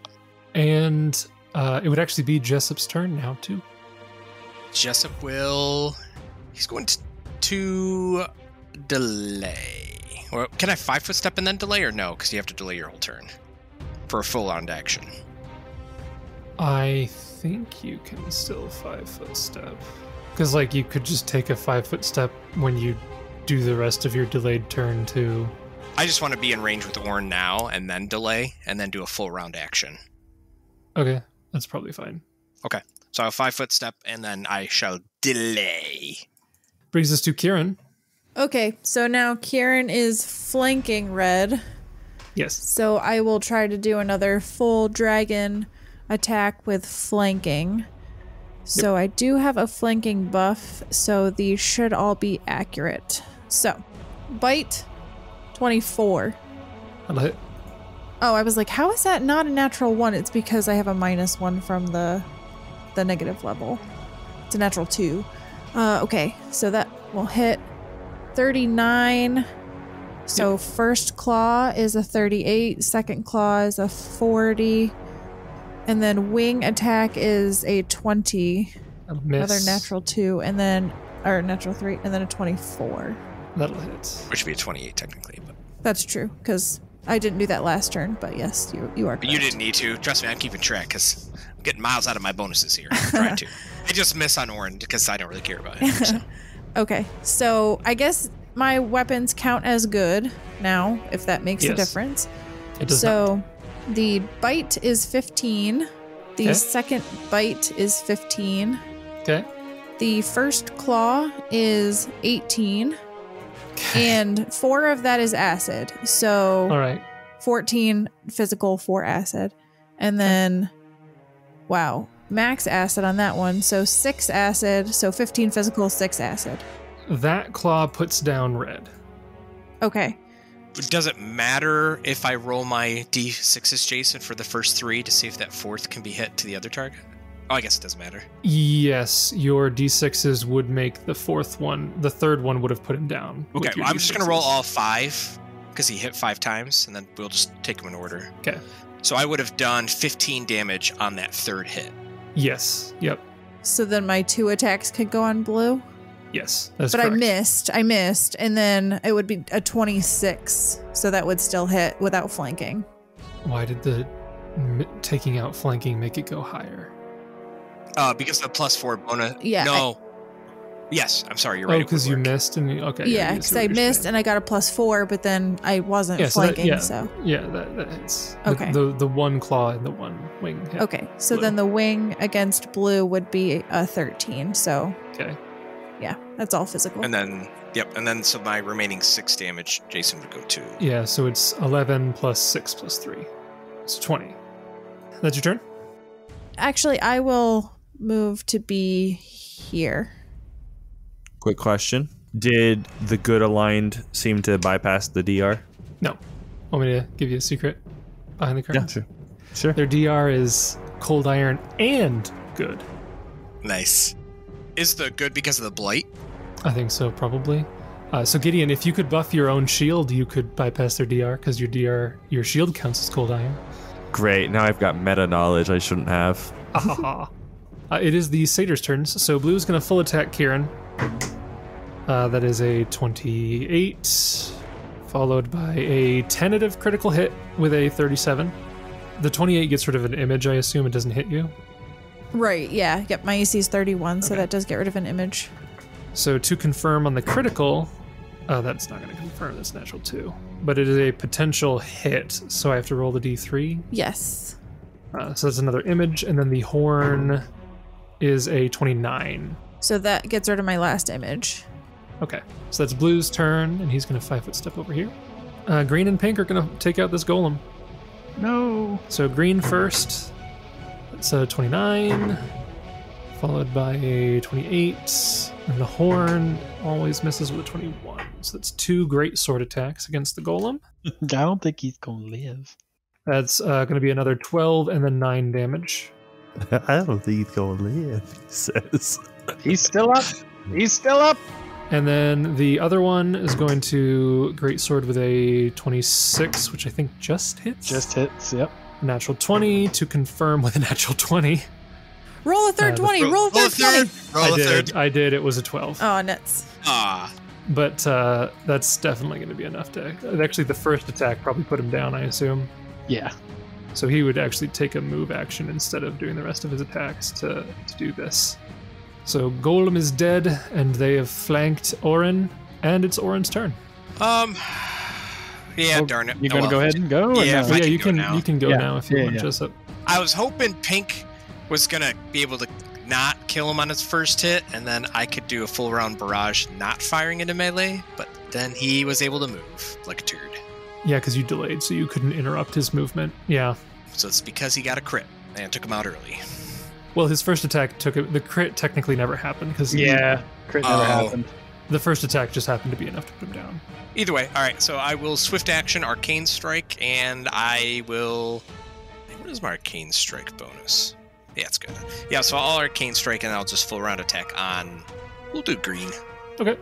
And it would actually be Jessup's turn now, too. Jessup he's going to delay. Or can I 5-foot step and then delay, or no? Because you have to delay your whole turn for a full round action. I think you can still 5-foot step. Because, like, you could just take a 5-foot step when you do the rest of your delayed turn, too. I just want to be in range with Oran now and then delay and then do a full round action. Okay, that's probably fine. Okay, so I'll 5-foot step and then I shall delay. Brings us to Kieran. Okay, so now Kieran is flanking red. Yes. So I will try to do another full dragon attack with flanking. So I do have a flanking buff, so these should all be accurate. So, bite, 24. That'll hit. Oh, I was like, how is that not a natural 1? It's because I have a -1 from the negative level. It's a natural 2. Okay, so that will hit 39. So first claw is a 38, second claw is a 40, and then wing attack is a 20. Another natural 2, and then natural 3, and then a 24. That'll hit. Which would be a 28 technically, but That's true, because I didn't do that last turn, but yes, you are correct. But you didn't need to. Trust me, I'm keeping track because I'm getting miles out of my bonuses here. I'm trying to. I just miss on Oran because I don't really care about him. So. Okay, so I guess my weapons count as good now, if that makes a difference. It does so the bite is 15. The second bite is 15. Okay. The first claw is 18. And 4 of that is acid. So all right. 14 physical, 4 acid. And then, wow, max acid on that one. So 6 acid. So 15 physical, 6 acid. That claw puts down red. Okay. Does it matter if I roll my D6s, Jason, for the first 3 to see if that 4th can be hit to the other target? Oh, I guess it doesn't matter. Yes, your D6s would make the 4th one. The 3rd one would have put him down. Okay, with your well, I'm just going to roll D6s. all 5 because he hit 5 times, and then we'll just take them in order. Okay. So I would have done 15 damage on that 3rd hit. Yes. Yep. So then my 2 attacks could go on blue. Yes. That's But correct. I missed, and then it would be a 26. So that would still hit without flanking. Why did the taking out flanking make it go higher? Because the +4 bonus. Yeah, No. Yes, I'm sorry. You're right. Oh, because you missed and okay. Yeah, because I missed and I got a +4, but then I wasn't flanking. That hits. Okay. The one claw and the one wing hit. Okay, so blue. then the wing against blue would be a 13. So Okay. yeah, that's all physical. And then, so my remaining 6 damage, Jason would go to. Yeah, so it's 11 plus 6 plus 3. It's 20. That's your turn? Actually, I will move to be here. Quick question. Did the good aligned seem to bypass the DR? No. Want me to give you a secret behind the curtain? Yeah, sure. Their DR is cold iron and good. Nice. Is the good because of the blight? I think so, probably. So Gideon, if you could buff your own shield, you could bypass their DR because your shield counts as cold iron. Great. Now I've got meta knowledge I shouldn't have. It is the satyr's turns. So blue's going to full attack Kieran. That is a 28, followed by a tentative critical hit with a 37. The 28 gets rid of an image, I assume. It doesn't hit you. Right, yeah. Yep, my AC is 31, so that does get rid of an image. So to confirm on the critical, that's not going to confirm. That's natural 2. But it is a potential hit, so I have to roll the d3. Yes. So that's another image, and then the horn is a 29. So that gets rid of my last image. Okay, so that's Blue's turn, and he's going to 5-foot step over here. Green and pink are going to take out this golem. No. So green first. That's a 29, followed by a 28, and the horn always misses with a 21. So that's 2 great sword attacks against the golem. I don't think he's going to live. That's going to be another 12 and then 9 damage. I don't think he's going to live, he says. He's still up. He's still up. And then the other one is going to greatsword with a 26, which I think just hits. Just hits, yep. Natural 20 to confirm with a natural 20. Roll a third 20. Roll a third 20. Roll a third. I did. It was a 12. Oh, nuts. But that's definitely going to be enough to... Actually, the first attack probably put him down, I assume. Yeah. So he would actually take a move action instead of doing the rest of his attacks to do this. So Golem is dead, and they have flanked Oran, and it's Oran's turn. Yeah, darn it. You're going to go ahead and go? Or Yeah, no? I You can can go go now. now if you want, Jessup. I was hoping Pink was going to be able to not kill him on his first hit, and then I could do a full round barrage not firing into melee, but then he was able to move like a turd. Yeah, because you delayed, so you couldn't interrupt his movement. Yeah. So it's because he got a crit and took him out early. Well, his first attack took it. The crit technically never happened because crit never happened. The first attack just happened to be enough to put him down. Either way, all right. So I will swift action arcane strike, and I will. What is my arcane strike bonus? Yeah, it's good. Yeah, so I'll arcane strike, and I'll just full round attack on. We'll do green. Okay.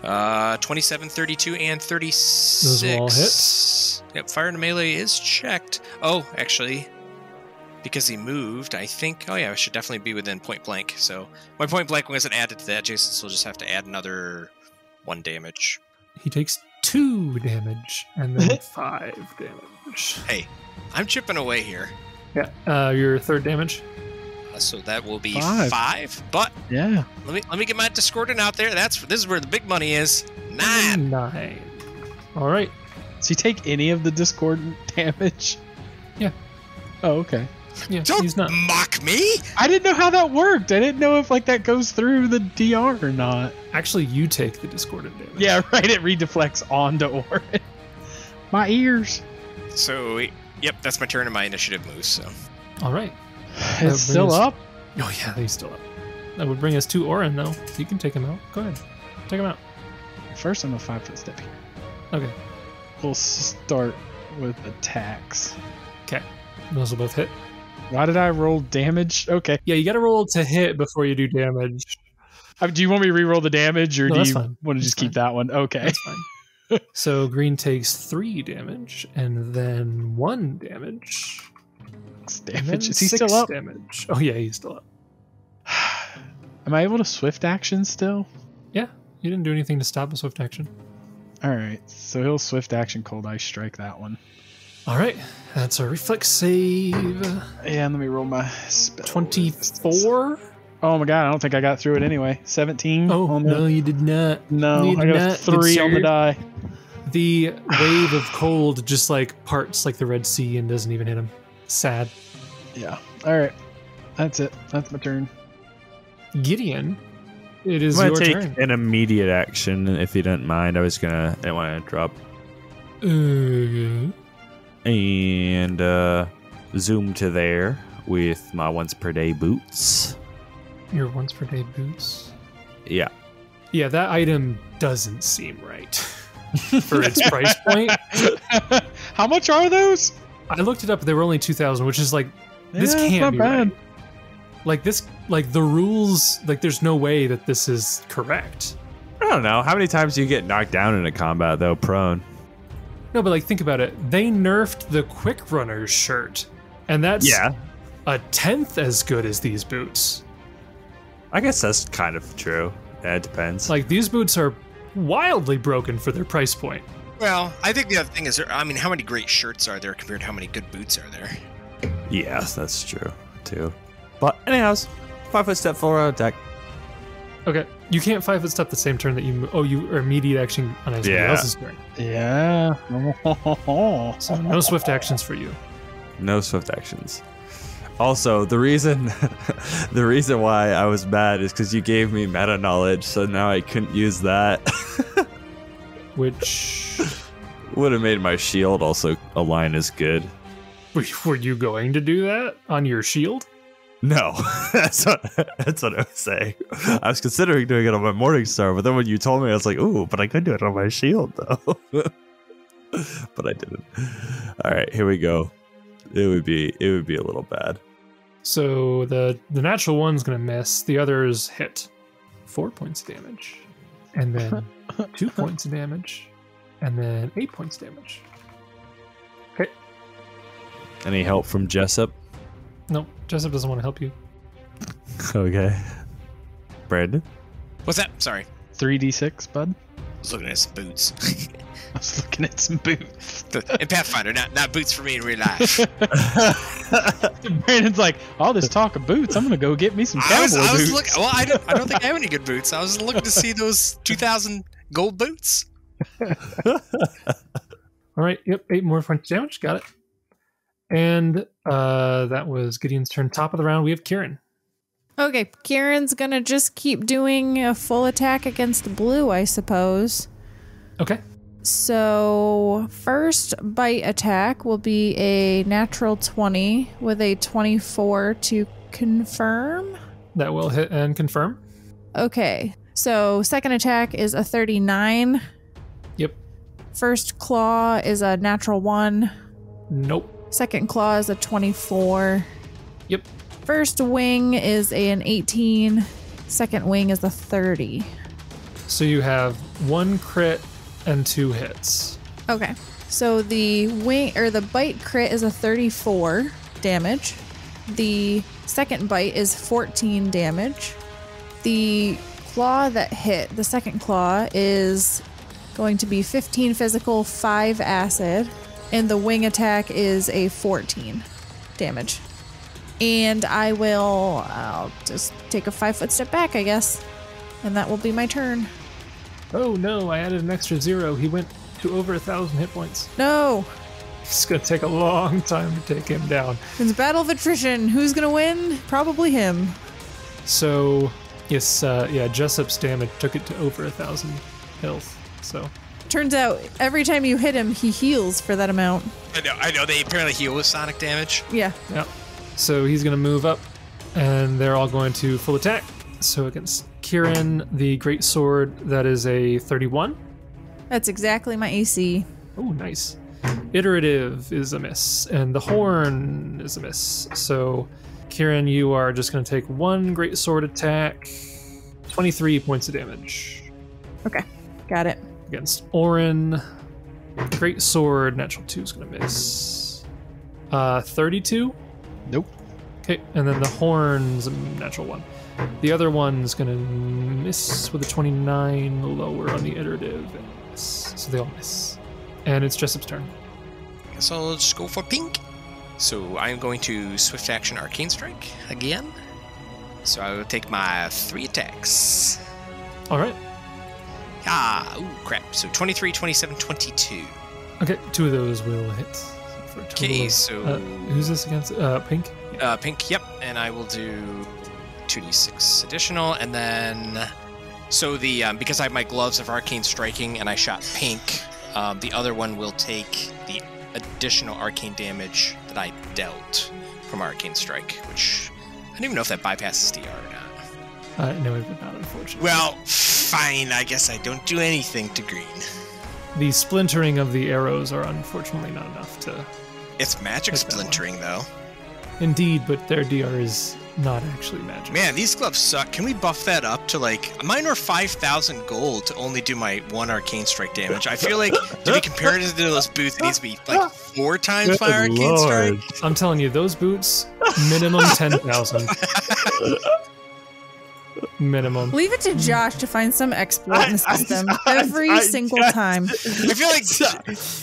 27, 32, and 36. Those will all hit. Yep, fire into melee is checked. Oh, actually, because he moved, I think. Oh yeah, I should definitely be within point blank. So my point blank wasn't added to that, Jason. So we'll just have to add another 1 damage. He takes 2 damage and then 5 damage. Hey, I'm chipping away here. Yeah. Your 3rd damage. So that will be 5. 5. But Yeah. let me get my discordant out there. This is where the big money is. 9. 9. All right. Does he take any of the discordant damage? Yeah. Oh, okay. Yeah. Don't He's not. mock me. I didn't know how that worked. I didn't know if that goes through the DR or not. Actually, you take the discordant damage. Yeah, right. It redeflects onto Oran. My ears. So yep, that's my turn and my initiative moves. So All right. It's still up. Oh yeah, he's still up. That would bring us to Oran, though. You can take him out. Go ahead. Take him out. First, I'm a 5-foot step here. Okay. We'll start with attacks. Okay. Those will both hit. Why did I roll damage? Okay. Yeah, you got to roll to hit before you do damage. Do you want me to re-roll the damage, or No, do that's you fine. want to just keep that one? Okay. That's fine. So green takes 3 damage, and then 1 damage. 6 And damage. then Is he 6 still up? damage. Oh yeah, he's still up. Am I able to swift action still? Yeah, you didn't do anything to stop a swift action. All right. So he'll swift action cold ice strike that one. All right, that's a reflex save. Yeah, let me roll my spell. 24. Oh my god, I don't think I got through it anyway. 17. Oh no, you did not. No, you I did got a not. 3 on the die. The wave of cold just like parts like the Red Sea and doesn't even hit him. Sad. Yeah. All right, that's it. That's my turn. Gideon, it is I'm your gonna turn. take an immediate action if you don't mind. I didn't want to interrupt. And zoom to there with my once per day boots. Your once per day boots. Yeah. Yeah, that item doesn't seem right for its price point. How much are those? I looked it up. They were only 2,000, which is like this Yeah, it's can't not be bad. right. Like this, like the rules. Like there's no way that this is correct. I don't know. How many times do you get knocked down in a combat, though, prone? No, but like think about it. They nerfed the Quick Runner's shirt, and that's Yeah. a 10th as good as these boots. I guess that's kind of true. Yeah, it depends. Like these boots are wildly broken for their price point. Well, I think the other thing is, I mean, how many great shirts are there compared to how many good boots are there? Yes, that's true, too. But anyways, 5 foot step forward attack. Okay, you can't 5-foot step the same turn that you move. Oh, you are immediate action on somebody Yeah. else's turn. Yeah. So no swift actions for you. No swift actions. Also, the reason why I was mad is because you gave me meta knowledge, so now I couldn't use that. Which Would have made my shield also align as good. were you going to do that on your shield? No, that's what I was saying. I was considering doing it on my Morningstar, but then when you told me, I was like, "Ooh, but I could do it on my shield, though." But I didn't. All right, here we go. It would be a little bad. So the natural one's gonna miss. The others hit. 4 points of damage, and then 2 points of damage, and then 8 points of damage. Okay. Any help from Jessup? No, Jessup doesn't want to help you. Okay. Brandon? What's that? Sorry. 3d6, bud. I was looking at some boots. I was looking at some boots. In Pathfinder, not boots for me in real life. Brandon's like, all this talk of boots, I'm gonna go get me some cowboy I was boots. looking. Well, I don't think I have any good boots. I was looking to see those 2,000 gold boots. All right. Yep. 8 more points of damage. Got it. And that was Gideon's turn. Top of the round, we have Kieran. Okay, Kieran's gonna just keep doing a full attack against blue, I suppose. Okay. So, first bite attack will be a natural 20 with a 24 to confirm. That will hit and confirm. Okay, so second attack is a 39. Yep. First claw is a natural 1. Nope. Second claw is a 24. Yep. First wing is an 18. Second wing is a 30. So you have 1 crit and 2 hits. Okay. So the wing or the bite crit is a 34 damage. The second bite is 14 damage. The claw that hit, the second claw, is going to be 15 physical, 5 acid, and the wing attack is a 14 damage. And I'll just take a 5-foot step back, I guess. And that will be my turn. Oh no, I added an extra 0. He went to over 1,000 hit points. No! It's gonna take a long time to take him down. It's a battle of attrition. Who's gonna win? Probably him. So, yes, Jessup's damage took it to over 1,000 health. So, Turns out every time you hit him, he heals for that amount. I know. They apparently heal with sonic damage. Yeah. yeah. So he's gonna move up, and they're all going to full attack. So against Kieran, the great sword, that is a 31. That's exactly my AC. Oh, nice. Iterative is a miss, and the horn is a miss. So, Kieran, you are just going to take 1 great sword attack, 23 points of damage. Okay. Got it. Against Oran, great sword, natural 2 is going to miss. 32? Nope. Okay, and then the horn's a natural 1. The other one's going to miss with a 29 lower on the iterative. So they all miss. And it's Jessup's turn. guess I'll just go for pink. So I'm going to swift action Arcane Strike again. So I will take my 3 attacks. All right. Ooh, crap. So 23, 27, 22. Okay, 2 of those will hit. For a total Okay, of- so... who's this against? Pink? Pink, yep. And I will do 2d6 additional, and then... So the because I have my gloves of Arcane Striking and I shot pink, the other one will take the additional arcane damage that I dealt from Arcane Strike, which I don't even know if that bypasses DR or not. No, it would not, unfortunately. Well, fine. I guess I don't do anything to green. The splintering of the arrows are unfortunately not enough to... It's magic Like that one. splintering, though. Indeed, but their DR is not actually magic. Man, these gloves suck. Can we buff that up to, like... Mine are 5,000 gold to only do my 1 Arcane Strike damage. I feel like, to be compared to those boots, it needs to be, like, 4 times my Good Arcane Strike. Lord. I'm telling you, those boots, minimum 10,000. Minimum. Leave it to Josh to find some exploit in the system every single time. I feel like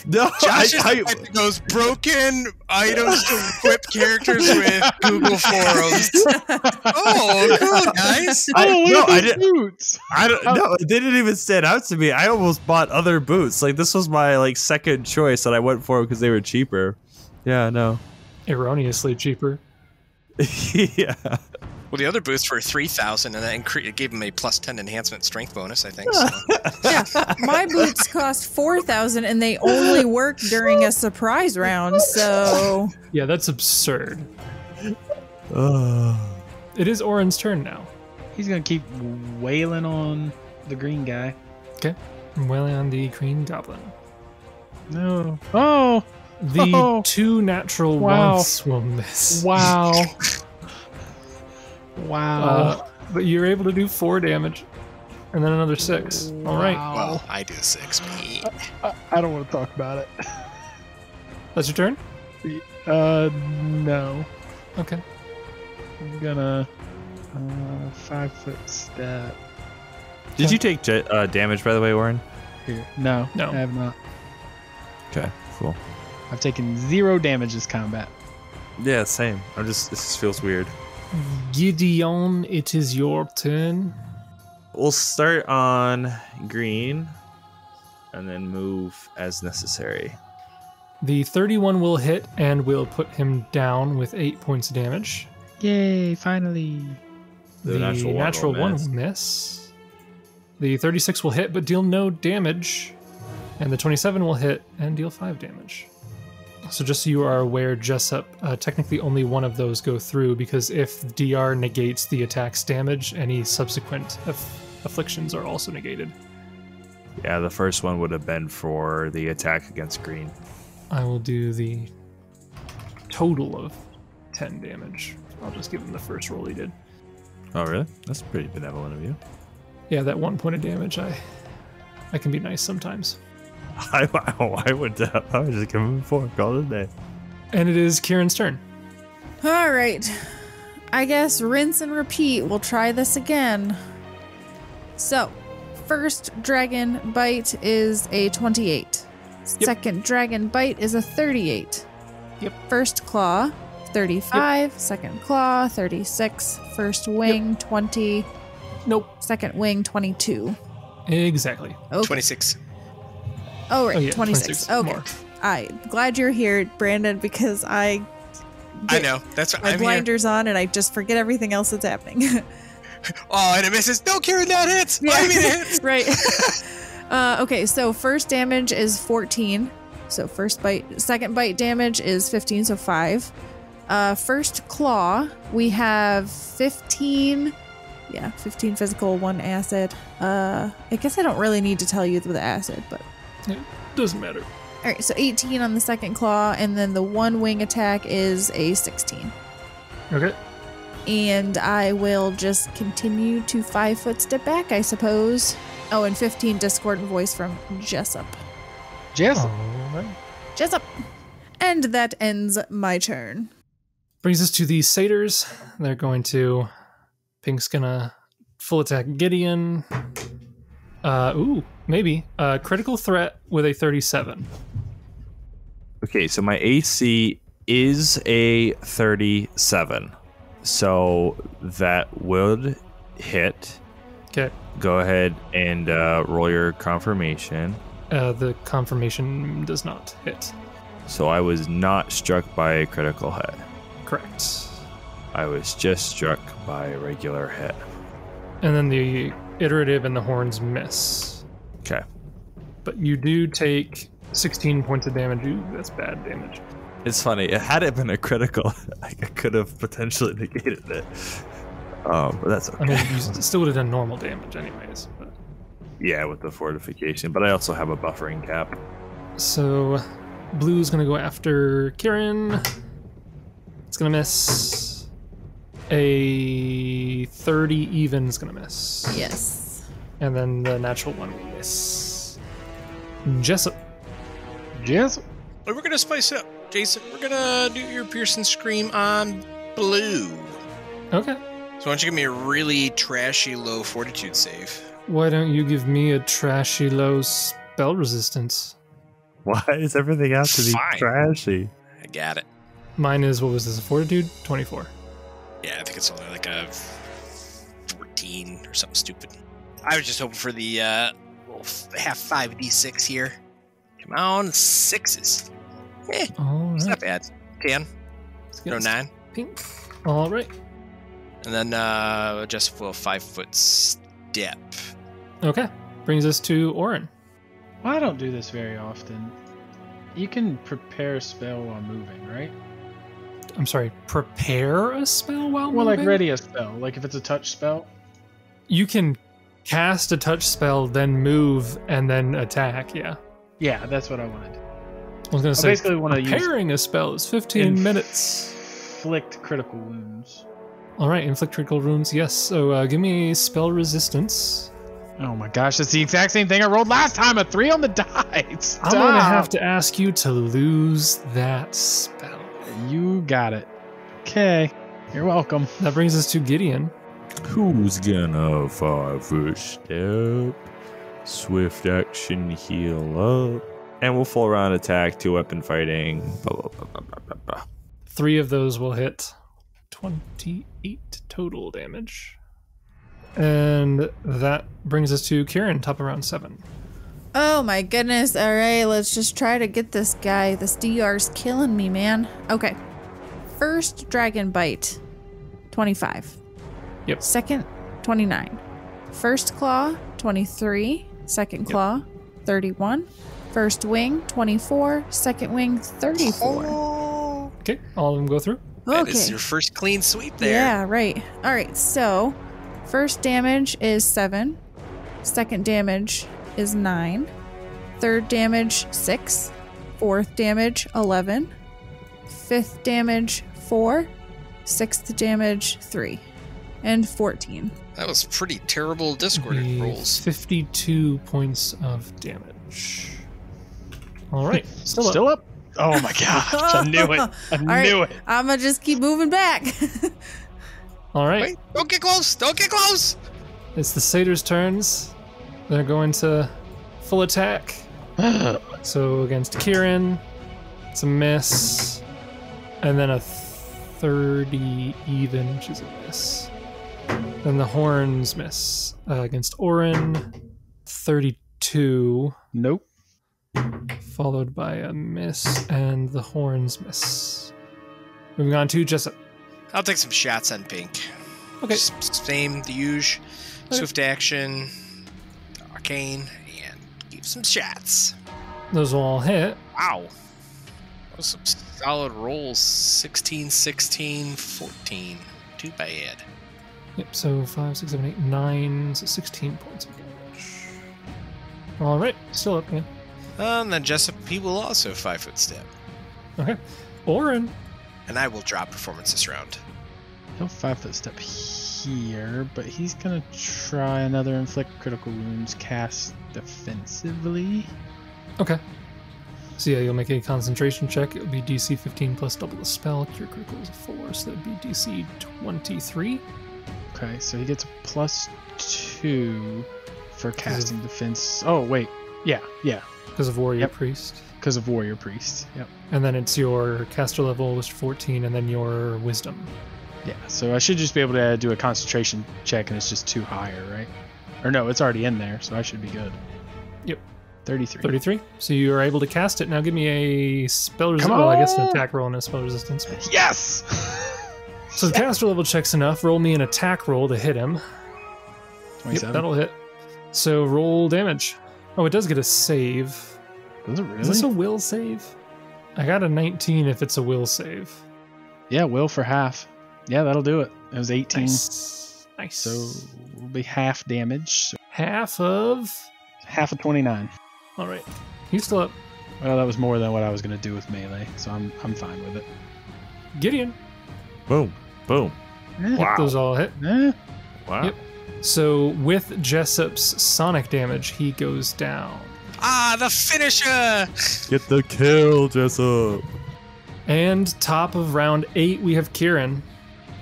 No, Josh is the type that goes broken items to equip characters with Google forums. Oh, cool, guys. I didn't. Boots. I don't know. It didn't even stand out to me. I almost bought other boots. Like this was my like second choice, and I went for it because they were cheaper. Yeah, no. Erroneously cheaper. Yeah. Well, the other boosts were 3,000, and that gave him a plus 10 enhancement strength bonus, I think. So. Yeah, my boots cost 4,000 and they only work during a surprise round, so Yeah, that's absurd. Oh. It is Oran's turn now. He's gonna keep wailing on the green guy. Okay. I'm wailing on the green goblin. No. Oh. The Oh. 2 natural Wow. ones will miss. Wow. Wow. But you're able to do 4 damage. And then another 6. All right. Well, I do 6. I don't want to talk about it. That's your turn? No. Okay. I'm gonna 5 foot step Did you take damage, by the way, Oran? here. No, No. I have not. Okay, cool. I've taken 0 damage this combat. Yeah, same. This just feels weird. Gideon, it is your turn. We'll start on green and then move as necessary. The 31 will hit and will put him down with 8 points of damage. Yay! Finally. The natural one will miss. will miss. The 36 will hit but deal no damage. And the 27 will hit and deal 5 damage. So just so you are aware, Jessup, technically only one of those go through because if DR negates the attack's damage, any subsequent afflictions are also negated. Yeah, the first one would have been for the attack against green. I will do the total of 10 damage. I'll just give him the first roll he did. Oh, really? That's pretty benevolent of you. Yeah, that 1 point of damage, I can be nice sometimes. I would just give him 4. Call it a day. And it is Kieran's turn. all right. I guess rinse and repeat. We'll try this again. So, first dragon bite is a 28. Second dragon bite is a 38. Yep. First claw, 35. Second claw, 36. First wing, 20. Nope. Second wing, 22. Exactly. Okay. 26. Oh, right, Oh, yeah, 26. 26 Okay. more. I'm glad you're here, Brandon, because I know. That's what my I'm here. blinders on and I just forget everything else that's happening. Oh, and it misses. No, Kieran, that hits. Yeah. I mean, it hits. Right. Okay, so first damage is 14. So first bite, second bite damage is 15, so 5. First claw, we have 15. Yeah, 15 physical, 1 acid. I guess I don't really need to tell you the acid, but It doesn't matter. all right. So 18 on the second claw, and then the 1 wing attack is a 16. Okay. And I will just continue to 5 foot step back, I suppose. Oh, and 15 discordant voice from Jessup. Jess. All right. Jessup. And that ends my turn. Brings us to the satyrs. They're going to... Pink's gonna full attack Gideon. Maybe. Critical threat with a 37. Okay, so my AC is a 37. So that would hit. Okay. Go ahead and roll your confirmation. The confirmation does not hit. So I was not struck by a critical hit. Correct. I was just struck by a regular hit. And then the iterative and the horns miss. Okay. But you do take 16 points of damage. Ooh, that's bad damage. It's funny. Had it been a critical, I could have potentially negated it. But that's okay. I mean, you still would have done normal damage anyways. But. Yeah, with the fortification. But I also have a buffering cap. So, blue's going to go after Kieran. It's going to miss. A 30 even is going to miss. Yes. And then the natural one will miss. Jessup. Yes. We're going to spice it up, Jason. We're going to do your Pearson Scream on blue. Okay. So why don't you give me a really trashy low fortitude save? Why don't you give me a trashy low spell resistance? Why is everything have to be Fine. trashy? I got it. Mine is, what was this, a fortitude? 24. Yeah, I think it's only like a 14 or something stupid. I was just hoping for the little half 5d6 here. Come on, 6s. All It's right. not bad. 10. Let's No, get 9. pink. All right. And then just a 5-foot step. Okay. Brings us to Oran. Well, I don't do this very often. You can prepare a spell while moving, right? I'm sorry, prepare a spell while Well, like moving? ready a spell. Like if it's a touch spell. You can cast a touch spell, then move, and then attack, yeah. Yeah, that's what I want to do. I was going to say, basically want to use preparing a spell is 15 minutes. inflict critical wounds. All right, inflict critical wounds, yes. So give me spell resistance. Oh my gosh, that's the exact same thing I rolled last time. A 3 on the die. Stop. I'm going to have to ask you to lose that spell. You got it. Okay. You're welcome. That brings us to Gideon. Who's gonna 5-foot step? Swift action, heal up. And we'll full round attack, 2-weapon fighting. Blah, blah, blah, blah, blah, blah. 3 of those will hit. 28 total damage. And that brings us to Kieran, top of round 7. Oh my goodness. All right, let's just try to get this guy. This DR's killing me, man. Okay. First dragon bite, 25. Yep. Second, 29. First claw, 23. Second claw, 31. First wing, 24. Second wing, 34. Oh, Okay, all of them go through. that Okay. is your first clean sweep there. Yeah, right. All right, so first damage is 7. Second damage is 9. Third damage, 6. Fourth damage, 11. Fifth damage, 4. Sixth damage, 3. And 14. That was pretty terrible Discord Be rolls. 52 points of damage. All right, Still up? Oh my gosh, I knew it. I knew it. I'm going to just keep moving back. All right, Wait, don't get close! Don't get close! it's the satyrs' turns. They're going to full attack. So against Kieran, it's a miss. And then a 30 even, which is a miss. Then the horns miss. Against Oran, 32. Nope. Followed by a miss, and the horns miss. Moving on to Jessup. I'll take some shots on pink. Okay. Same, the usual. Okay. Swift action, arcane, and give some shots. Those will all hit. Wow. Those some solid rolls. 16, 16, 14. Too bad. Yep, so 5, 6, 7, 8, 9, so 16 points of damage. Alright, still up, man. And then Jessup, he will also 5-foot step. Okay. Oran. And I will drop performance this round. He'll 5-foot step here, but he's gonna try another inflict critical wounds cast defensively. Okay. So yeah, you'll make a concentration check. It would be DC 15 plus double the spell. Cure critical is a 4, so that would be DC 23. Okay, so he gets a +2 for casting defense. Oh wait, Yeah. Because of warrior Yep. priest. Because of warrior priest. Yep. And then it's your caster level, which is 14, and then your wisdom. Yeah. So I should just be able to do a concentration check, and it's just 2 higher, right? Or no, it's already in there, so I should be good. Yep. 33. 33. So you are able to cast it. Now give me a spell resistance. Come Well, I guess an on! attack roll and a spell resistance. Yes. So the caster level checks enough. Roll me an attack roll to hit him. Yep, 27. that'll hit. So roll damage. Oh, it does get a save. Does it really? Is this a will save? I got a 19 if it's a will save. Yeah, will for half. Yeah, that'll do it. It was 18. Nice. So it'll be half damage. So Half of... half of 29. All right. He's still up. Well, that was more than what I was going to do with melee, so I'm fine with it. Gideon. Boom. Boom. Yep, Wow. those all hit. Eh, Wow. Yep. So with Jessup's sonic damage, he goes down. Ah, the finisher! Get the kill, Jessup. And top of round 8, we have Kieran.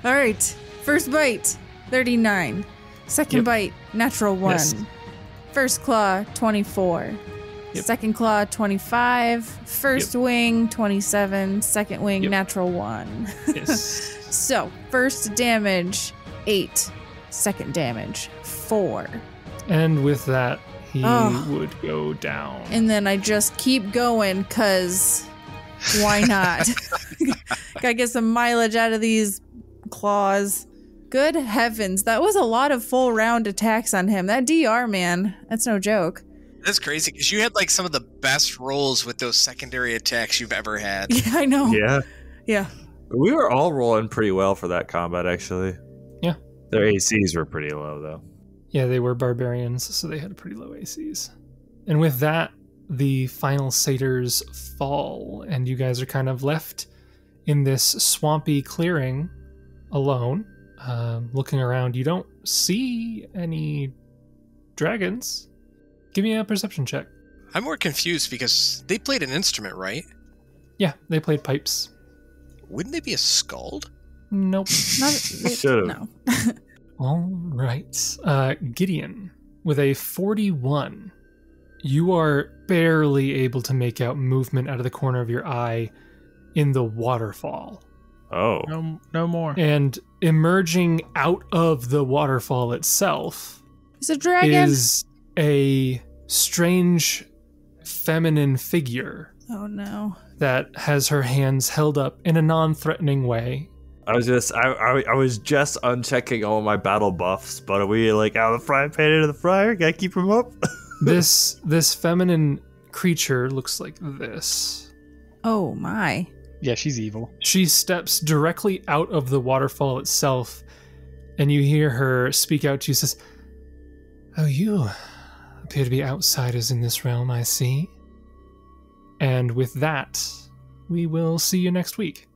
All right. First bite, 39. Second Yep. bite, natural 1. Yes. First claw, 24. Yep. Second claw, 25. First wing, 27. Second wing, Yep. natural 1. Yes. So, first damage, 8. Second damage, 4. And with that, he Oh. would go down. And then I just keep going, because why not? Gotta get some mileage out of these claws. Good heavens, that was a lot of full round attacks on him. That DR, man, that's no joke. That's crazy because you had like some of the best rolls with those secondary attacks you've ever had. Yeah, I know. Yeah. Yeah. We were all rolling pretty well for that combat, actually. Yeah. Their ACs were pretty low, though. Yeah, they were barbarians, so they had pretty low ACs. And with that, the final satyrs fall, and you guys are kind of left in this swampy clearing alone. Looking around, you don't see any dragons. Give me a perception check. I'm more confused because they played an instrument, right? Yeah, they played pipes. Wouldn't they be a skald? Nope. Should've. No. All right. Gideon, with a 41, you are barely able to make out movement out of the corner of your eye in the waterfall. Oh. no more. And emerging out of the waterfall itself It's a dragon. is a strange feminine figure Oh no. that has her hands held up in a non-threatening way. I was just unchecking all my battle buffs, but are we like out of the frying pan into the fryer? Gotta keep them up. This feminine creature looks like this. Oh my. Yeah, she's evil. She steps directly out of the waterfall itself, and you hear her speak out to you, says, "Oh, you appear to be outsiders in this realm, I see." And with that, we will see you next week.